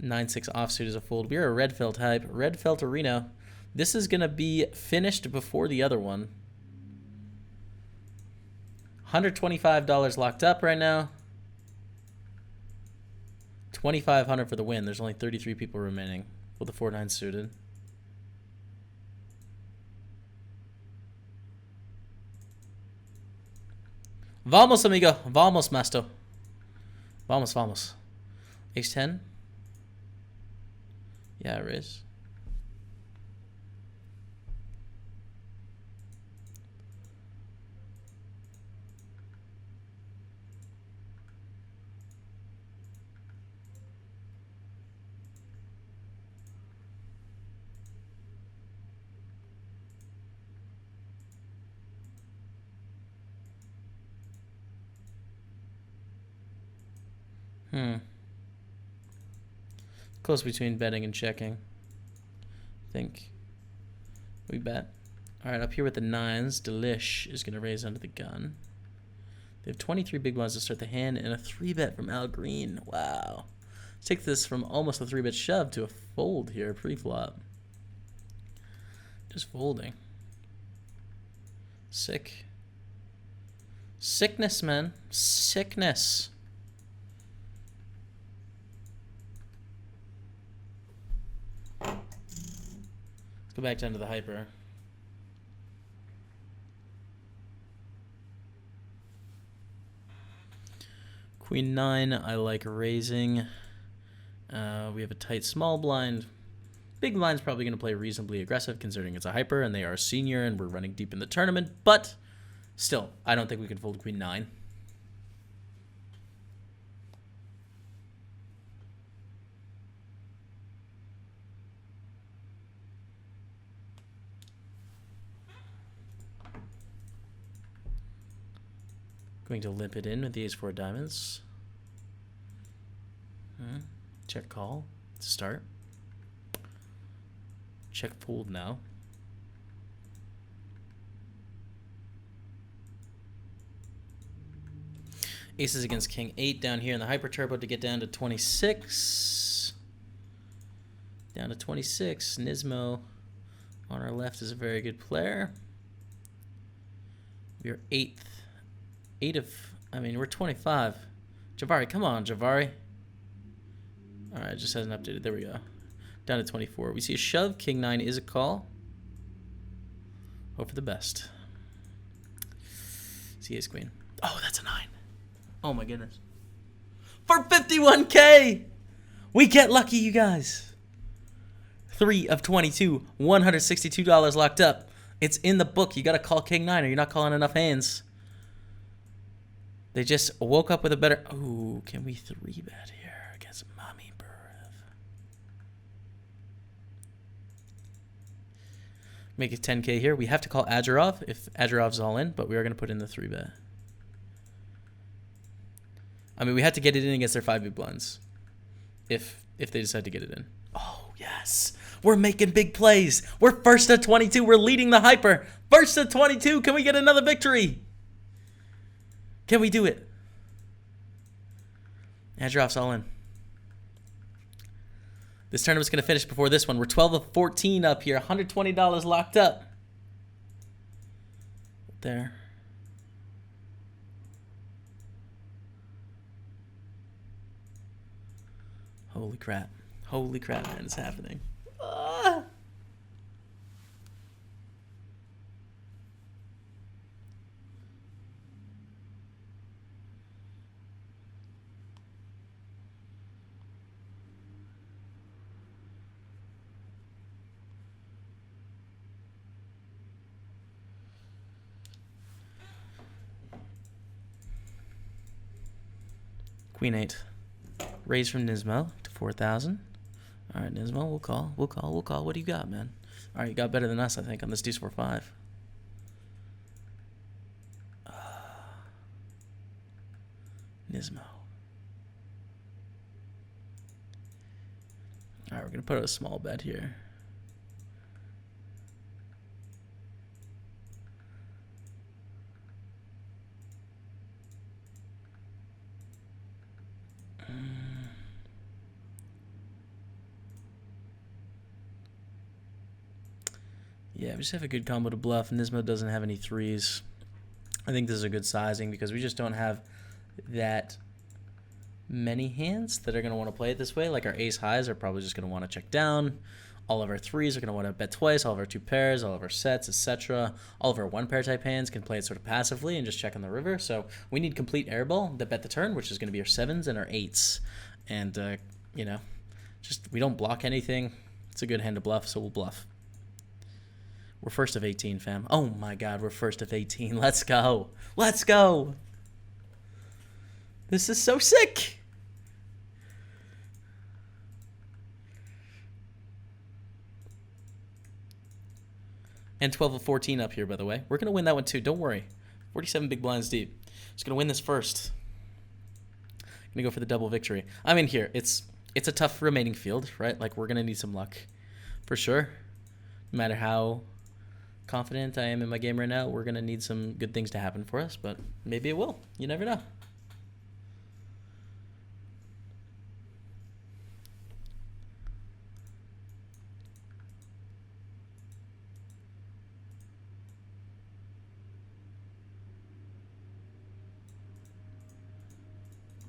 9-6 offsuit is a fold. We are a red fill type. Red fill to Reno. This is going to be finished before the other one. $125 locked up right now. $2,500 for the win. There's only 33 people remaining with the 4-9 suited. Vamos, amigo. Vamos, masto. Vamos, vamos. Ace-10. Yeah, raise. Close between betting and checking. I think we bet. All right, up here with the 9s, Delish is going to raise under the gun. They have 23 big blinds to start the hand and a 3-bet from Al Green. Wow. Let's take this from almost a 3-bet shove to a fold here pre-flop. Just folding. Sick. Sickness, man. Sickness. Go back down to the hyper. Queen 9, I like raising. We have a tight small blind. Big blind's probably going to play reasonably aggressive considering it's a hyper and they are a senior and we're running deep in the tournament. But still, I don't think we can fold Queen 9. Going to limp it in with the ace-4 diamonds. Check call to start. Check fold now. Aces against king 8 down here in the hyper turbo to get down to 26. Down to 26. Nismo on our left is a very good player. We are 8th. We're 25. Javari, come on, Javari. All right, just hasn't updated. There we go. Down to 24. We see a shove. King 9 is a call. Hope for the best. See ace queen. Oh, that's a 9. Oh my goodness. For 51K! We get lucky, you guys. 3 of 22. $162 locked up. It's in the book. You got to call King 9 or you're not calling enough hands. They just woke up with a better... Ooh, can we 3-bet here against Mommy Burv? Make it 10K here. We have to call Adjarov if Adjarov's all in, but we are going to put in the 3-bet. We had to get it in against their 5 big blinds if they decide to get it in. Oh, yes. We're making big plays. We're first at 22. We're leading the hyper. First at 22. Can we get another victory? Can we do it? Adjarov's all in. This tournament's going to finish before this one. We're 12 of 14 up here. $120 locked up. There. Holy crap. Holy crap, man. It's happening. Ah. Queen 8. Raise from Nismo to 4,000. All right, Nismo, we'll call. What do you got, man? All right, you got better than us, I think, on this deuce 4-5. Nismo. All right, we're going to put out a small bet here. Yeah, we just have a good combo to bluff. Nismo doesn't have any threes. I think this is a good sizing because we just don't have that many hands that are going to want to play it this way. Like our ace highs are probably just going to want to check down. All of our threes are going to want to bet twice. All of our two pairs, all of our sets, etc. All of our one pair type hands can play it sort of passively and just check on the river. So we need complete airball that bet the turn, which is going to be our sevens and our eights. And, you know, just we don't block anything. It's a good hand to bluff, so we'll bluff. We're first of 18, fam. Oh my God, we're first of 18. Let's go. Let's go. This is so sick. And 12 of 14 up here, by the way. We're going to win that one too. Don't worry. 47 big blinds deep. Just going to win this first. Going to go for the double victory. I'm in here. It's a tough remaining field, right? Like, we're going to need some luck for sure. No matter how confident I am in my game right now, we're going to need some good things to happen for us, but maybe it will. You never know.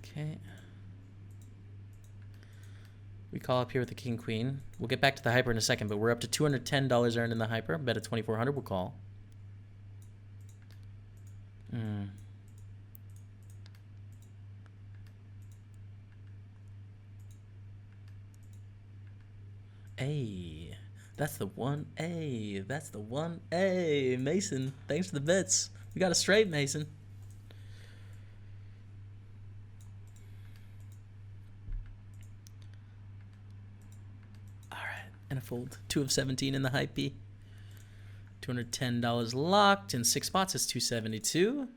Okay. We call up here with the king queen. We'll get back to the hyper in a second, but we're up to $210 earned in the hyper. Bet at 2,400. We'll call. Hey, that's the one. Hey, that's the one. Hey, Mason, thanks for the bits. We got a straight, Mason. And a fold. 2 of 17 in the high P. $210 locked. In 6 spots is $272.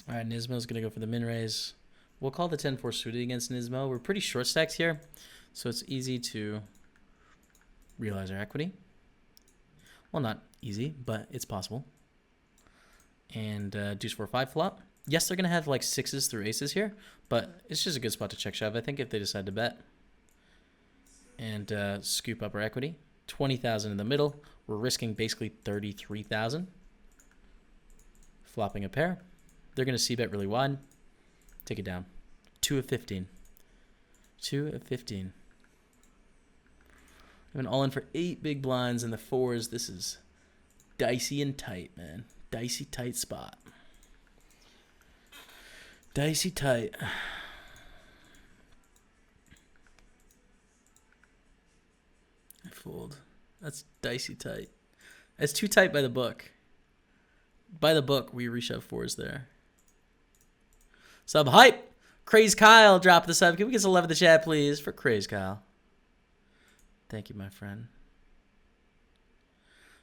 All right, Nismo's going to go for the min raise. We'll call the 10-4 suited against Nismo. We're pretty short stacked here, so it's easy to realize our equity. Well, not easy, but it's possible. And deuce 4-5 flop. Yes, they're going to have like sixes through aces here, but it's just a good spot to check shove, I think, if they decide to bet. And scoop up our equity. 20,000 in the middle. We're risking basically 33,000. Flopping a pair. They're going to c-bet really wide. Take it down. 2 of 15. 2 of 15. I went all in for 8 big blinds and the 4s. This is dicey and tight, man. Dicey tight spot. Dicey tight. I fold. That's dicey tight. It's too tight by the book. By the book, we reshove 4s there. Sub hype. Craze Kyle drop the sub. Can we get some love in the chat, please, for Craze Kyle? Thank you, my friend.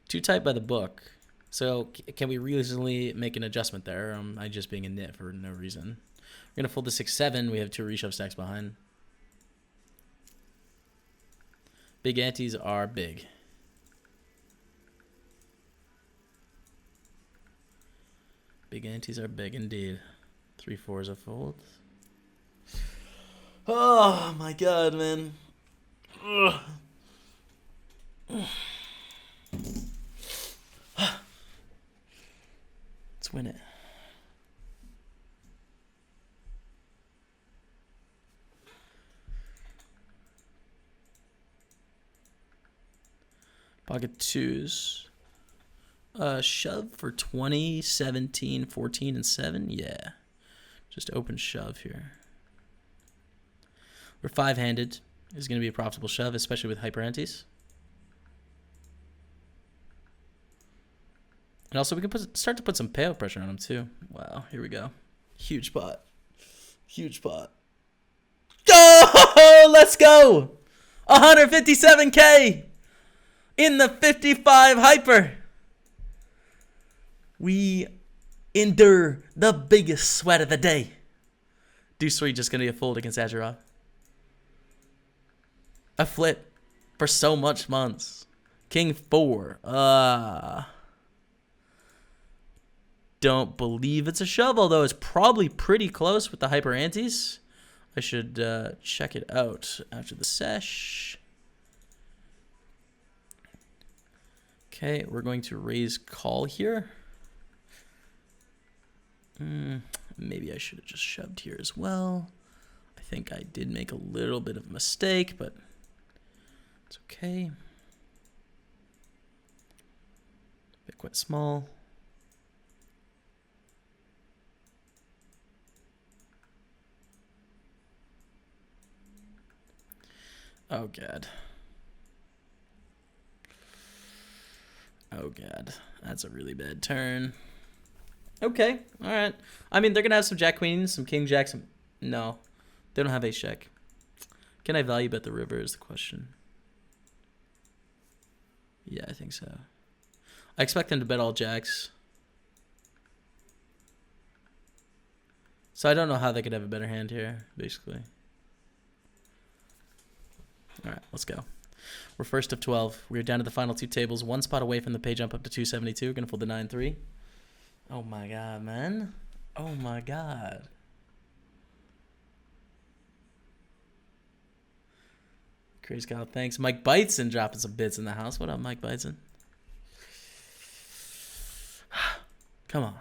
Too tight by the book. So can we reasonably make an adjustment there? Or am I just being a nit for no reason? We're going to fold the 6-7. We have 2 reshove stacks behind. Big antes are big. Big antes are big indeed. 3-4s a fold. Oh my god, man. Ugh. Let's win it. Pocket twos. Shove for 20, 17, 14, and 7. Yeah. Just open shove here. We're 5-handed. Is going to be a profitable shove, especially with hyper antes. And also, we can start to put some payout pressure on him, too. Wow, here we go. Huge pot. Huge pot. Oh, let's go! 157K in the 55 hyper. We endure the biggest sweat of the day. Deuce 3 just going to be a fold against Azurov. A flip for so much months. King 4. Don't believe it's a shove, although it's probably pretty close with the hyper antes. I should check it out after the sesh. Okay, we're going to raise call here. Maybe I should have just shoved here as well. I think I did make a little bit of a mistake, but it's okay. Bit quite small. Oh, God. Oh, God. That's a really bad turn. Okay. All right. I mean, they're going to have some jack queens, some king jack, some... No. They don't have ace jack. Can I value bet the river is the question. Yeah, I think so. I expect them to bet all jacks. So I don't know how they could have a better hand here, basically. All right, let's go. We're first of 12. We're down to the final 2 tables. 1 spot away from the pay jump up to 272. We're going to fold the 9-3. Oh, my God, man. Oh, my God. Crazy Kyle, thanks. Mike Biteson dropping some bits in the house. What up, Mike Biteson? Come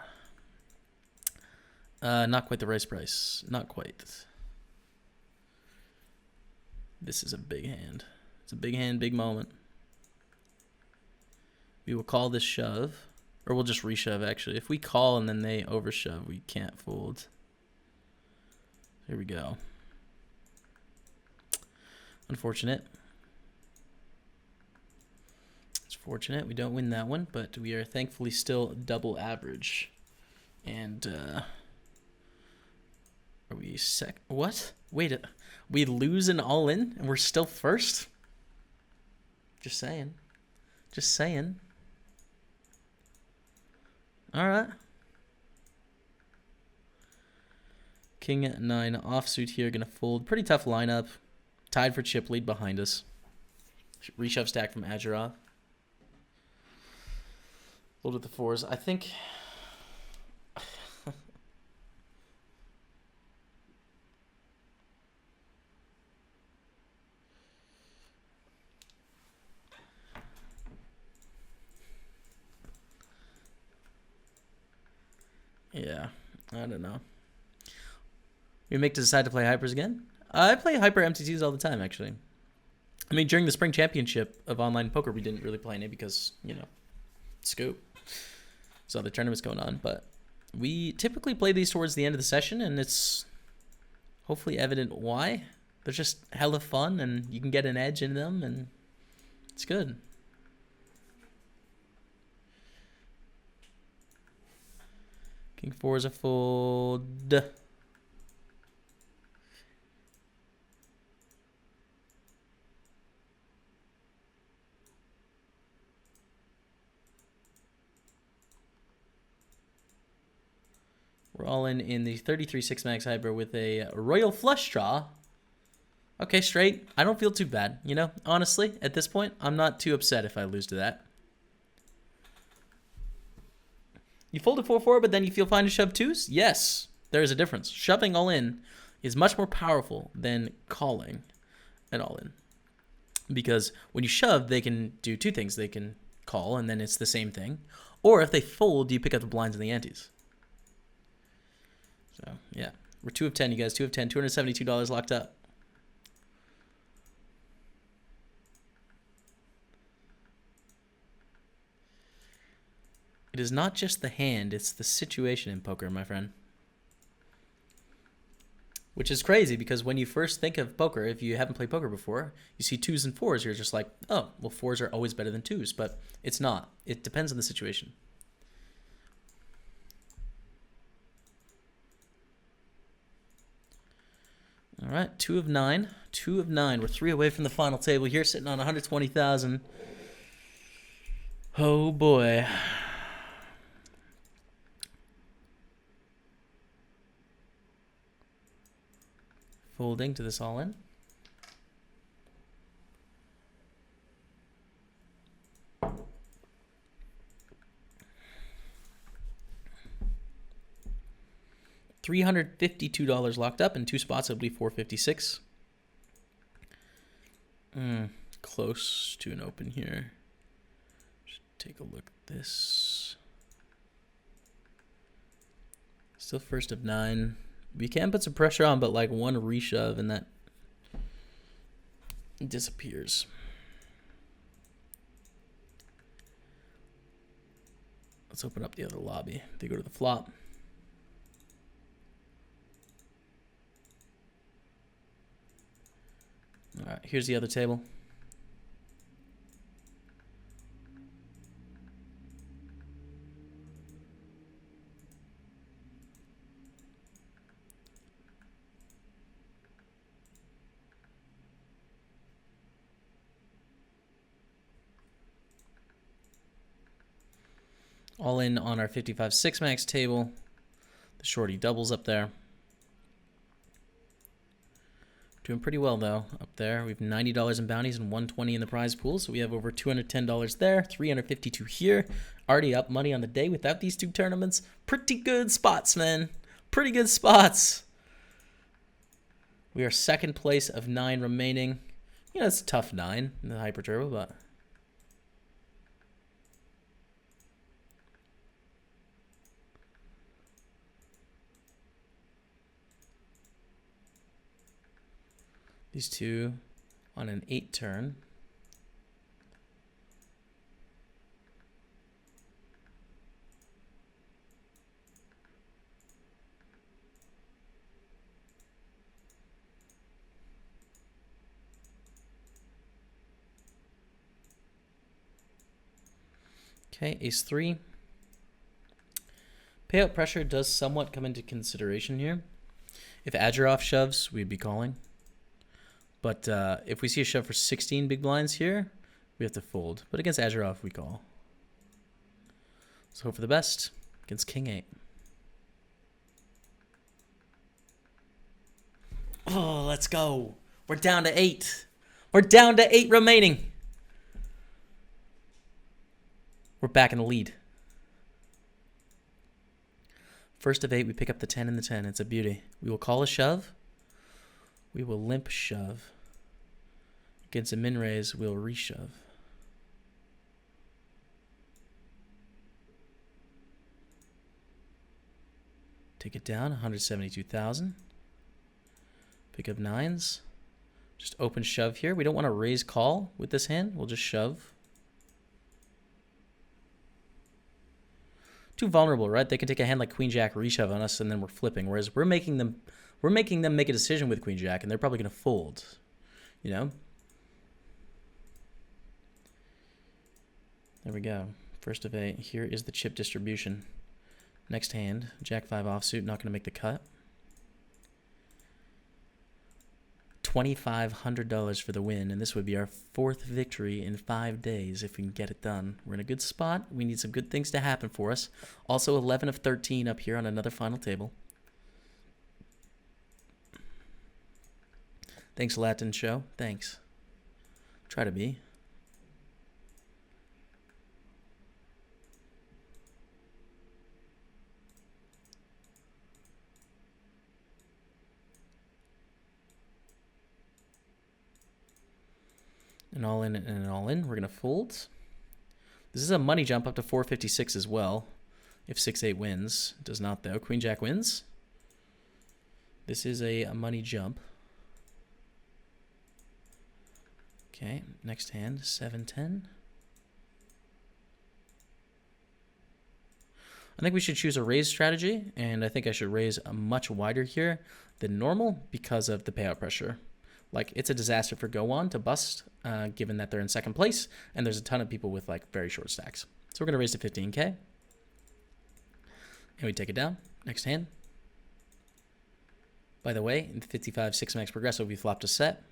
on. Not quite the race price. Not quite. This is a big hand. It's a big hand, big moment. We will call this shove. Or we'll just reshove, actually. If we call and then they overshove, we can't fold. Here we go. Unfortunate. It's fortunate. We don't win that one, but we are thankfully still double average. And, are we what? Wait, we lose an all-in and we're still first? Just saying. Just saying. All right. King at 9 offsuit here. Going to fold. Pretty tough lineup. Tied for chip lead behind us. Reshove stack from Azurov. Fold with the 4s. I think... Yeah, I don't know. We make to decide to play hypers again? I play hyper MTTs all the time, actually. I mean, during the spring championship of online poker, we didn't really play any because, you know, scoop. So the tournament's going on, but we typically play these towards the end of the session, and it's hopefully evident why. They're just hella fun, and you can get an edge in them, and it's good. King 4 is a fold. We're all in the 33-6 max hyper with a royal flush draw. Okay, straight. I don't feel too bad, you know? Honestly, at this point, I'm not too upset if I lose to that. You fold a 4-4, but then you feel fine to shove 2s? Yes, there is a difference. Shoving all in is much more powerful than calling an all in. Because when you shove, they can do 2 things. They can call, and then it's the same thing. Or if they fold, you pick up the blinds and the antes. So, yeah. We're 2 of 10, you guys. 2 of 10. $272 locked up. It is not just the hand, it's the situation in poker, my friend. Which is crazy because when you first think of poker, if you haven't played poker before, you see 2s and 4s, you're just like, oh, well, 4s are always better than 2s, but it's not. It depends on the situation. All right, 2 of 9. 2 of 9. We're 3 away from the final table here, sitting on 120,000. Oh, boy. Folding to this all-in. $352 locked up in 2 spots. It'll be $456. Close to an open here. Just take a look at this. Still first of 9. We can put some pressure on, but like one reshove and that disappears. Let's open up the other lobby. They go to the flop. All right, here's the other table. All in on our 55-6 max table. The shorty doubles up there. Doing pretty well, though, up there. We have $90 in bounties and $120 in the prize pool, so we have over $210 there, $352 here. Already up money on the day without these 2 tournaments. Pretty good spots, man. Pretty good spots. We are second place of 9 remaining. You know, it's a tough 9 in the Hyper Turbo, but... These 2 on an 8 turn. Okay, ace 3. Payout pressure does somewhat come into consideration here. If Adgerov shoves, we'd be calling. But if we see a shove for 16 big blinds here, we have to fold. But against Azarov, we call. So hope for the best against King 8. Oh, let's go. We're down to 8. We're down to 8 remaining. We're back in the lead. First of 8, we pick up the 10 and the 10. It's a beauty. We will call a shove. We will limp shove. Against a min raise, we'll reshove. Take it down, 172,000. Pick up 9s. Just open shove here. We don't want to raise call with this hand. We'll just shove. Too vulnerable, right? They can take a hand like Queen Jack reshove on us and then we're flipping. Whereas we're making them make a decision with Queen Jack and they're probably going to fold. You know? There we go. First of 8. Here is the chip distribution. Next hand, Jack 5 offsuit, not going to make the cut. $2,500 for the win, and this would be our 4th victory in 5 days if we can get it done. We're in a good spot. We need some good things to happen for us. Also 11 of 13 up here on another final table. Thanks, Latin Show. Thanks. Try to be. An all in and an all in. We're going to fold. This is a money jump up to 456 as well. If 6-8 wins. It does not, though. Queen Jack wins. This is a money jump. Okay, next hand, 7-10. think we should choose a raise strategy, and I think I should raise a much wider here than normal because of the payout pressure. Like, it's a disaster for Go On to bust, given that they're in second place, and there's a ton of people with, like, very short stacks. So we're going to raise to 15K. And we take it down. Next hand. By the way, in the 55 6-max progressive, we flopped a set.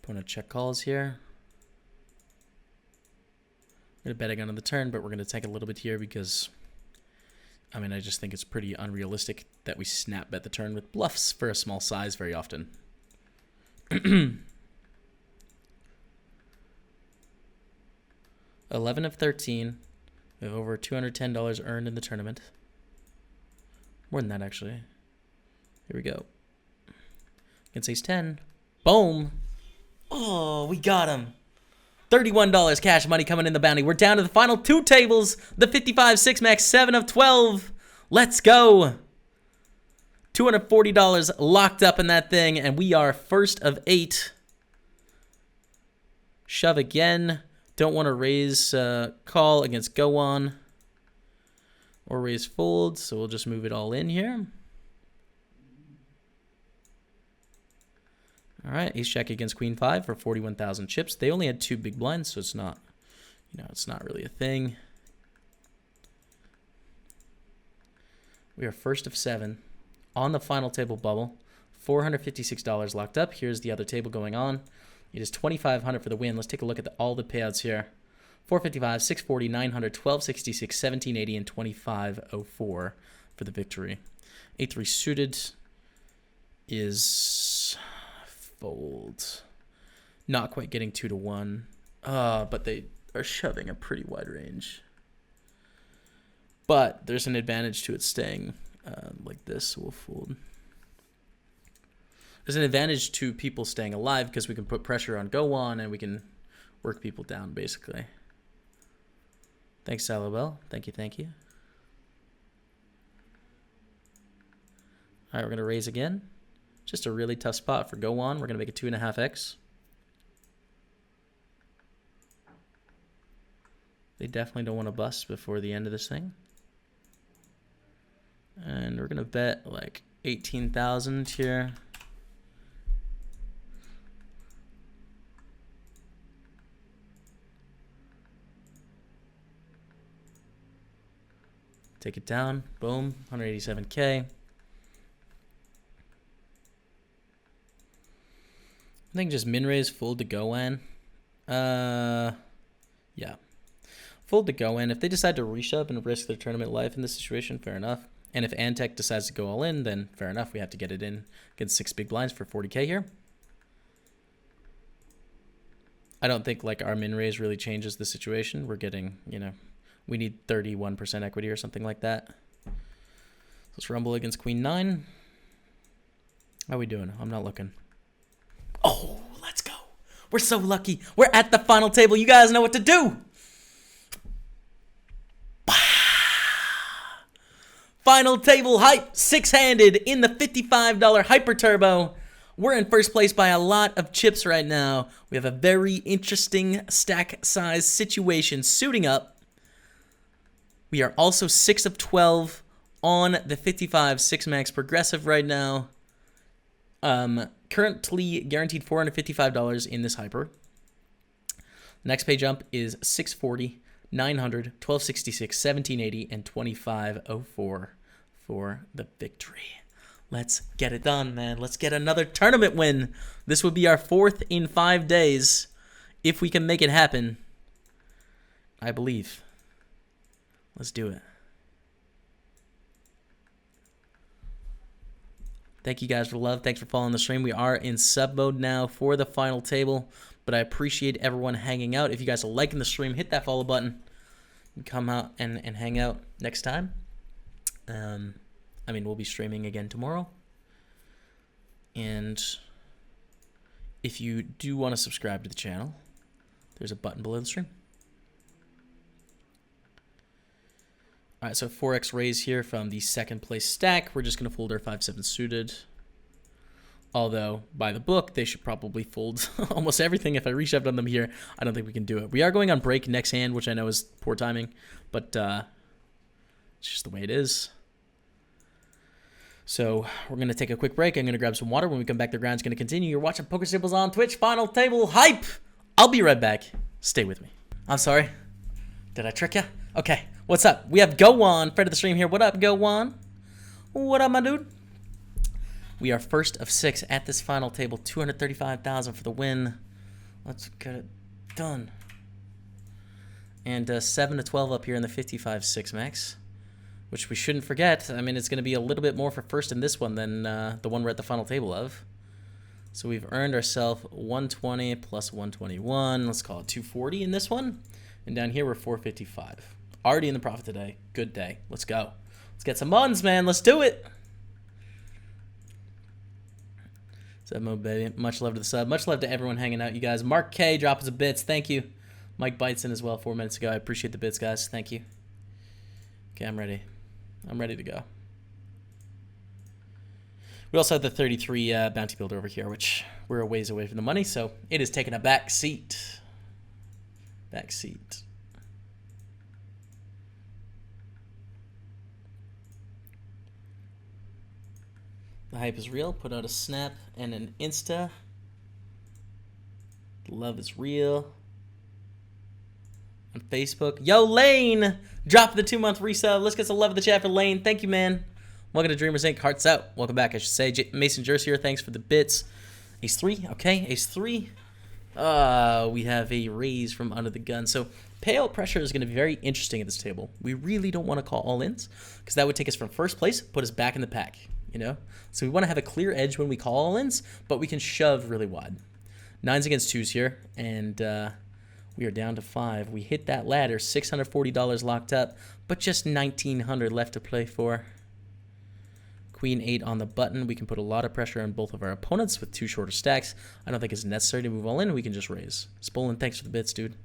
Opponent check calls here. I'm going to bet again on the turn, but we're going to take a little bit here because, I mean, I just think it's pretty unrealistic that we snap bet the turn with bluffs for a small size very often. 11 of 13. We have over $210 earned in the tournament. More than that, actually. Here we go. Against ace 10. Boom. Oh, we got him. $31 cash money coming in the bounty. We're down to the final two tables. The 55 6-max, 7 of 12. Let's go. $240 locked up in that thing, and we are first of 8. Shove again. Don't want to raise call against Go On or raise fold, so we'll just move it all in here. All right, ace jack against queen 5 for 41,000 chips. They only had 2 big blinds, so it's not, it's not really a thing. We are first of 7 on the final table bubble. $456 locked up. Here's the other table going on. It is $2,500 for the win. Let's take a look at all the payouts here. 455, 640, 900, 1266, 1780, and 2504 for the victory. 8-3 suited is fold. Not quite getting 2 to 1. But they are shoving a pretty wide range. But there's an advantage to it staying like this, so we'll fold. There's an advantage to people staying alive because we can put pressure on Go On and we can work people down, basically. Thanks, Salabel. Thank you, thank you. All right, we're going to raise again. Just a really tough spot for Go On. We're going to make it 2.5x. They definitely don't want to bust before the end of this thing. And we're going to bet like 18,000 here. Take it down. Boom. 187K. I think just min raise, fold to Go In. Yeah. Fold to Go In. If they decide to reshove and risk their tournament life in this situation, fair enough. And if Antec decides to go all in, then fair enough. We have to get it in against 6 big blinds for 40K here. I don't think like our min raise really changes the situation. We're getting, we need 31% equity or something like that. Let's rumble against queen 9. How are we doing? I'm not looking. Oh, let's go. We're so lucky. We're at the final table. You guys know what to do. Final table hype, 6-handed in the $55 Hyper Turbo. We're in first place by a lot of chips right now. We have a very interesting stack size situation suiting up. We are also 6 of 12 on the 55 6-max progressive right now. Currently guaranteed $455 in this hyper. Next pay jump is 640, 900, 1266, 1780, and 2504 for the victory. Let's get it done, man. Let's get another tournament win. This would be our 4th in 5 days if we can make it happen. I believe. Let's do it. Thank you guys for love. Thanks for following the stream. We are in sub mode now for the final table, but I appreciate everyone hanging out. If you guys are liking the stream, hit that follow button and come out and hang out next time. We'll be streaming again tomorrow. And if you do want to subscribe to the channel, there's a button below the stream. All right, so 4x raise here from the second place stack. We're just going to fold our 5-7 suited. Although, by the book, they should probably fold almost everything. If I reshoved on them here, I don't think we can do it. We are going on break next hand, which I know is poor timing. But It's just the way it is. So we're going to take a quick break. I'm going to grab some water. When we come back, the ground's going to continue. You're watching PokerStaples on Twitch. Final table hype. I'll be right back. Stay with me. I'm sorry. Did I trick you? Okay. What's up? We have Gowan, friend of the stream here. What up, Gowan? What up, my dude? We are first of 6 at this final table. 235,000 for the win. Let's get it done. And 7 to 12 up here in the 55-6 max, which we shouldn't forget. I mean, it's going to be a little bit more for first in this one than the one we're at the final table of. So we've earned ourselves 120 plus 121. Let's call it 240 in this one. And down here, we're 455. Already in the profit today. Good day. Let's go. Let's get some muns, man. Let's do it. Mo, baby. Much love to the sub. Much love to everyone hanging out, you guys. Mark K, drop us a bits. Thank you. Mike bites in as well 4 minutes ago. I appreciate the bits, guys. Thank you. Okay, I'm ready. I'm ready to go. We also have the 33 bounty builder over here, which we're a ways away from the money, so it is taking a back seat. Back seat. The hype is real. Put out a snap and an Insta. Love is real. On Facebook. Yo, Lane! Drop the 2-month resub. Let's get some love in the chat for Lane. Thank you, man. Welcome to Dreamers Inc. Hearts out. Welcome back, I should say. Mason Jersey here. Thanks for the bits. Ace 3. Okay, Ace 3. We have a raise from under the gun. So payout pressure is going to be very interesting at this table. We really don't want to call all-ins because that would take us from first place, put us back in the pack. You know, so we want to have a clear edge when we call all-ins, but we can shove really wide. 9s against 2s here, and we are down to 5. We hit that ladder, $640 locked up, but just $1,900 left to play for. Queen 8 on the button. We can put a lot of pressure on both of our opponents with 2 shorter stacks. I don't think it's necessary to move all in. We can just raise. Spolin, thanks for the bits, dude.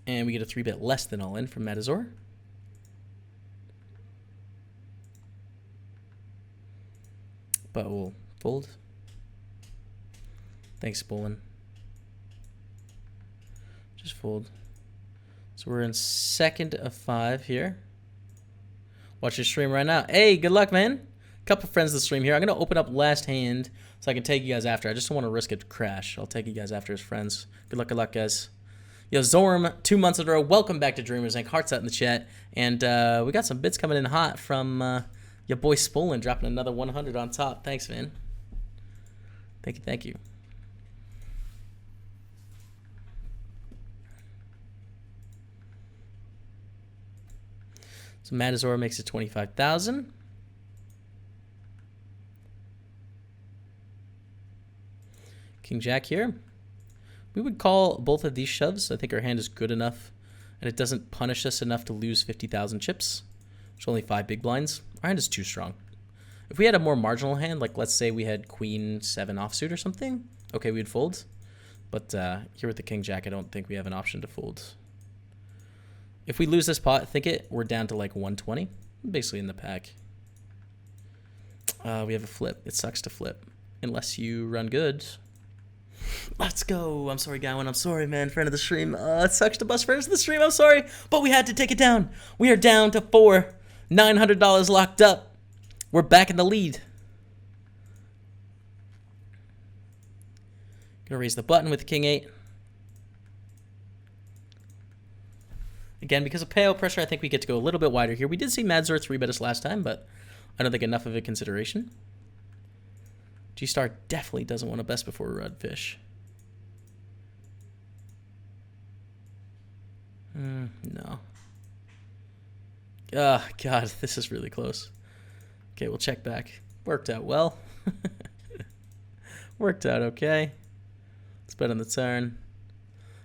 And we get a 3-bet less than all in from Matazor. But we'll fold. Thanks, Spolin. Just fold. So we're in 2nd of 5 here. Watch your stream right now. Hey, good luck, man. Couple friends of the stream here. I'm going to open up last hand so I can take you guys after. I just don't want to risk a crash. I'll take you guys after as friends. Good luck, guys. Yo, Zorm, 2 months in a row. Welcome back to Dreamers Inc. Hearts out in the chat. And we got some bits coming in hot from your boy Spolin dropping another 100 on top. Thanks, man. Thank you. So Matazor makes it 25,000. King Jack here. We would call both of these shoves. I think our hand is good enough, and it doesn't punish us enough to lose 50,000 chips. There's only 5 big blinds. Our hand is too strong. If we had a more marginal hand, like let's say we had Queen 7 offsuit or something, okay, we'd fold. But here with the King Jack, I don't think we have an option to fold. If we lose this pot, we're down to like 120, basically in the pack. We have a flip. It sucks to flip, unless you run good. Let's go. I'm sorry, Gowan. I'm sorry, man. Friend of the stream. It sucks to bust friends of the stream. I'm sorry, but we had to take it down. We are down to 4. $900 locked up. We're back in the lead. Gonna raise the button with King 8. Again, because of payout pressure, I think we get to go a little bit wider here. We did see Madzor 3-bet us last time, but I don't think enough of a consideration. G-Star definitely doesn't want to best before Red Fish. No. Oh, God, this is really close. Okay, we'll check back. Worked out well. Worked out okay. Let's bet on the turn.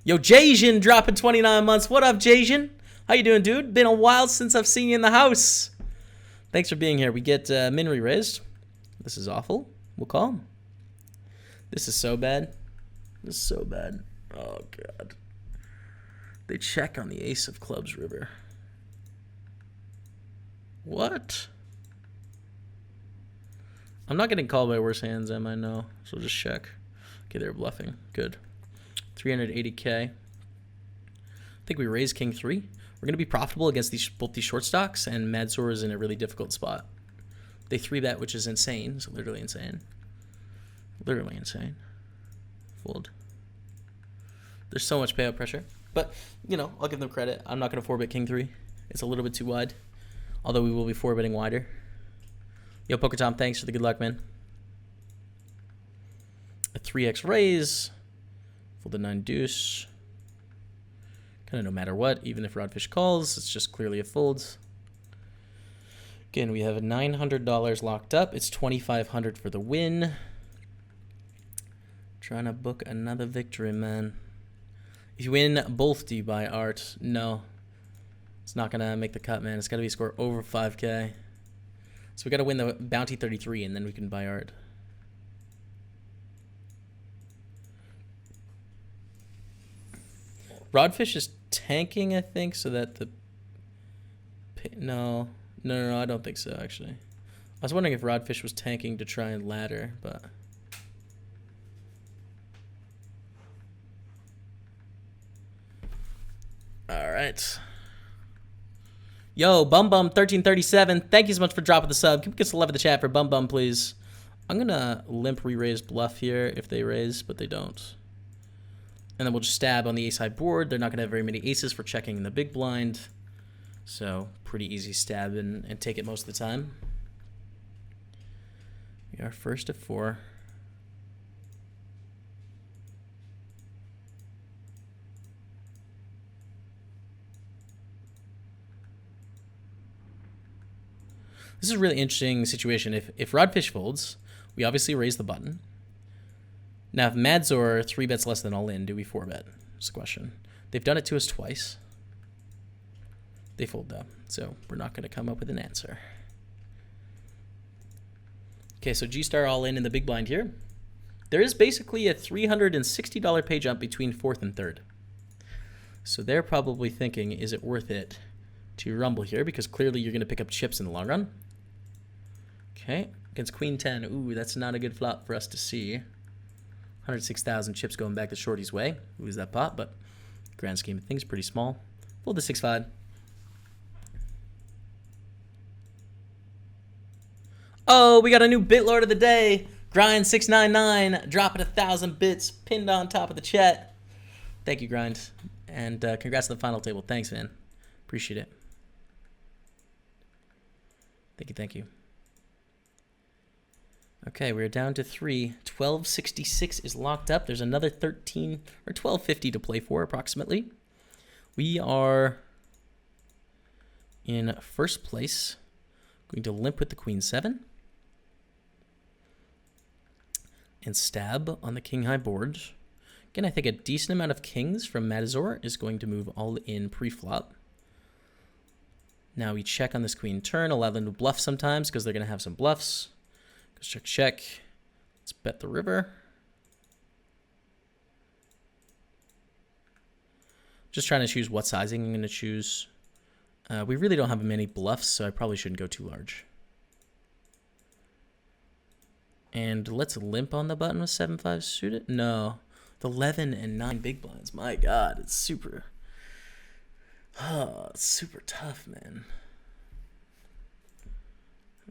Yo, Jasian dropping 29 months. What up, Jasian? How you doing, dude? Been a while since I've seen you in the house. Thanks for being here. We get Minri raised. This is awful. We'll call. This is so bad. This is so bad. Oh, God. They check on the ace of clubs river. What? I'm not getting called by worse hands, am I? No. So just check. Okay, they're bluffing. Good. 380K. I think we raise king 3. We're going to be profitable against both these short stocks, and Madzor is in a really difficult spot. They 3-bet, which is insane. It's literally insane. Literally insane. Fold. There's so much payout pressure. But, you know, I'll give them credit. I'm not going to 4-bet king 3. It's a little bit too wide. Although we will be 4-betting wider. Yo, Poker Tom, thanks for the good luck, man. A 3x raise. Fold the 9 deuce. Kind of no matter what, even if Rodfish calls, it's just clearly a fold. Again, we have $900 locked up. It's $2,500 for the win. Trying to book another victory, man. If you win both, do you buy art? No. It's not going to make the cut, man. It's got to be a score over 5K. So we got to win the bounty 33, and then we can buy art. Rodfish is tanking, I think, so that the... No, I don't think so, actually. I was wondering if Rodfish was tanking to try and ladder, but... All right. Yo, BumBum1337, thank you so much for dropping the sub. Can we get some love in the chat for BumBum, please? I'm going to limp re-raise bluff here if they raise, but they don't. And then we'll just stab on the ace high board. They're not going to have very many aces for checking in the big blind. So pretty easy stab and take it most of the time. We are first at 4. This is a really interesting situation. If Rodfish folds, we obviously raise the button. Now, if Madzor 3-bets less than all in, do we 4-bet? That's the question. They've done it to us twice. They fold though, so we're not going to come up with an answer. Okay, so G-star all in the big blind here. There is basically a $360 pay jump between 4th and 3rd. So they're probably thinking, is it worth it to rumble here? Because clearly you're going to pick up chips in the long run. Okay, against Queen 10. Ooh, that's not a good flop for us to see. 106,000 chips going back the shorty's way. Lose that pot, but grand scheme of things, pretty small. Fold the 6-5. Oh, we got a new bit lord of the day. Grind 699, dropping 1,000 bits, pinned on top of the chat. Thank you, Grind, and congrats on the final table. Thanks, man. Appreciate it. Thank you. Okay, we're down to 3. 1266 is locked up. There's another 13 or 1250 to play for, approximately. We are in first place. Going to limp with the Queen 7. And stab on the King High board. Again, I think a decent amount of kings from Madzor is going to move all in pre-flop. Now we check on this Queen turn, allow them to bluff sometimes because they're going to have some bluffs. Check, check. Let's bet the river. Just trying to choose what sizing I'm going to choose. We really don't have many bluffs, so I probably shouldn't go too large. And let's limp on the button with 7-5 suited. No, the 11 and 9 big blinds. My God, it's super. Oh, it's super tough, man.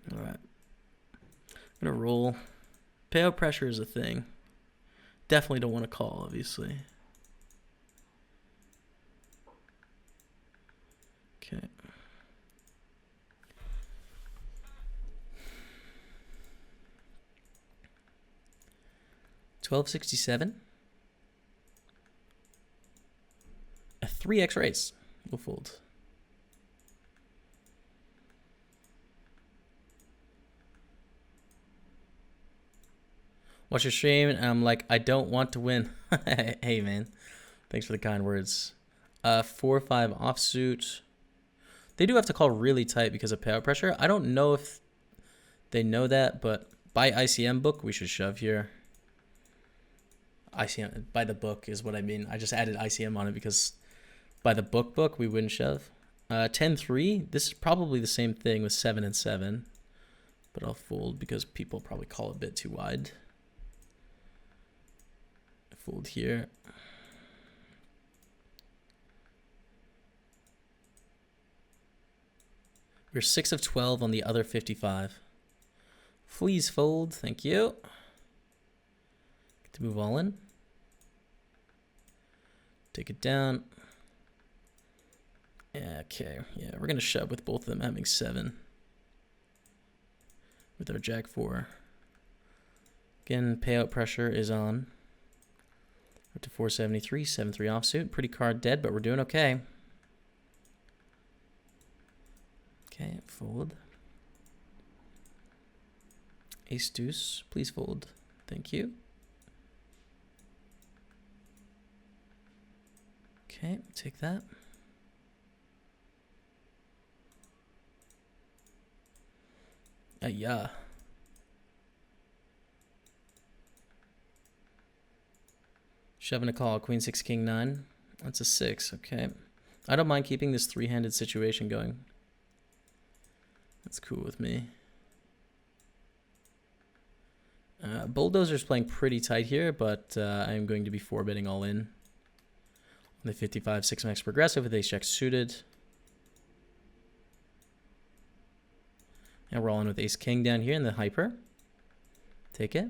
All right. I'm going to roll. Payout pressure is a thing. Definitely don't want to call, obviously. Okay. $12.67. A 3x raise. We'll fold. Watch your stream, and I'm like, I don't want to win. Hey, man. Thanks for the kind words. 4-5 offsuit. They do have to call really tight because of payout pressure. I don't know if they know that, but by ICM book, we should shove here. ICM, by the book is what I mean. I just added ICM on it because by the book, we wouldn't shove. 10-3. This is probably the same thing with 7 and 7. But I'll fold because people probably call a bit too wide. Fold here. We're 6 of 12 on the other 55. Please fold. Thank you. Get to move all in. Take it down. Okay. Yeah, we're going to shove with both of them having 7. With our Jack 4. Again, payout pressure is on. Up to 473, 7-3 offsuit. Pretty card dead, but we're doing okay. Okay, fold. Ace deuce, please fold. Thank you. Okay, take that. Yeah. Shoving a call, queen 6, king 9. That's a 6, okay. I don't mind keeping this three-handed situation going. That's cool with me. Bulldozer's playing pretty tight here, but I'm going to be 4-betting all in. On the 55, 6-max progressive with ace-jack suited. And we're all in with ace-king down here in the hyper. Take it.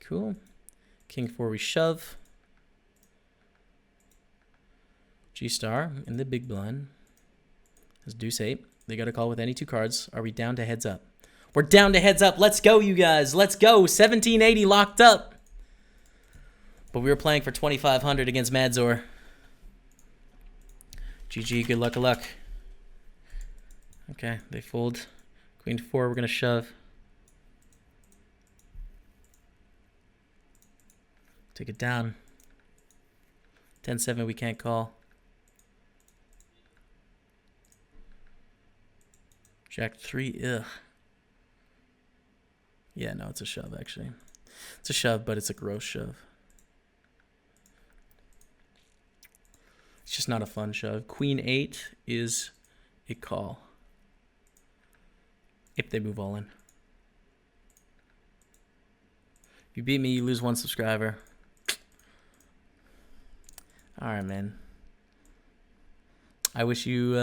Cool. King 4, we shove. G-star in the big blind. Has deuce 8. They got a call with any 2 cards. Are we down to heads up? We're down to heads up. Let's go, you guys. Let's go. 1780 locked up. But we were playing for 2,500 against Madzor. GG, good luck, Okay, they fold. Queen 4, we're going to shove. Take it down. 10-7, we can't call. Jack 3, ugh. Yeah, no, it's a shove, actually. It's a shove, but it's a gross shove. It's just not a fun shove. Queen 8 is a call. If they move all in. If you beat me, you lose 1 subscriber. Alright, man. I wish you,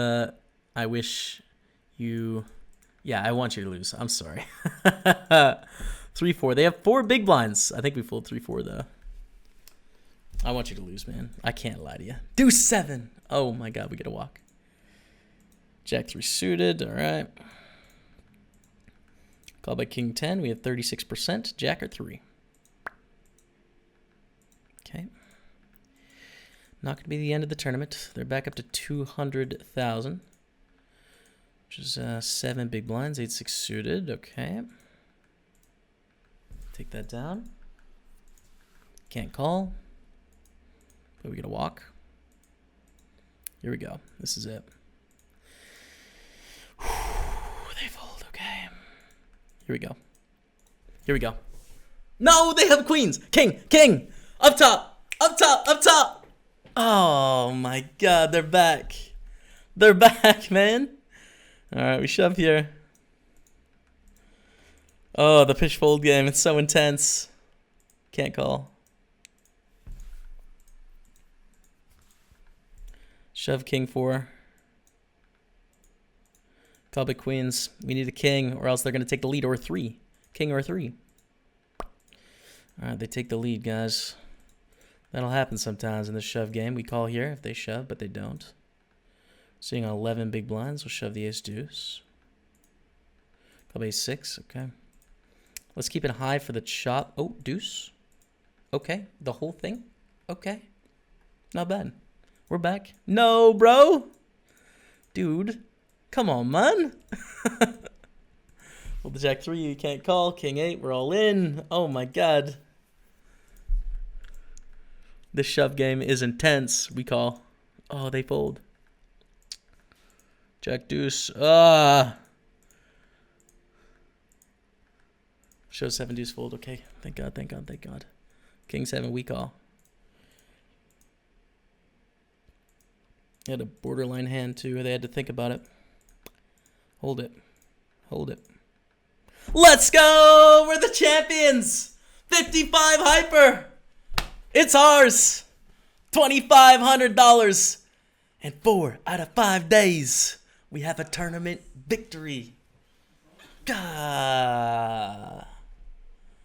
yeah, I want you to lose. I'm sorry. 3-4. They have 4 big blinds. I think we fold 3-4, though. I want you to lose, man. I can't lie to you. Deuce 7. Oh, my God. We get a walk. Jack 3 suited. All right. Call by king 10. We have 36%. Jack or 3. Okay. Not going to be the end of the tournament. They're back up to 200,000. Which is 7 big blinds, 8-6 suited. Okay. Take that down. Can't call. But we get a walk. Here we go. This is it. They fold. Okay. Here we go. Here we go. No, they have queens. King. King. Up top. Up top. Up top. Oh, my God. They're back. They're back, man. All right, we shove here. Oh, the pitch fold game. It's so intense. Can't call. Shove king 4. Call by queens. We need a king, or else they're going to take the lead, or 3. King or 3. All right, they take the lead, guys. That'll happen sometimes in the shove game. We call here if they shove, but they don't. Seeing 11 big blinds, we'll shove the ace deuce. Call by ace 6, okay. Let's keep it high for the chop. Oh, deuce. Okay, the whole thing. Okay, not bad. We're back. No, bro. Dude, come on, man. Well, the jack 3, you can't call. King 8, we're all in. Oh, my God. This shove game is intense. We call. Oh, they fold. Jack deuce. Show 7 deuce fold. Okay. Thank God, thank God, thank God. King 7, we call. They had a borderline hand too. They had to think about it. Hold it. Hold it. Let's go! We're the champions! 55 hyper! It's ours! $2,500! And 4 out of 5 days, we have a tournament victory. Gah.